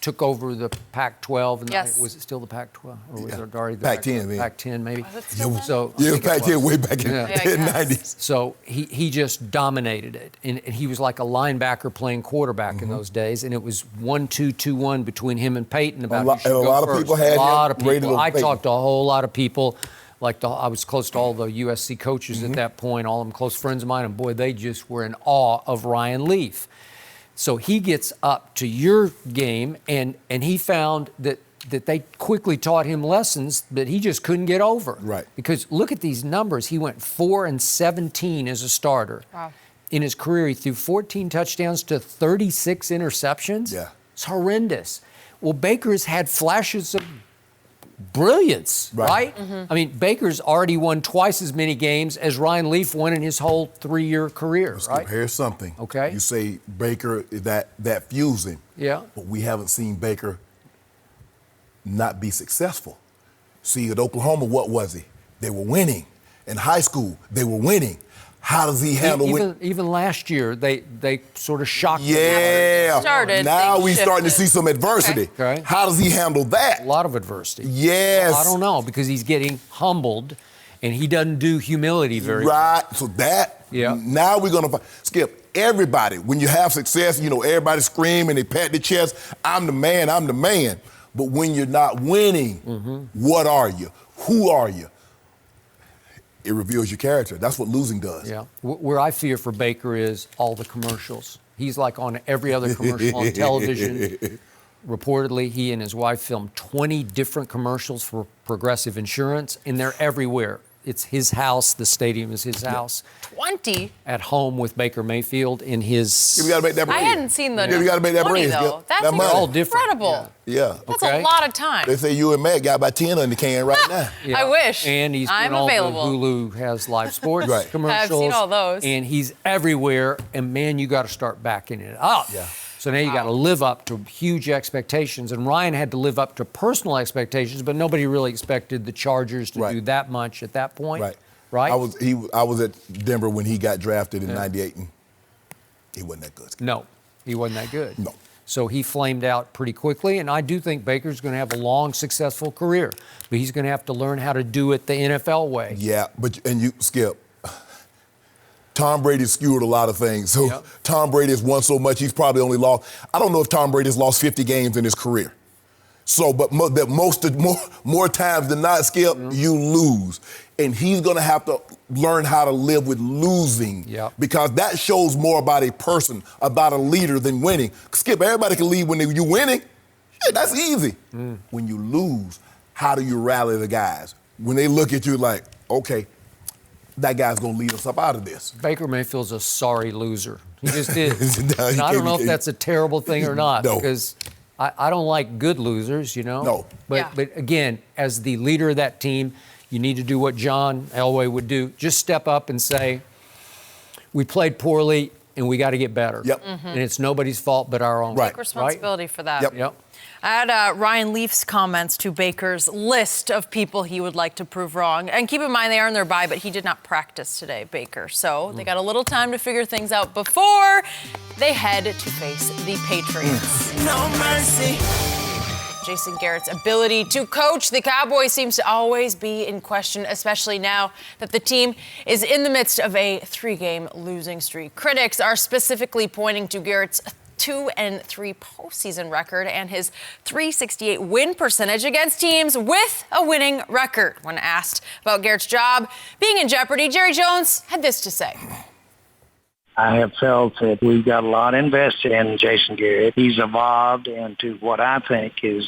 [SPEAKER 2] took over the Pac-12. And
[SPEAKER 1] Yes.
[SPEAKER 2] Was it still the Pac-12? Or was it already the
[SPEAKER 3] Pac-10, man.
[SPEAKER 2] Pac-10, maybe?
[SPEAKER 1] Was it still then?
[SPEAKER 2] So,
[SPEAKER 3] Yeah, it was Pac-10 way back in
[SPEAKER 2] Yeah.
[SPEAKER 3] the 90s.
[SPEAKER 2] So he just dominated it. And he was like a linebacker playing quarterback in those days. And it was 1-2, 2-1 between him and Peyton about who should
[SPEAKER 3] and a
[SPEAKER 2] go
[SPEAKER 3] lot of
[SPEAKER 2] first.
[SPEAKER 3] people had
[SPEAKER 2] a lot
[SPEAKER 3] him
[SPEAKER 2] of
[SPEAKER 3] rated
[SPEAKER 2] people.
[SPEAKER 3] over
[SPEAKER 2] I
[SPEAKER 3] Peyton.
[SPEAKER 2] talked to a whole lot of people. I was close to all the USC coaches at that point, all of them close friends of mine. And boy, they just were in awe of Ryan Leaf. So he gets up to your game, and he found that they quickly taught him lessons that he just couldn't get over.
[SPEAKER 3] Right.
[SPEAKER 2] Because look at these numbers. He went 4-17 as a starter.
[SPEAKER 1] Wow.
[SPEAKER 2] In his career, he threw 14 touchdowns to 36 interceptions.
[SPEAKER 3] Yeah.
[SPEAKER 2] It's horrendous. Well, Baker's had flashes of brilliance, right? I mean, Baker's already won twice as many games as Ryan Leaf won in his whole 3-year career, right?
[SPEAKER 3] Here's something.
[SPEAKER 2] Okay.
[SPEAKER 3] You say Baker, that fuels him.
[SPEAKER 2] Yeah.
[SPEAKER 3] But we haven't seen Baker not be successful. See, at Oklahoma, what was he? They were winning. In high school, they were winning. How does he handle it?
[SPEAKER 2] Even last year, they sort of shocked him.
[SPEAKER 3] Yeah.
[SPEAKER 1] Started,
[SPEAKER 3] now
[SPEAKER 1] things
[SPEAKER 3] we're starting to
[SPEAKER 1] shifted.
[SPEAKER 3] see some adversity.
[SPEAKER 2] Okay.
[SPEAKER 3] How does he handle that?
[SPEAKER 2] A lot of adversity.
[SPEAKER 3] Yes.
[SPEAKER 2] Well, I don't know, because he's getting humbled, and he doesn't do humility very well.
[SPEAKER 3] Right. So that,
[SPEAKER 2] Yeah.
[SPEAKER 3] now we're going to, Skip, everybody, when you have success, everybody scream and they pat their chest, I'm the man, I'm the man. But when you're not winning, what are you? Who are you? It reveals your character. That's what losing does.
[SPEAKER 2] Yeah. Where I fear for Baker is all the commercials. He's like on every other commercial on television. Reportedly, he and his wife filmed 20 different commercials for Progressive Insurance, and they're everywhere. It's his house. The stadium is his house.
[SPEAKER 1] 20?
[SPEAKER 2] At home with Baker Mayfield in his...
[SPEAKER 3] Yeah, we got to make that bread.
[SPEAKER 1] I hadn't seen the
[SPEAKER 3] we got to make that
[SPEAKER 1] 20,
[SPEAKER 3] bread.
[SPEAKER 1] though.
[SPEAKER 3] Skip.
[SPEAKER 1] That's
[SPEAKER 3] That money.
[SPEAKER 2] all different.
[SPEAKER 1] incredible.
[SPEAKER 3] Yeah.
[SPEAKER 1] That's
[SPEAKER 2] Okay.
[SPEAKER 1] a lot of time.
[SPEAKER 3] They say you and Matt got about 10 in the can right now.
[SPEAKER 1] I wish.
[SPEAKER 2] And he's
[SPEAKER 1] I'm
[SPEAKER 2] been all
[SPEAKER 1] available.
[SPEAKER 2] the Hulu has live sports
[SPEAKER 3] Right.
[SPEAKER 2] commercials.
[SPEAKER 1] I've seen all those.
[SPEAKER 2] And he's everywhere. And man, you got to start backing it up.
[SPEAKER 3] Yeah.
[SPEAKER 2] So now you got to live up to huge expectations. And Ryan had to live up to personal expectations, but nobody really expected the Chargers to
[SPEAKER 3] Right.
[SPEAKER 2] do that much at that point.
[SPEAKER 3] Right.
[SPEAKER 2] Right?
[SPEAKER 3] I was at Denver when he got drafted in '98, and he wasn't that good.
[SPEAKER 2] No, he wasn't that good.
[SPEAKER 3] No.
[SPEAKER 2] So he flamed out pretty quickly, and I do think Baker's going to have a long, successful career. But he's going to have to learn how to do it the NFL way.
[SPEAKER 3] Yeah, Skip, Tom Brady skewed a lot of things. So
[SPEAKER 2] Yep.
[SPEAKER 3] Tom Brady has won so much, he's probably only lost, I don't know if Tom Brady's lost 50 games in his career. So, but more times than not, Skip, you lose. And he's going to have to learn how to live with losing.
[SPEAKER 2] Yep.
[SPEAKER 3] Because that shows more about a person, about a leader than winning. Skip, everybody can lead when you're winning. Shit, that's easy. When you lose, how do you rally the guys? When they look at you like, okay, that guy's going to lead us up out of this.
[SPEAKER 2] Baker Mayfield's a sorry loser. He just is.
[SPEAKER 3] No, he
[SPEAKER 2] And I
[SPEAKER 3] can't
[SPEAKER 2] don't know
[SPEAKER 3] be-
[SPEAKER 2] if that's a terrible thing or not.
[SPEAKER 3] No.
[SPEAKER 2] Because I don't like good losers,
[SPEAKER 3] No.
[SPEAKER 2] But,
[SPEAKER 1] Yeah.
[SPEAKER 2] but again, as the leader of that team, you need to do what John Elway would do. Just step up and say, we played poorly and we got to get better.
[SPEAKER 3] Yep.
[SPEAKER 2] And it's nobody's fault but our own.
[SPEAKER 3] Right.
[SPEAKER 1] Take responsibility for that.
[SPEAKER 3] Yep.
[SPEAKER 2] Yep.
[SPEAKER 1] I had Ryan Leaf's comments to Baker's list of people he would like to prove wrong. And keep in mind, they are in their bye, but he did not practice today, Baker. So they got a little time to figure things out before they head to face the Patriots.
[SPEAKER 4] No mercy.
[SPEAKER 1] Jason Garrett's ability to coach the Cowboys seems to always be in question, especially now that the team is in the midst of a 3-game losing streak. Critics are specifically pointing to Garrett's 2-3 postseason record and his .368 win percentage against teams with a winning record. When asked about Garrett's job being in jeopardy, Jerry Jones had this to say.
[SPEAKER 8] I have felt that we've got a lot invested in Jason Garrett. He's evolved into what I think is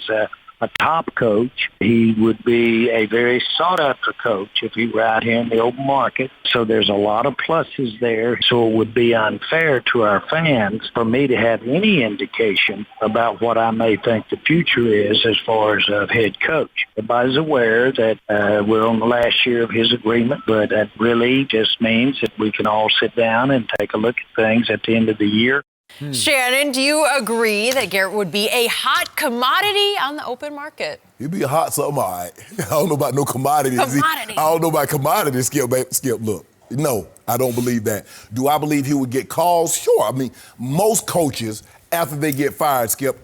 [SPEAKER 8] a a top coach. He would be a very sought-after coach if he were out here in the open market. So there's a lot of pluses there. So it would be unfair to our fans for me to have any indication about what I may think the future is as far as a head coach. Everybody's aware that we're on the last year of his agreement, but that really just means that we can all sit down and take a look at things at the end of the year.
[SPEAKER 1] Shannon, do you agree that Garrett would be a hot commodity on the open market?
[SPEAKER 3] He'd be a hot something, all right. I don't know about no commodities.
[SPEAKER 1] Commodity.
[SPEAKER 3] I don't know about commodities, Skip. Look, no, I don't believe that. Do I believe he would get calls? Sure. I mean, most coaches, after they get fired, Skip,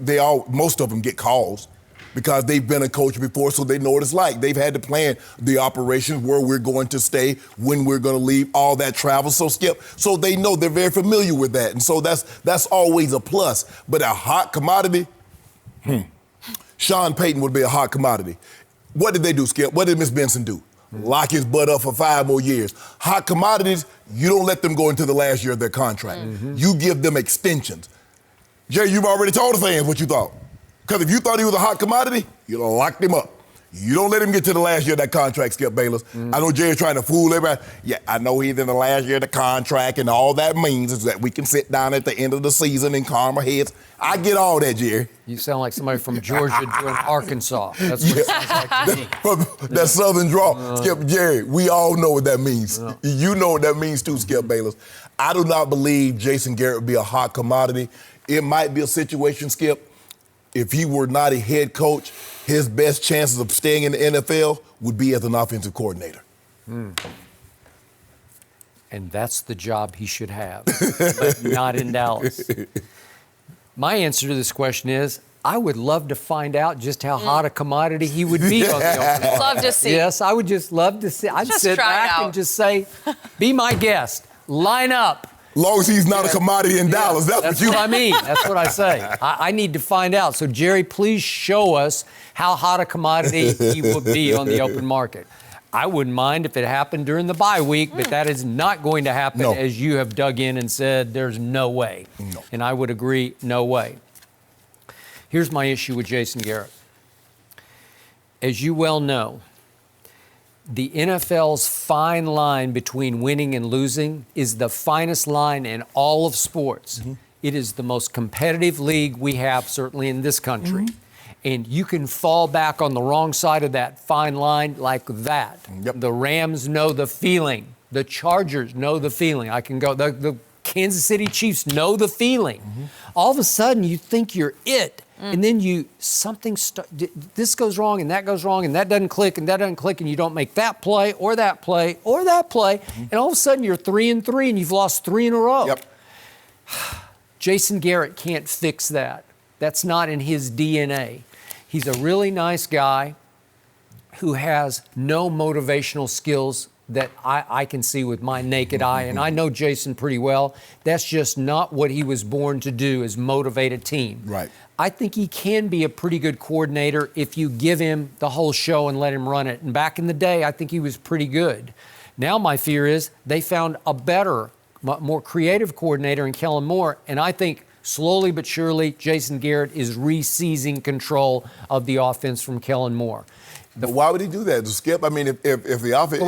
[SPEAKER 3] most of them get calls because they've been a coach before, so they know what it's like. They've had to plan the operations, where we're going to stay, when we're going to leave, all that travel. So, Skip, so they know, they're very familiar with that. And so that's always a plus. But a hot commodity, Sean Payton would be a hot commodity. What did they do, Skip? What did Miss Benson do? Lock his butt up for 5 more years. Hot commodities, you don't let them go into the last year of their contract. You give them extensions. Jerry, you've already told the fans what you thought. Because if you thought he was a hot commodity, you'd have locked him up. You don't let him get to the last year of that contract, Skip Bayless. I know Jerry's trying to fool everybody. Yeah, I know he's in the last year of the contract, and all that means is that we can sit down at the end of the season and calm our heads. I get all that, Jerry.
[SPEAKER 2] You sound like somebody from Georgia doing Arkansas. That's what it sounds like to me.
[SPEAKER 3] That southern draw. Skip, Jerry, we all know what that means. You know what that means too, Skip Bayless. I do not believe Jason Garrett would be a hot commodity. It might be a situation, Skip, if he were not a head coach, his best chances of staying in the NFL would be as an offensive coordinator.
[SPEAKER 2] And that's the job he should have, but not in Dallas. My answer to this question is, I would love to find out just how hot a commodity he would be on the open market.
[SPEAKER 1] Love to see.
[SPEAKER 2] Yes, I would just love to see. I'd
[SPEAKER 1] Just
[SPEAKER 2] sit
[SPEAKER 1] try it
[SPEAKER 2] back
[SPEAKER 1] out.
[SPEAKER 2] and just say, be my guest, line up.
[SPEAKER 3] Long as he's not a commodity in Dallas,
[SPEAKER 2] That's what I mean. That's what I say. I need to find out. So, Jerry, please show us how hot a commodity he will be on the open market. I wouldn't mind if it happened during the bye week, but that is not going to happen, as you have dug in and said there's no way.
[SPEAKER 3] No.
[SPEAKER 2] And I would agree, no way. Here's my issue with Jason Garrett. As you well know, the NFL's fine line between winning and losing is the finest line in all of sports. It is the most competitive league we have, certainly in this country. And you can fall back on the wrong side of that fine line like that. The Rams know the feeling. The Chargers know the feeling. I can go, the Kansas City Chiefs know the feeling. All of a sudden, you think you're it. And then this goes wrong and that goes wrong and that doesn't click and that doesn't click and you don't make that play or that play or that play. And all of a sudden you're 3-3 and you've lost 3 in a row. Jason Garrett can't fix that. That's not in his DNA. He's a really nice guy who has no motivational skills that I can see with my naked eye. And I know Jason pretty well. That's just not what he was born to do, is motivate a team.
[SPEAKER 3] Right.
[SPEAKER 2] I think he can be a pretty good coordinator if you give him the whole show and let him run it. And back in the day, I think he was pretty good. Now my fear is they found a better, more creative coordinator in Kellen Moore. And I think slowly but surely, Jason Garrett is re-seizing control of the offense from Kellen Moore.
[SPEAKER 3] But why would he do that? To Skip? I mean, if the offense...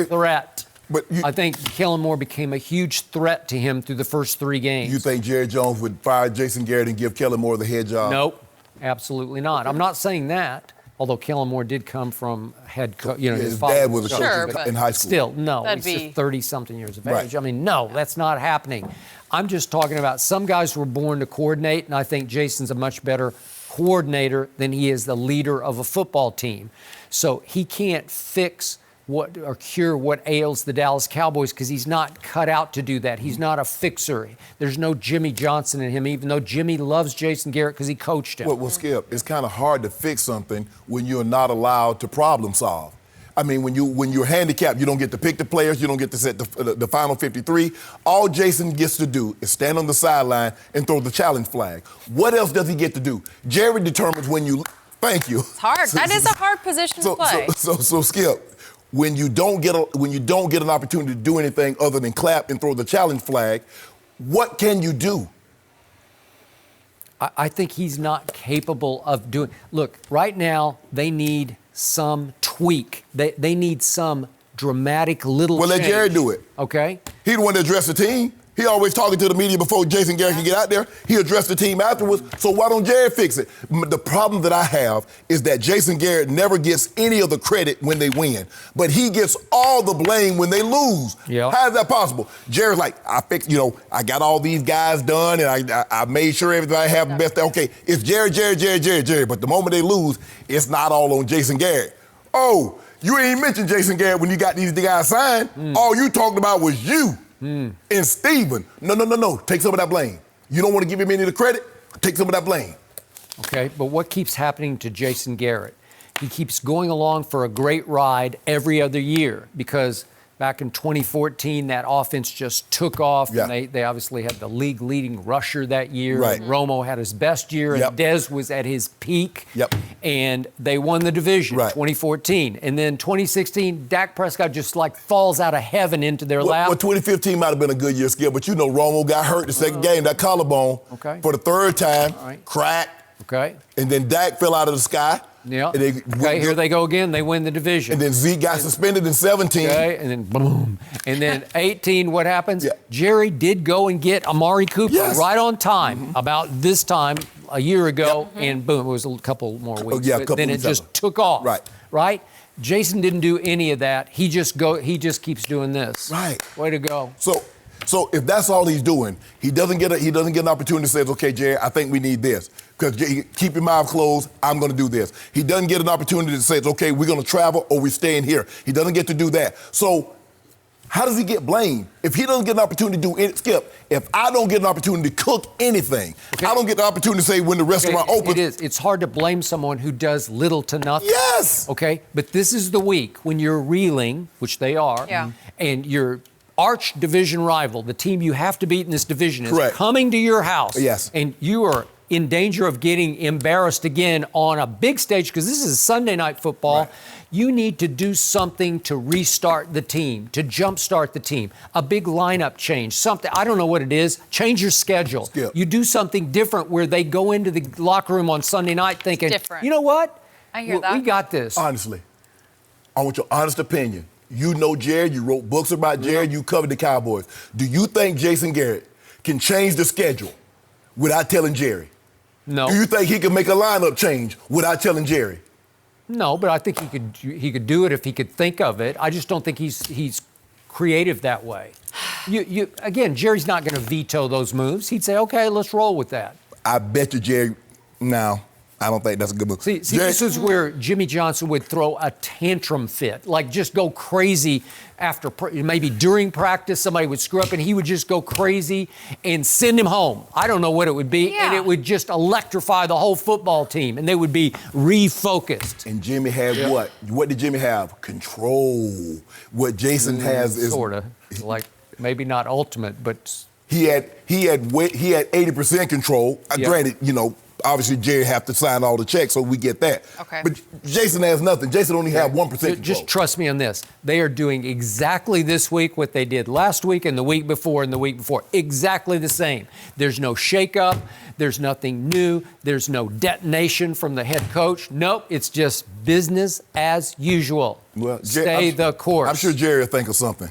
[SPEAKER 2] Threat.
[SPEAKER 3] But
[SPEAKER 2] I think Kellen Moore became a huge threat to him through the first 3 games.
[SPEAKER 3] You think Jerry Jones would fire Jason Garrett and give Kellen Moore the head job?
[SPEAKER 2] Nope, absolutely not. I'm not saying that, although Kellen Moore did come from head coach.
[SPEAKER 3] His dad was a coach in high school.
[SPEAKER 2] Still, no,
[SPEAKER 1] That'd
[SPEAKER 2] he's
[SPEAKER 1] be
[SPEAKER 2] 30-something years of age.
[SPEAKER 3] Right.
[SPEAKER 2] I mean, no, that's not happening. I'm just talking about some guys were born to coordinate, and I think Jason's a much better coordinator than he is the leader of a football team. So he can't fix or cure what ails the Dallas Cowboys because he's not cut out to do that. He's not a fixer. There's no Jimmy Johnson in him, even though Jimmy loves Jason Garrett because he coached him.
[SPEAKER 3] Well, Skip, it's kind of hard to fix something when you're not allowed to problem solve. I mean, when you're handicapped, you don't get to pick the players, you don't get to set the final 53. All Jason gets to do is stand on the sideline and throw the challenge flag. What else does he get to do? Jerry determines when you... Thank you.
[SPEAKER 1] It's hard. That is a hard position to play.
[SPEAKER 3] So Skip, when you don't get an opportunity to do anything other than clap and throw the challenge flag, what can you do?
[SPEAKER 2] I think he's not capable of doing. Look, right now they need some tweak. They need some dramatic little.
[SPEAKER 3] Well, let
[SPEAKER 2] change.
[SPEAKER 3] Jerry do it.
[SPEAKER 2] Okay.
[SPEAKER 3] He the one that addressed the team. He always talking to the media before Jason Garrett can get out there. He addressed the team afterwards. So why don't Jerry fix it? The problem that I have is that Jason Garrett never gets any of the credit when they win, but he gets all the blame when they lose.
[SPEAKER 2] Yeah.
[SPEAKER 3] How is that possible? Jerry's like, I fixed, I got all these guys done, and I made sure everybody have the best. Okay, it's Jerry. But the moment they lose, it's not all on Jason Garrett. Oh, you ain't mentioned Jason Garrett when you got these guys signed. All you talked about was you. And Steven, no. Take some of that blame. You don't want to give him any of the credit? Take some of that blame.
[SPEAKER 2] Okay, but what keeps happening to Jason Garrett? He keeps going along for a great ride every other year because back in 2014, that offense just took off.
[SPEAKER 3] Yeah.
[SPEAKER 2] And they obviously had the league-leading rusher that year.
[SPEAKER 3] Right.
[SPEAKER 2] And Romo had his best year, and Dez was at his peak.
[SPEAKER 3] Yep.
[SPEAKER 2] And they won the division, 2014. And then 2016, Dak Prescott just falls out of heaven into their lap.
[SPEAKER 3] Well, 2015 might have been a good year, Skip, but Romo got hurt the second game, that collarbone, for the third time, crack.
[SPEAKER 2] Okay.
[SPEAKER 3] And then Dak fell out of the sky.
[SPEAKER 2] Yeah. Here they go again. They win the division.
[SPEAKER 3] And then Zeke got suspended in 17.
[SPEAKER 2] Okay, and then boom. And then 18, what happens? Jerry did go and get Amari Cooper right on time, about this time a year ago, and boom, it was a couple more weeks. But then it just took off. Right? Jason didn't do any of that. He just keeps doing this.
[SPEAKER 3] Right.
[SPEAKER 2] Way to go.
[SPEAKER 3] So if that's all he's doing, he doesn't get an opportunity to say, okay, Jerry, I think we need this. Because keep your mouth closed, I'm going to do this. He doesn't get an opportunity to say, okay, we're going to travel or we're staying here. He doesn't get to do that. So how does he get blamed? If he doesn't get an opportunity to do it, Skip, if I don't get an opportunity to cook anything, I don't get the opportunity to say when the restaurant opens.
[SPEAKER 2] It's hard to blame someone who does little to nothing.
[SPEAKER 3] Yes.
[SPEAKER 2] Okay, but this is the week when you're reeling, which they are, and your arch division rival, the team you have to beat in this division, is coming to your house.
[SPEAKER 3] Yes.
[SPEAKER 2] And you are in danger of getting embarrassed again on a big stage because this is Sunday night football. You need to do something to restart the team, to jumpstart the team. A big lineup change, something. I don't know what it is. Change your schedule.
[SPEAKER 3] Skip.
[SPEAKER 2] You do something different where they go into the locker room on Sunday night thinking, you know what?
[SPEAKER 1] I hear that.
[SPEAKER 2] We got this.
[SPEAKER 3] Honestly, I want your honest opinion. You know Jared, you wrote books about Jared, you covered the Cowboys. Do you think Jason Garrett can change the schedule without telling Jerry?
[SPEAKER 2] No.
[SPEAKER 3] Do you think he can make a lineup change without telling Jerry?
[SPEAKER 2] No, but I think he could do it if he could think of it. I just don't think he's creative that way. Again, Jerry's not going to veto those moves. He'd say, okay, let's roll with that.
[SPEAKER 3] I bet you Jerry, no, I don't think that's a good move.
[SPEAKER 2] See, this is where Jimmy Johnson would throw a tantrum fit, like just go crazy after, maybe during practice, somebody would screw up and he would just go crazy and send him home. I don't know what it would be, and it would just electrify the whole football team, and they would be refocused.
[SPEAKER 3] And Jimmy had what? What did Jimmy have? Control. What Jason has is
[SPEAKER 2] sort of like maybe not ultimate, but
[SPEAKER 3] he had 80% control. Granted, obviously Jerry have to sign all the checks, so we get that.
[SPEAKER 1] Okay.
[SPEAKER 3] But Jason has nothing. Jason only have 1% control.
[SPEAKER 2] Just trust me on this. They are doing exactly this week what they did last week and the week before and the week before. Exactly the same. There's no shakeup. There's nothing new. There's no detonation from the head coach. Nope. It's just business as usual.
[SPEAKER 3] Well,
[SPEAKER 2] Stay the course.
[SPEAKER 3] I'm sure Jerry will think of something.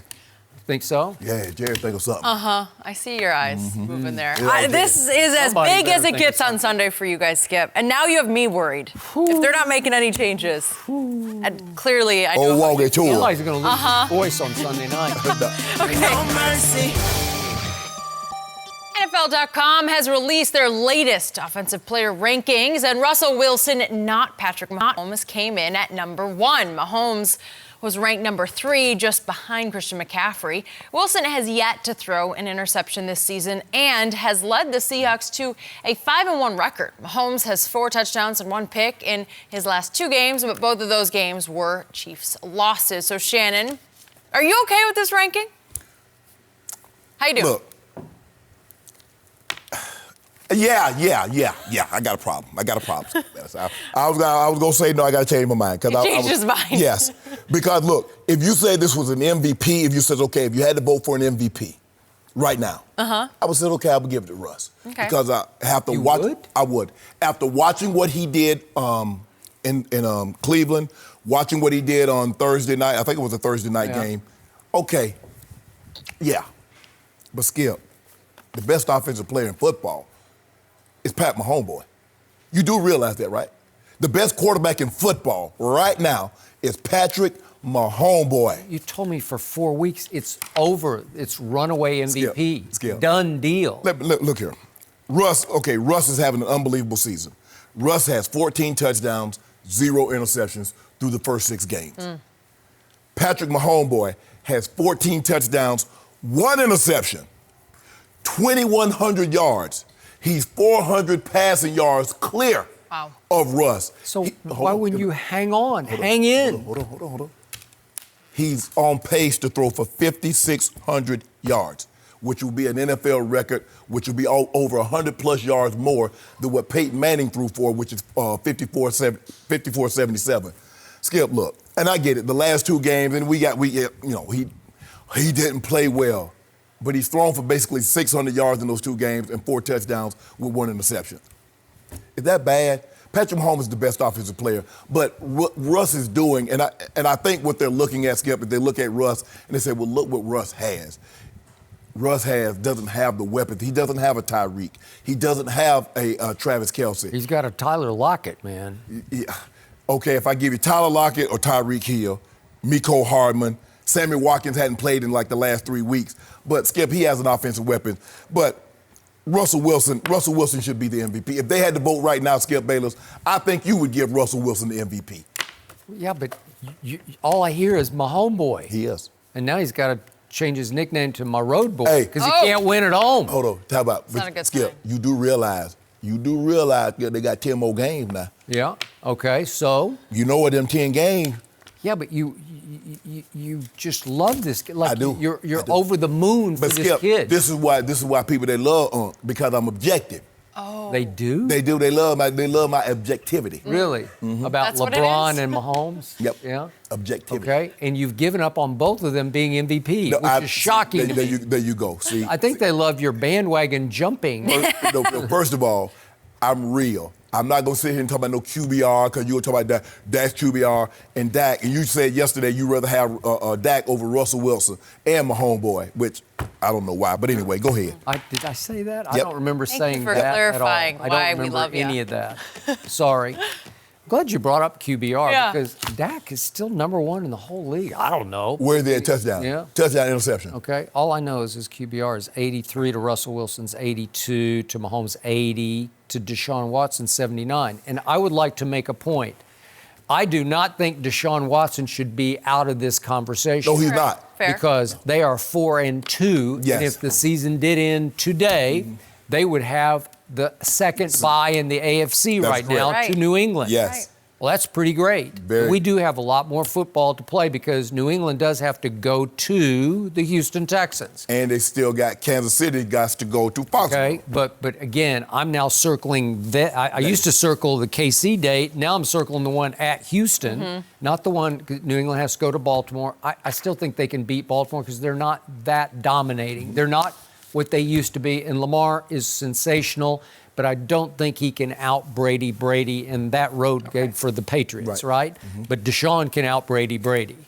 [SPEAKER 2] Think so?
[SPEAKER 3] Yeah, Jerry think of something.
[SPEAKER 1] I see your eyes moving there.
[SPEAKER 3] Yeah,
[SPEAKER 1] this is as
[SPEAKER 2] Somebody
[SPEAKER 1] big as
[SPEAKER 2] better
[SPEAKER 1] it
[SPEAKER 2] think
[SPEAKER 1] gets
[SPEAKER 2] of
[SPEAKER 1] on Sunday for you guys, Skip. And now you have me worried. If they're not making any changes. And clearly, I know.
[SPEAKER 3] walk it to him.
[SPEAKER 2] Somebody's going to lose his voice on Sunday night.
[SPEAKER 4] No mercy.
[SPEAKER 1] NFL.com has released their latest offensive player rankings, and Russell Wilson, not Patrick Mahomes, came in at number 1. Mahomes was ranked number 3, just behind Christian McCaffrey. Wilson has yet to throw an interception this season and has led the Seahawks to a 5-1 record. Mahomes has 4 touchdowns and 1 pick in his last 2 games, but both of those games were Chiefs losses. So, Shannon, are you okay with this ranking? How you doing?
[SPEAKER 3] Look. Yeah. I got a problem. I was gonna say no. I got to change my mind
[SPEAKER 1] He changed his mind.
[SPEAKER 3] Yes, because look, if you say this was an MVP, if you said okay, if you had to vote for an MVP, right now, I would say, okay, I would give it to Russ.
[SPEAKER 1] Okay.
[SPEAKER 3] Because I have to watch.
[SPEAKER 2] Would?
[SPEAKER 3] I would. After watching what he did in Cleveland, watching what he did on Thursday night, I think it was a Thursday night game. Okay, yeah. But Skip, the best offensive player in football is Pat Mahomes. You do realize that, right? The best quarterback in football right now is Patrick Mahomes.
[SPEAKER 2] You told me for 4 weeks it's over. It's runaway MVP.
[SPEAKER 3] Skip.
[SPEAKER 2] Done deal.
[SPEAKER 3] Look here. Russ is having an unbelievable season. Russ has 14 touchdowns, 0 interceptions through the first 6 games. Patrick Mahomes has 14 touchdowns, 1 interception, 2,100 yards. He's 400 passing yards clear of Russ.
[SPEAKER 2] So why wouldn't you hang on? Hang in.
[SPEAKER 3] Hold on. He's on pace to throw for 5,600 yards, which will be an NFL record, which will be over 100-plus yards more than what Peyton Manning threw for, which is 54-77. Skip, look, and I get it. The last 2 games, and he didn't play well, but he's thrown for basically 600 yards in those 2 games and 4 touchdowns with 1 interception. Is that bad? Patrick Mahomes is the best offensive player, but what Russ is doing, and I think what they're looking at, Skip, is they look at Russ and they say, well, look what Russ has. Russ doesn't have the weapons. He doesn't have a Tyreek. He doesn't have a Travis Kelce.
[SPEAKER 2] He's got a Tyler Lockett, man.
[SPEAKER 3] Yeah. Okay, if I give you Tyler Lockett or Tyreek Hill, Mecole Hardman, Sammy Watkins hadn't played in like the last 3 weeks, but Skip, he has an offensive weapon. But Russell Wilson should be the MVP. If they had to vote right now, Skip Bayless, I think you would give Russell Wilson the MVP.
[SPEAKER 2] Yeah, but all I hear is Mahomes.
[SPEAKER 3] He is.
[SPEAKER 2] And now he's got to change his nickname to my road boy because he can't win at home.
[SPEAKER 3] Hold on. Talk about
[SPEAKER 1] It's not a good
[SPEAKER 3] Skip.
[SPEAKER 1] sign.
[SPEAKER 3] You do realize they got 10 more games now.
[SPEAKER 2] Yeah. Okay. So.
[SPEAKER 3] You know what them 10 games?
[SPEAKER 2] Yeah, but you just love this kid. Like
[SPEAKER 3] I do.
[SPEAKER 2] You're
[SPEAKER 3] I do.
[SPEAKER 2] over the moon for
[SPEAKER 3] But
[SPEAKER 2] this
[SPEAKER 3] Skip,
[SPEAKER 2] kid.
[SPEAKER 3] this is why people they love because I'm objective.
[SPEAKER 2] They do.
[SPEAKER 3] They do. They love my objectivity.
[SPEAKER 2] Really? About
[SPEAKER 1] That's what it
[SPEAKER 2] LeBron
[SPEAKER 1] is.
[SPEAKER 2] and Mahomes?
[SPEAKER 3] Yep.
[SPEAKER 2] Yeah.
[SPEAKER 3] Objectivity.
[SPEAKER 2] Okay. And you've given up on both of them being MVP, which is shocking.
[SPEAKER 3] There you go. See,
[SPEAKER 2] I think they love your bandwagon jumping.
[SPEAKER 3] First of all, I'm real. I'm not going to sit here and talk about no QBR because you were talking about Dak's QBR and Dak. And you said yesterday you'd rather have Dak over Russell Wilson and my homeboy, which I don't know why. But anyway, go ahead.
[SPEAKER 2] Did I say that?
[SPEAKER 3] Yep.
[SPEAKER 2] I don't remember saying
[SPEAKER 1] you for
[SPEAKER 2] that
[SPEAKER 1] clarifying
[SPEAKER 2] at all.
[SPEAKER 1] why
[SPEAKER 2] I don't
[SPEAKER 1] we
[SPEAKER 2] remember
[SPEAKER 1] love you.
[SPEAKER 2] any of that. Sorry. Glad you brought up QBR
[SPEAKER 1] Yeah.
[SPEAKER 2] because Dak is still number 1 in the whole league. I don't know.
[SPEAKER 3] Where's their touchdown?
[SPEAKER 2] Yeah.
[SPEAKER 3] Touchdown interception.
[SPEAKER 2] Okay. All I know is his QBR is 83 to Russell Wilson's 82 to Mahomes' 80 to Deshaun Watson's 79. And I would like to make a point. I do not think Deshaun Watson should be out of this conversation.
[SPEAKER 3] No, he's not.
[SPEAKER 1] Fair.
[SPEAKER 2] Because they are 4-2.
[SPEAKER 3] Yes.
[SPEAKER 2] And if the season did end today, they would have the second bye in the AFC
[SPEAKER 3] That's
[SPEAKER 2] right
[SPEAKER 3] correct.
[SPEAKER 2] now
[SPEAKER 1] Right.
[SPEAKER 2] to New England.
[SPEAKER 3] Yes.
[SPEAKER 1] Right.
[SPEAKER 2] Well, that's pretty great.
[SPEAKER 3] Very.
[SPEAKER 2] We do have a lot more football to play because New England does have to go to the Houston Texans.
[SPEAKER 3] And they still got Kansas City got to go to Foxborough.
[SPEAKER 2] Okay, but again, I'm now circling that. I used to circle the KC date. Now I'm circling the one at Houston, not the one New England has to go to Baltimore. I still think they can beat Baltimore because they're not that dominating. They're not what they used to be. And Lamar is sensational, but I don't think he can out-Brady in that road game for the Patriots, right? But Deshaun can out-Brady.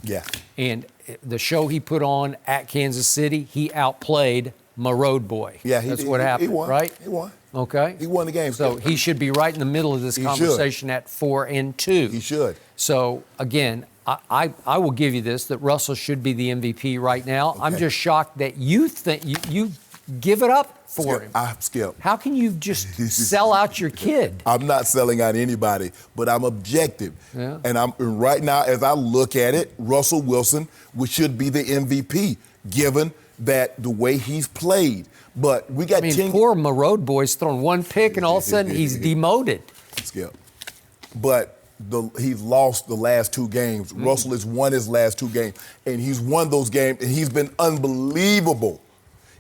[SPEAKER 3] Yeah.
[SPEAKER 2] And the show he put on at Kansas City, he outplayed my road boy.
[SPEAKER 3] Yeah,
[SPEAKER 2] That's what happened,
[SPEAKER 3] he won.
[SPEAKER 2] right?
[SPEAKER 3] He won.
[SPEAKER 2] Okay.
[SPEAKER 3] He won the game.
[SPEAKER 2] So he should be right in the middle of this
[SPEAKER 3] He
[SPEAKER 2] conversation at 4-2.
[SPEAKER 3] He should.
[SPEAKER 2] So again, I will give you this, that Russell should be the MVP right now. I'm just shocked that you think you give it up for him.
[SPEAKER 3] Skip.
[SPEAKER 2] How can you just sell out your kid?
[SPEAKER 3] I'm not selling out anybody, but I'm objective.
[SPEAKER 2] Yeah.
[SPEAKER 3] And right now, as I look at it, Russell Wilson should be the MVP, given that the way he's played. But we got 10.
[SPEAKER 2] Poor my road boy's thrown one pick and all of a sudden he's demoted.
[SPEAKER 3] Skip. But he's lost the last 2 games. Russell has won his last 2 games, and he's won those games, and he's been unbelievable.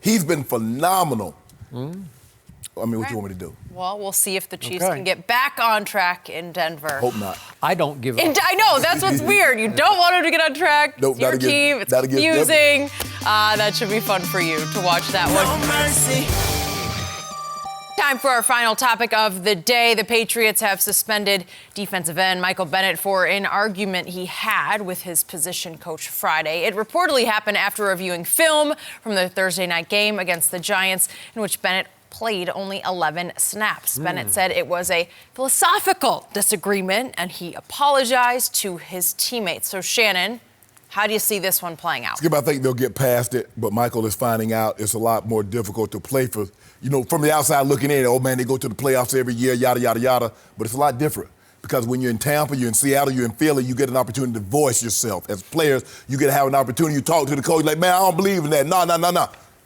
[SPEAKER 3] He's been phenomenal. I mean, what you want me to do?
[SPEAKER 1] Well, we'll see if the Chiefs
[SPEAKER 2] Okay.
[SPEAKER 1] can get back on track in Denver.
[SPEAKER 3] Hope not.
[SPEAKER 2] I don't give up.
[SPEAKER 1] I know, that's what's weird. You don't want him to get on track.
[SPEAKER 3] Nope,
[SPEAKER 1] It's your
[SPEAKER 3] not against-
[SPEAKER 1] team. It's
[SPEAKER 3] not against
[SPEAKER 1] confusing. That should be fun for you to watch that one.
[SPEAKER 4] No mercy.
[SPEAKER 1] Time for our final topic of the day. The Patriots have suspended defensive end Michael Bennett for an argument he had with his position coach Friday. It reportedly happened after reviewing film from the Thursday night game against the Giants, in which Bennett played only 11 snaps. Bennett said it was a philosophical disagreement, and he apologized to his teammates. So, Shannon, how do you see this one playing out?
[SPEAKER 3] Skip, I think they'll get past it, but Michael is finding out it's a lot more difficult to play for. From the outside looking in, oh man, they go to the playoffs every year, yada, yada, yada. But it's a lot different because when you're in Tampa, you're in Seattle, you're in Philly, you get an opportunity to voice yourself. As players, you get to have an opportunity to talk to the coach like, man, I don't believe in that. No.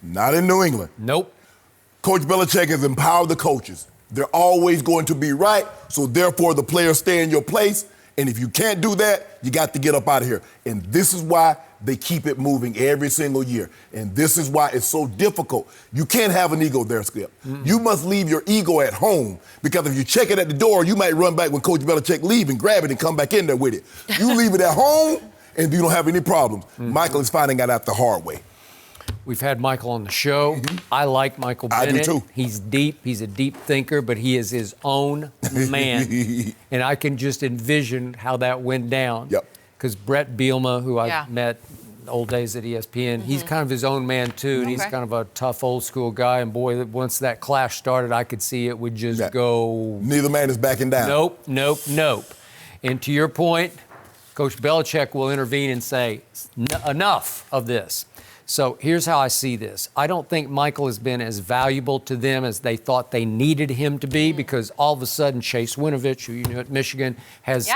[SPEAKER 3] Not in New England.
[SPEAKER 2] Nope.
[SPEAKER 3] Coach Belichick has empowered the coaches. They're always going to be right, so therefore the players stay in your place. And if you can't do that, you got to get up out of here. And this is why they keep it moving every single year. And this is why it's so difficult. You can't have an ego there, Skip. You must leave your ego at home, because if you check it at the door, you might run back when Coach Belichick leave and grab it and come back in there with it. You leave it at home, and you don't have any problems. Michael is finding out the hard way.
[SPEAKER 2] We've had Michael on the show. I like Michael Bennett.
[SPEAKER 3] I do too.
[SPEAKER 2] He's deep. He's a deep thinker, but he is his own man. And I can just envision how that went down.
[SPEAKER 3] Yep.
[SPEAKER 2] Because Brett Bielema, who I met old days at ESPN, he's kind of his own man too, and he's kind of a tough old school guy. And boy, once that clash started, I could see it would just go.
[SPEAKER 3] Neither man is backing down.
[SPEAKER 2] Nope. And to your point, Coach Belichick will intervene and say, enough of this. So here's how I see this. I don't think Michael has been as valuable to them as they thought they needed him to be, because all of a sudden Chase Winovich, who you knew at Michigan, has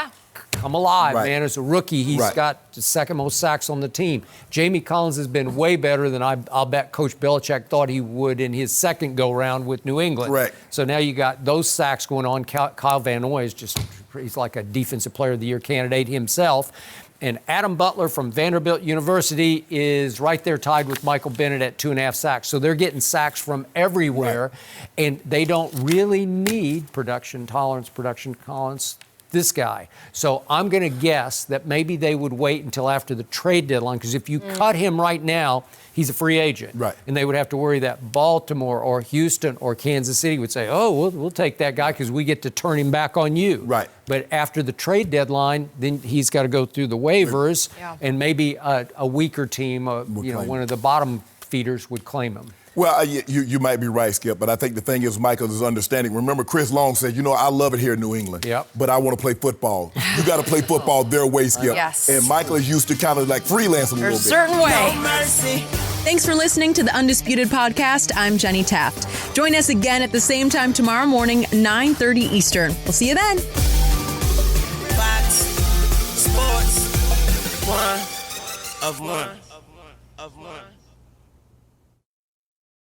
[SPEAKER 2] come alive, man. As a rookie, he's got the second most sacks on the team. Jamie Collins has been way better than I'll bet Coach Belichick thought he would in his second go-round with New England.
[SPEAKER 3] Correct.
[SPEAKER 2] So now you got those sacks going on. Kyle Van Noy is he's like a Defensive Player of the Year candidate himself. And Adam Butler from Vanderbilt University is right there tied with Michael Bennett at 2.5 sacks. So they're getting sacks from everywhere, and they don't really need production tolerance, this guy. So I'm going to guess that maybe they would wait until after the trade deadline, because if you cut him right now, he's a free agent.
[SPEAKER 3] Right.
[SPEAKER 2] And they would have to worry that Baltimore or Houston or Kansas City would say, oh, we'll take that guy because we get to turn him back on you.
[SPEAKER 3] Right.
[SPEAKER 2] But after the trade deadline, then he's got to go through the waivers, and maybe a weaker team, one of the bottom feeders would claim him.
[SPEAKER 3] Well, you might be right, Skip, but I think the thing is Michael is understanding. Remember, Chris Long said, I love it here in New England, but I want to play football. You got to play football their way, Skip.
[SPEAKER 1] Yes.
[SPEAKER 3] And Michael is used to kind of like freelancing a little bit.
[SPEAKER 1] Certain way.
[SPEAKER 4] No mercy.
[SPEAKER 9] Thanks for listening to the Undisputed Podcast. I'm Jenny Taft. Join us again at the same time tomorrow morning, 9:30 Eastern. We'll see you then.
[SPEAKER 4] Fox Sports 1 of 1.